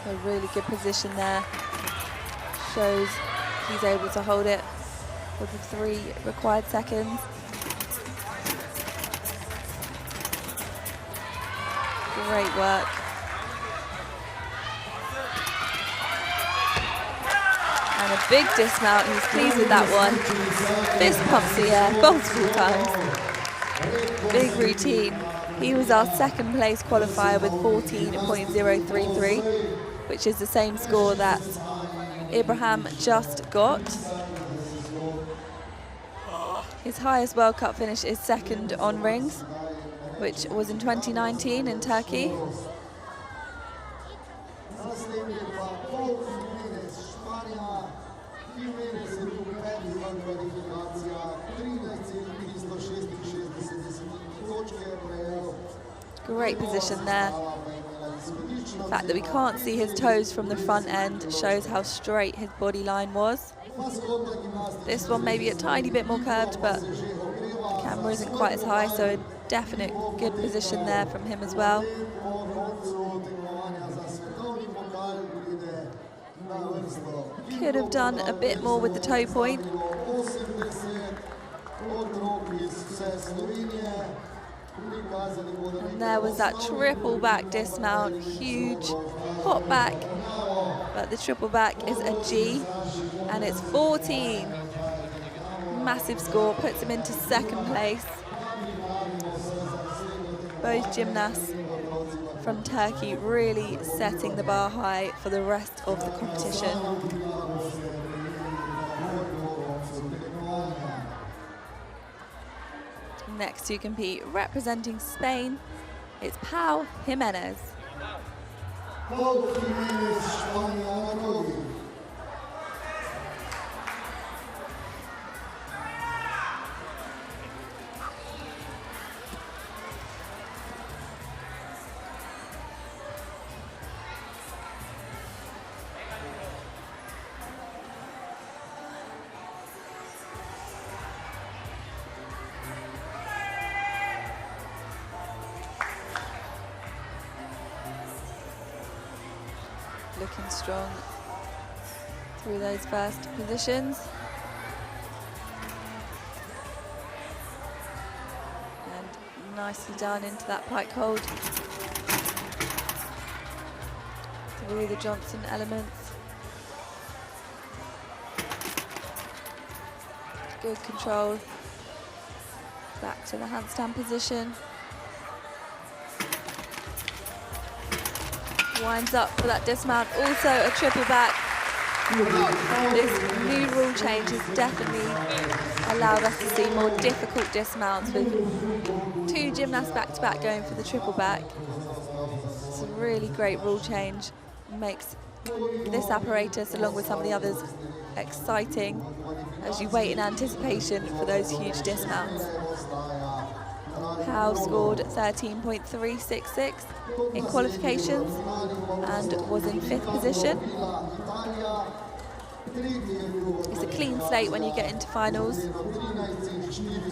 A really good position there. Shows he's able to hold it for the 3 required seconds. Great work. And a big dismount. He's pleased with that one. Fist pumps the air multiple times. Big routine. He was our second place qualifier with 14.033, which is the same score that Ibrahim just got. His highest World Cup finish is second on rings, which was in 2019 in Turkey. Great position there. The fact that we can't see his toes from the front end shows how straight his body line was. This one may be a tiny bit more curved, but the camera isn't quite as high, so a definite good position there from him as well. Could have done a bit more with the toe point. And there was that triple back dismount, huge hop back, but the triple back is a G, and it's 14. Massive score, puts him into second place. Both gymnasts from Turkey really setting the bar high for the rest of the competition. Next to compete, representing Spain, it's Pau Jimenez. Looking strong through those first positions. And nicely done into that pike hold. Through the Johnson elements. Good control. Back to the handstand position. Winds up for that dismount, also a triple back. This new rule change has definitely allowed us to see more difficult dismounts with 2 gymnasts back-to-back going for the triple back. It's a really great rule change, makes this apparatus, along with some of the others, exciting as you wait in anticipation for those huge dismounts. Pau scored 13.366 in qualifications and was in 5th position. It's a clean slate when you get into finals,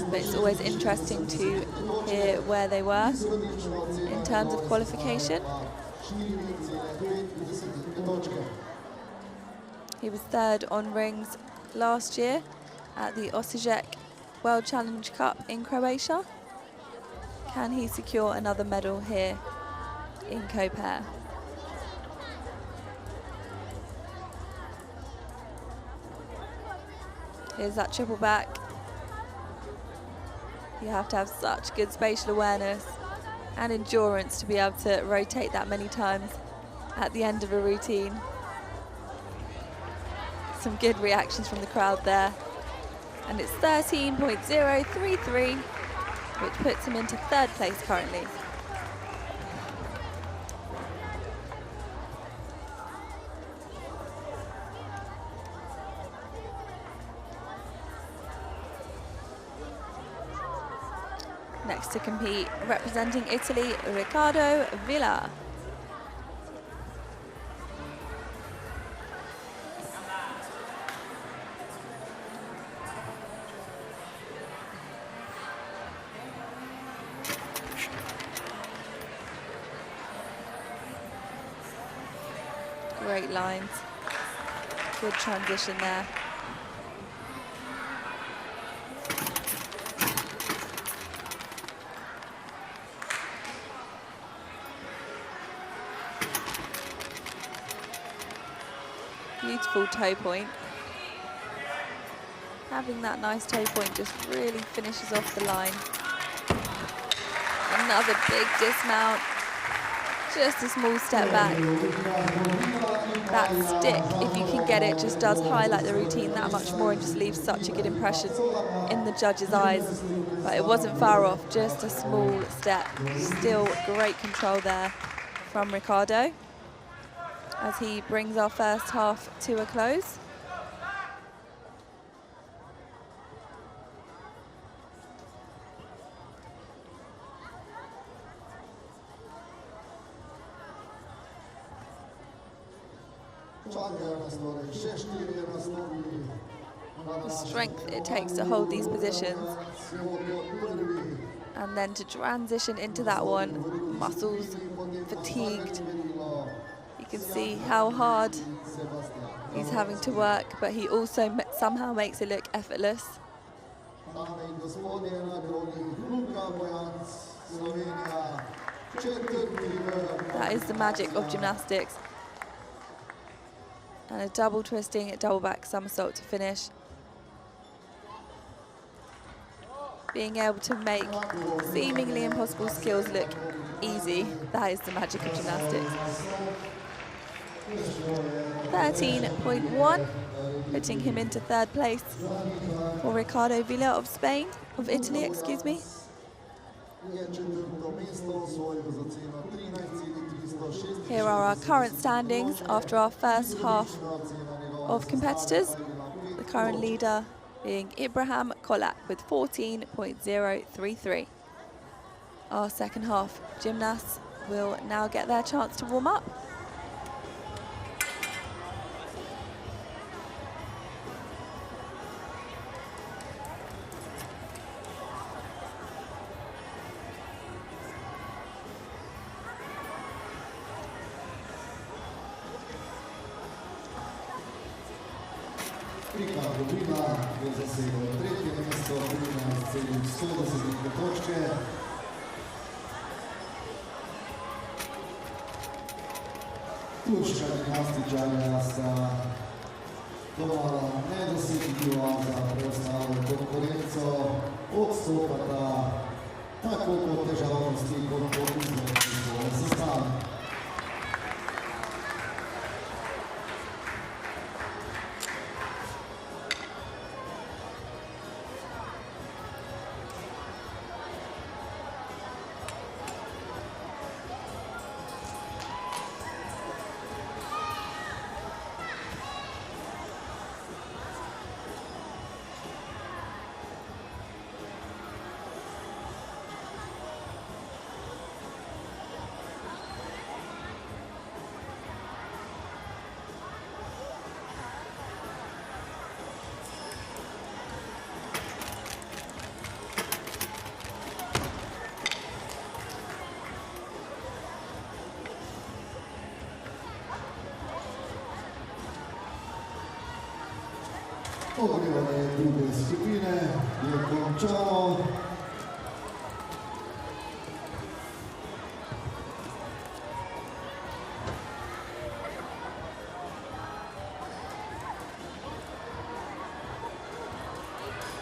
but it's always interesting to hear where they were in terms of qualification. He was 3rd on rings last year at the Osijek World Challenge Cup in Croatia. Can he secure another medal here in Koper? Here's that triple back. You have to have such good spatial awareness and endurance to be able to rotate that many times at the end of a routine. Some good reactions from the crowd there. And it's 13.033. which puts him into 3rd place currently. Next to compete, representing Italy, Riccardo Villa. Great lines. Good transition there. Beautiful toe point. Having that nice toe point just really finishes off the line. Another big dismount. Just a small step back. That stick, if you can get it, just does highlight the routine that much more and just leaves such a good impression in the judge's eyes. But it wasn't far off, just a small step. Still great control there from Ricardo as he brings our first half to a close. The strength it takes to hold these positions and then to transition into that one, muscles fatigued. You can see how hard he's having to work, but he also somehow makes it look effortless. That is the magic of gymnastics. And a double twisting, a double back somersault to finish. Being able to make seemingly impossible skills look easy, that is the magic of gymnastics. 13.1, putting him into third place for Ricardo Villa of Spain, of Italy, excuse me. Here are our current standings after our first half of competitors. The current leader being Ibrahim Kolak with 14.033. Our second half gymnasts will now get their chance to warm up. Ključka gimnastičarja sta domala nedosegljiva za preostalo konkurenco, odstopata tako po težavnosti kot po izvedbi svoje sestave. Ogrevanje druge skupine je končano.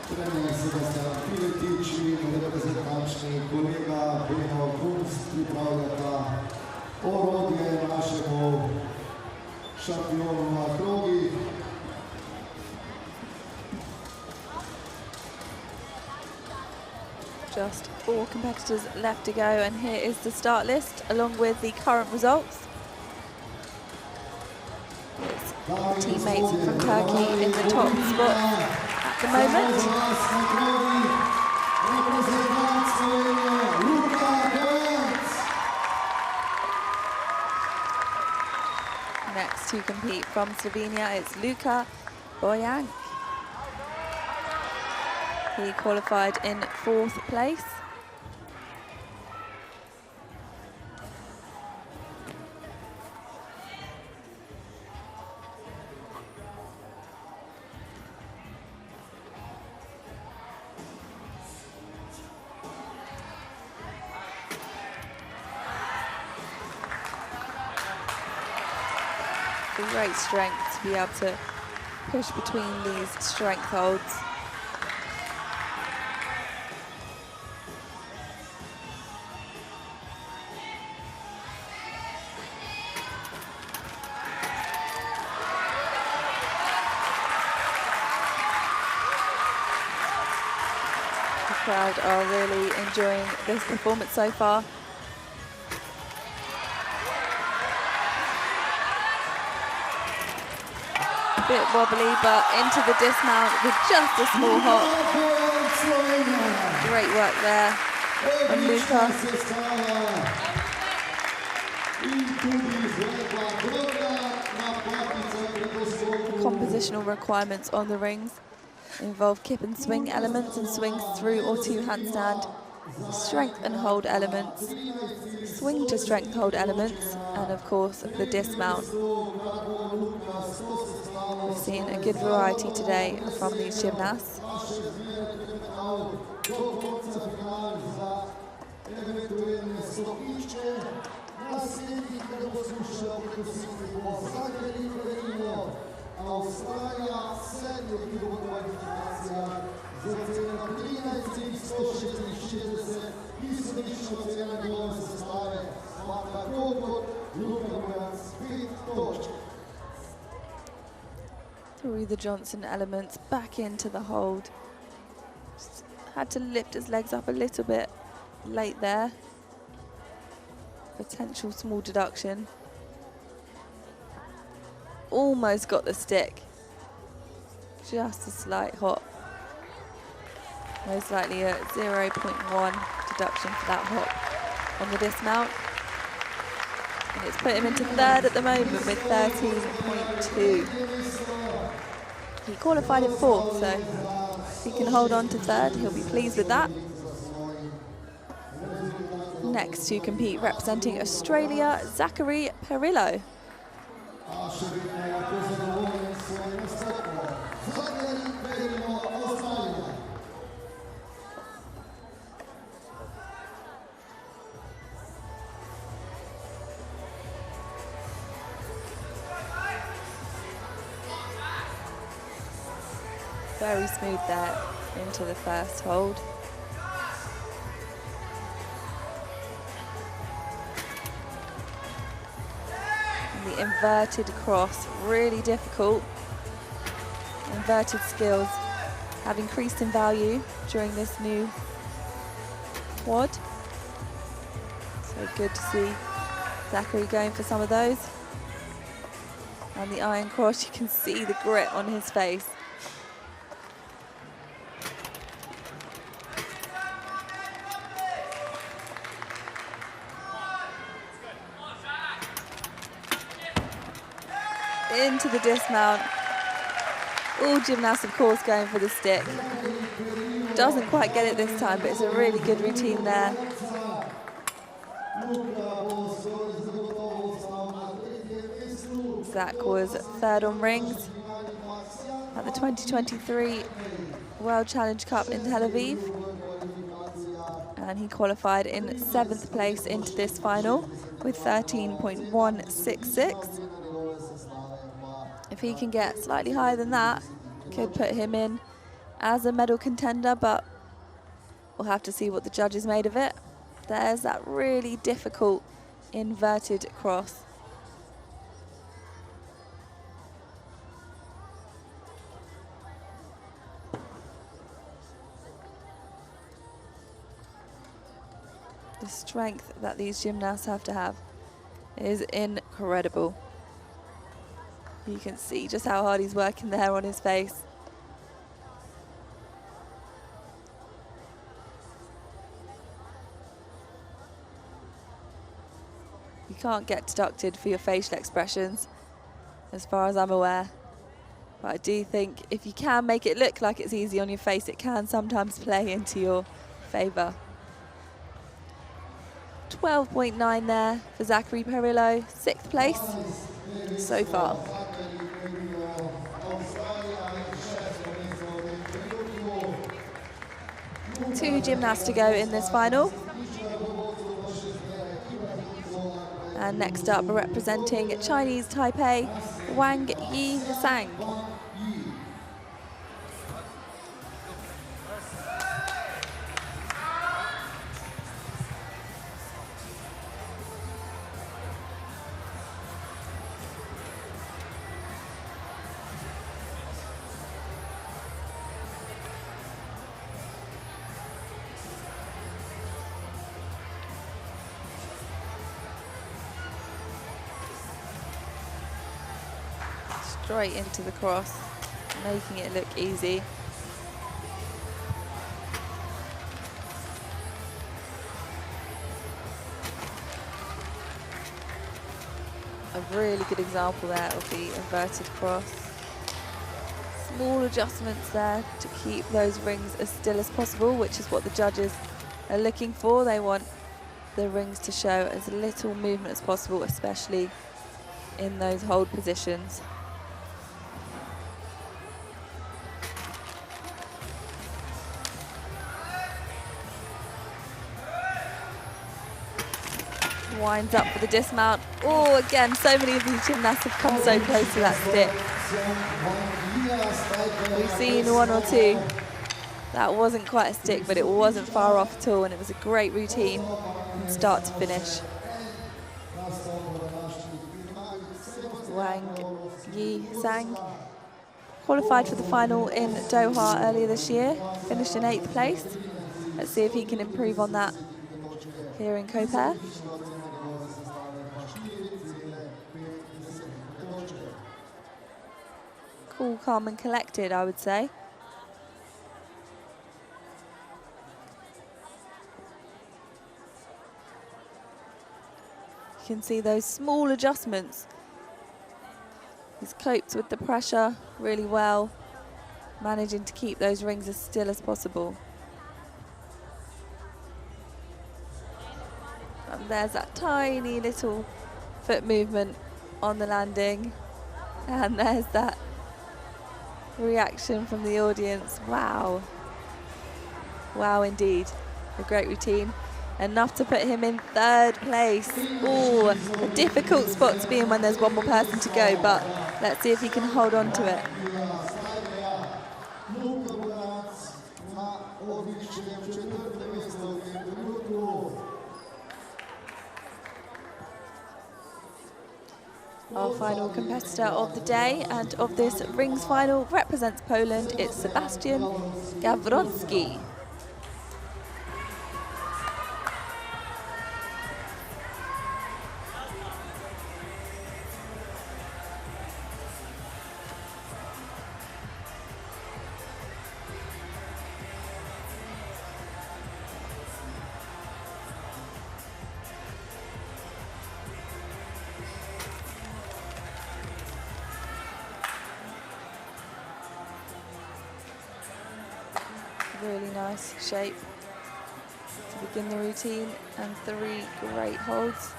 Trener Sebastian Piletič in reprezentančni kolega Beno Kunst pripravljata orodje našemu šampionu na krogih. Just 4 competitors left to go, and here is the start list along with the current results. It's teammates from Turkey in the top spot at the moment. Next to compete from Slovenia, it's Luka Bojan. He qualified in 4th place. Great strength to be able to push between these strength holds. The crowd are really enjoying this performance so far. Bit wobbly, but into the dismount with just a small hop. Great work there from Luca. Compositional requirements on the rings involve kip and swing elements and swings through or to handstand, strength and hold elements, swing to strength hold elements, and of course the dismount. We've seen a good variety today from these gymnasts. Through the Johnson elements, back into the hold. Just had to lift his legs up a little bit late there. Potential small deduction. Almost got the stick. Just a slight hop. Most likely a 0.1 deduction for that hop on the dismount. And it's put him into third at the moment with 13.2. He qualified in fourth, so if he can hold on to third, he'll be pleased with that. Next to compete, representing Australia, Zachary Perillo. Very smooth there into the first hold. And the inverted cross, really difficult. Inverted skills have increased in value during this new quad. So good to see Zachary going for some of those. And the iron cross, you can see the grit on his face. Into the dismount. All gymnasts, of course, going for the stick. Doesn't quite get it this time, but it's a really good routine there. Zach was third on rings at the 2023 World Challenge Cup in Tel Aviv. And he qualified in 7th place into this final with 13.166. If he can get slightly higher than that, could put him in as a medal contender, but we'll have to see what the judges made of it. There's that really difficult inverted cross. The strength that these gymnasts have to have is incredible. You can see just how hard he's working there on his face. You can't get deducted for your facial expressions, as far as I'm aware. But I do think if you can make it look like it's easy on your face, it can sometimes play into your favour. 12.9 there for Zachary Perillo, 6th place so far. Two gymnasts to go in this final. And next up, representing Chinese Taipei, Wang Yi-sang. Straight into the cross, making it look easy. A really good example there of the inverted cross. Small adjustments there to keep those rings as still as possible, which is what the judges are looking for. They want the rings to show as little movement as possible, especially in those hold positions. Winds up for the dismount. Oh, again, so many of these gymnasts have come so close to that stick. We've seen one or two. That wasn't quite a stick, but it wasn't far off at all, and it was a great routine from start to finish. Wang Yi-sang qualified for the final in Doha earlier this year, finished in 8th place. Let's see if he can improve on that here in Koper. Cool, calm and collected, I would say. You can see those small adjustments. He's coped with the pressure really well, managing to keep those rings as still as possible. And there's that tiny little foot movement on the landing. And there's that reaction from the audience. Wow. Wow, indeed. A great routine. Enough to put him in 3rd place. Oh, a difficult spot to be in when there's one more person to go, but let's see if he can hold on to it. Our final competitor of the day and of this rings final represents Poland. It's Sebastian Gawronski. Really nice shape to begin the routine, and 3 great holds.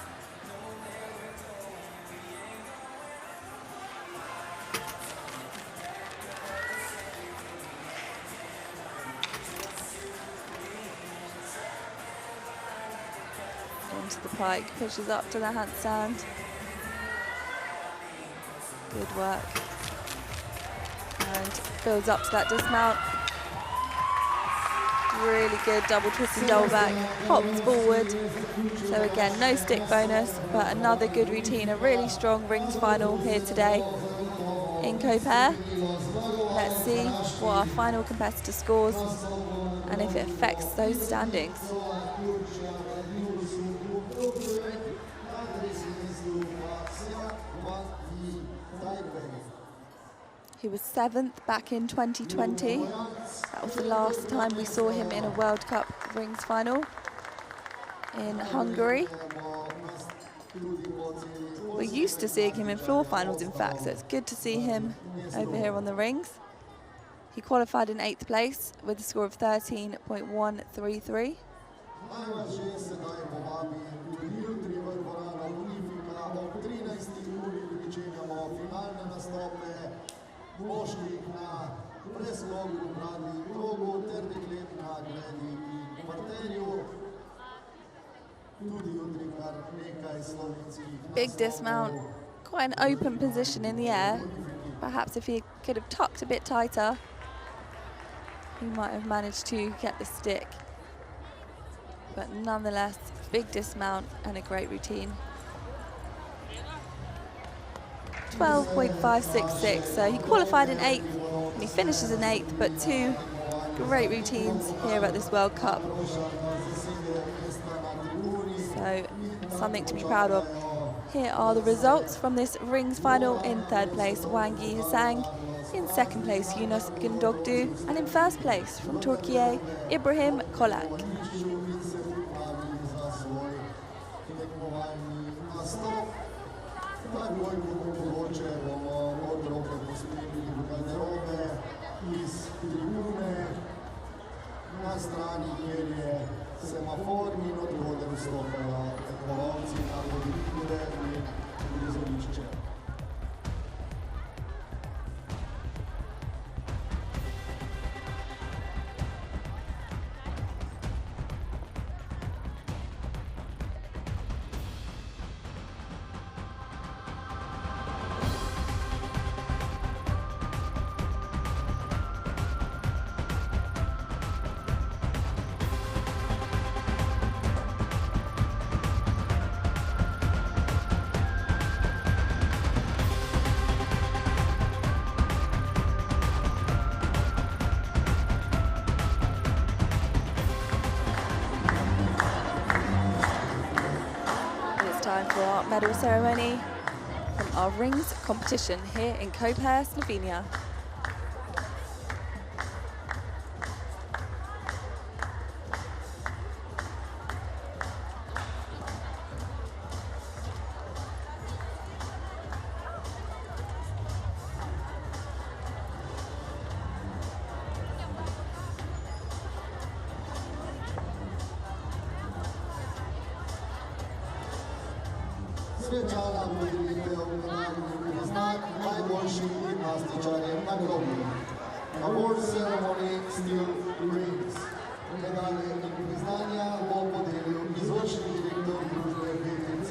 Into the pike, pushes up to the handstand. Good work. And builds up to that dismount. Really good double twist and double back, hops forward. So again, no stick bonus, but another good routine, a really strong rings final here today in Koper. Let's see what our final competitor scores and if it affects those standings. He was 7th back in 2020. That was the last time we saw him in a World Cup rings final in Hungary. We're used to seeing him in floor finals, in fact, so it's good to see him over here on the rings. He qualified in 8th place with a score of 13.133. Big dismount, quite an open position in the air. Perhaps if he could have tucked a bit tighter, he might have managed to get the stick. But nonetheless, big dismount and a great routine. 12.566, so he qualified in 8th and he finishes in 8th, but 2 great routines here at this World Cup. So something to be proud of. Here are the results from this rings final. In 3rd place, Wangi Hasang. In 2nd place, Yunus Gündogdu. And in 1st place, from Turkey, Ibrahim Kolak. Na strani, kjer je semafor in od vode vstopajo tekmovalci na voditelje in prizorišče. For our medal ceremony from our rings competition here in Koper, Slovenia. Srećana voditelj znak najboljših gimnastičarjev na globu. Award ceremony still rings. Medalje in priznanja bo podelil izvršni direktor družbe BTC,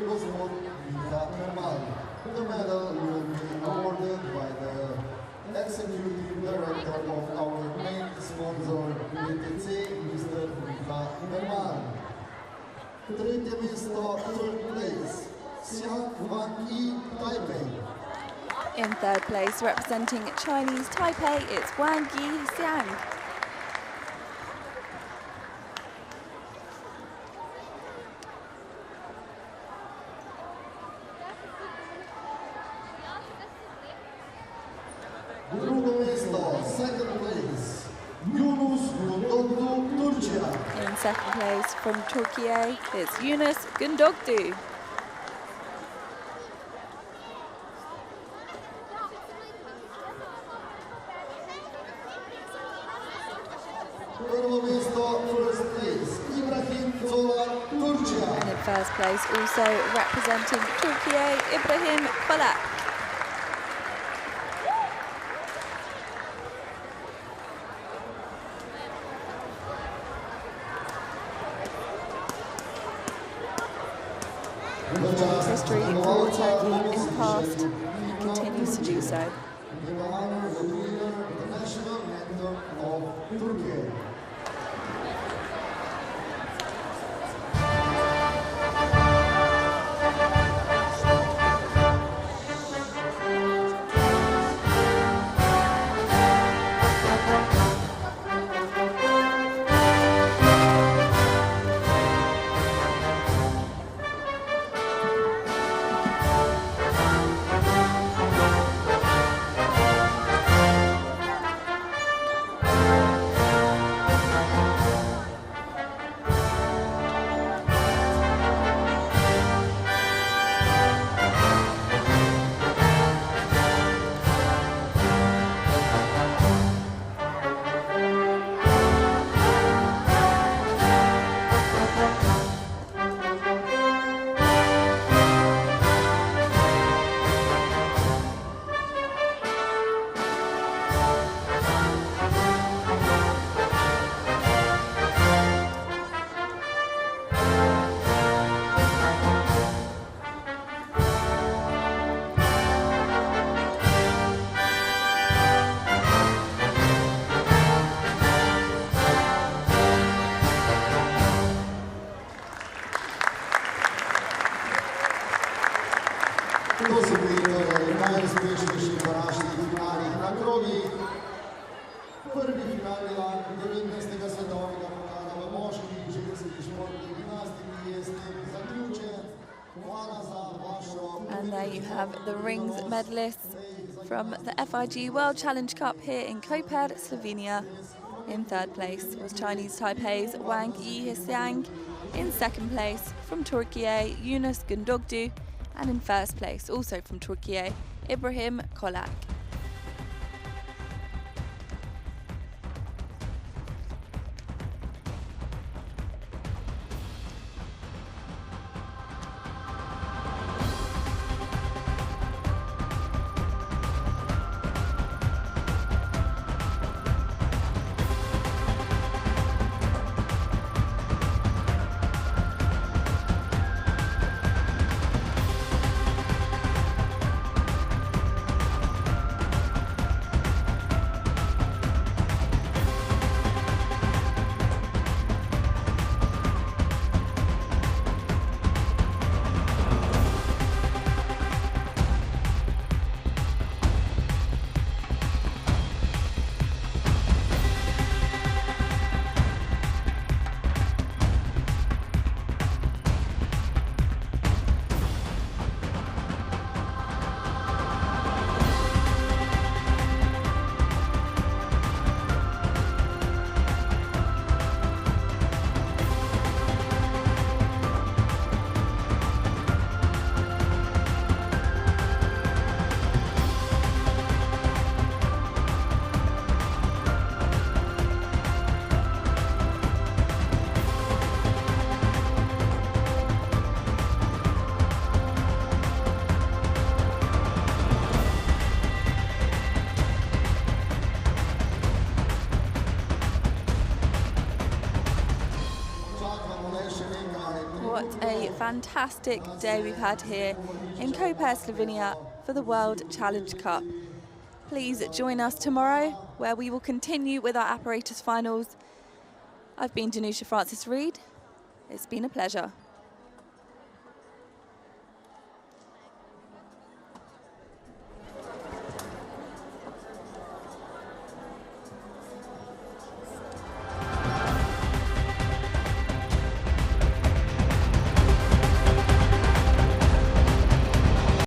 gospod Miha Mermal. The medal will be awarded by the executive director of our main sponsor BTC, Mr. Miha Mermal. Tretje mesto, 3rd place. In 3rd place, representing Chinese Taipei, it's Wang Yixiang. Drugo mesto, 2nd place, Yunus Gündogdu, Turkey. In 2nd place, from Turkey, it's Yunus Gündogdu. And in 1st place, also representing Turkey, Ibrahim Kolak. History for Turkey in the past continues to do so. najuspešnejši današnjih finalih na krogih. Prvi finalni dan 19. svetovnega pokala v moški ženski športni gimnastiki je s tem zaključen. Hvala za vašo. And there you have the rings medalists from the FIG World Challenge Cup here in Koper, Slovenia. In third place was Chinese Taipei's Wang Yixiang. In second place from Turkey, Yunus Gundogdu. And in first place, also from Turkey, Ibrahim Kolak. What a fantastic day we've had here in Koper, Slovenia for the World Challenge Cup. Please join us tomorrow where we will continue with our apparatus finals. I've been Danusha Francis Reid. It's been a pleasure.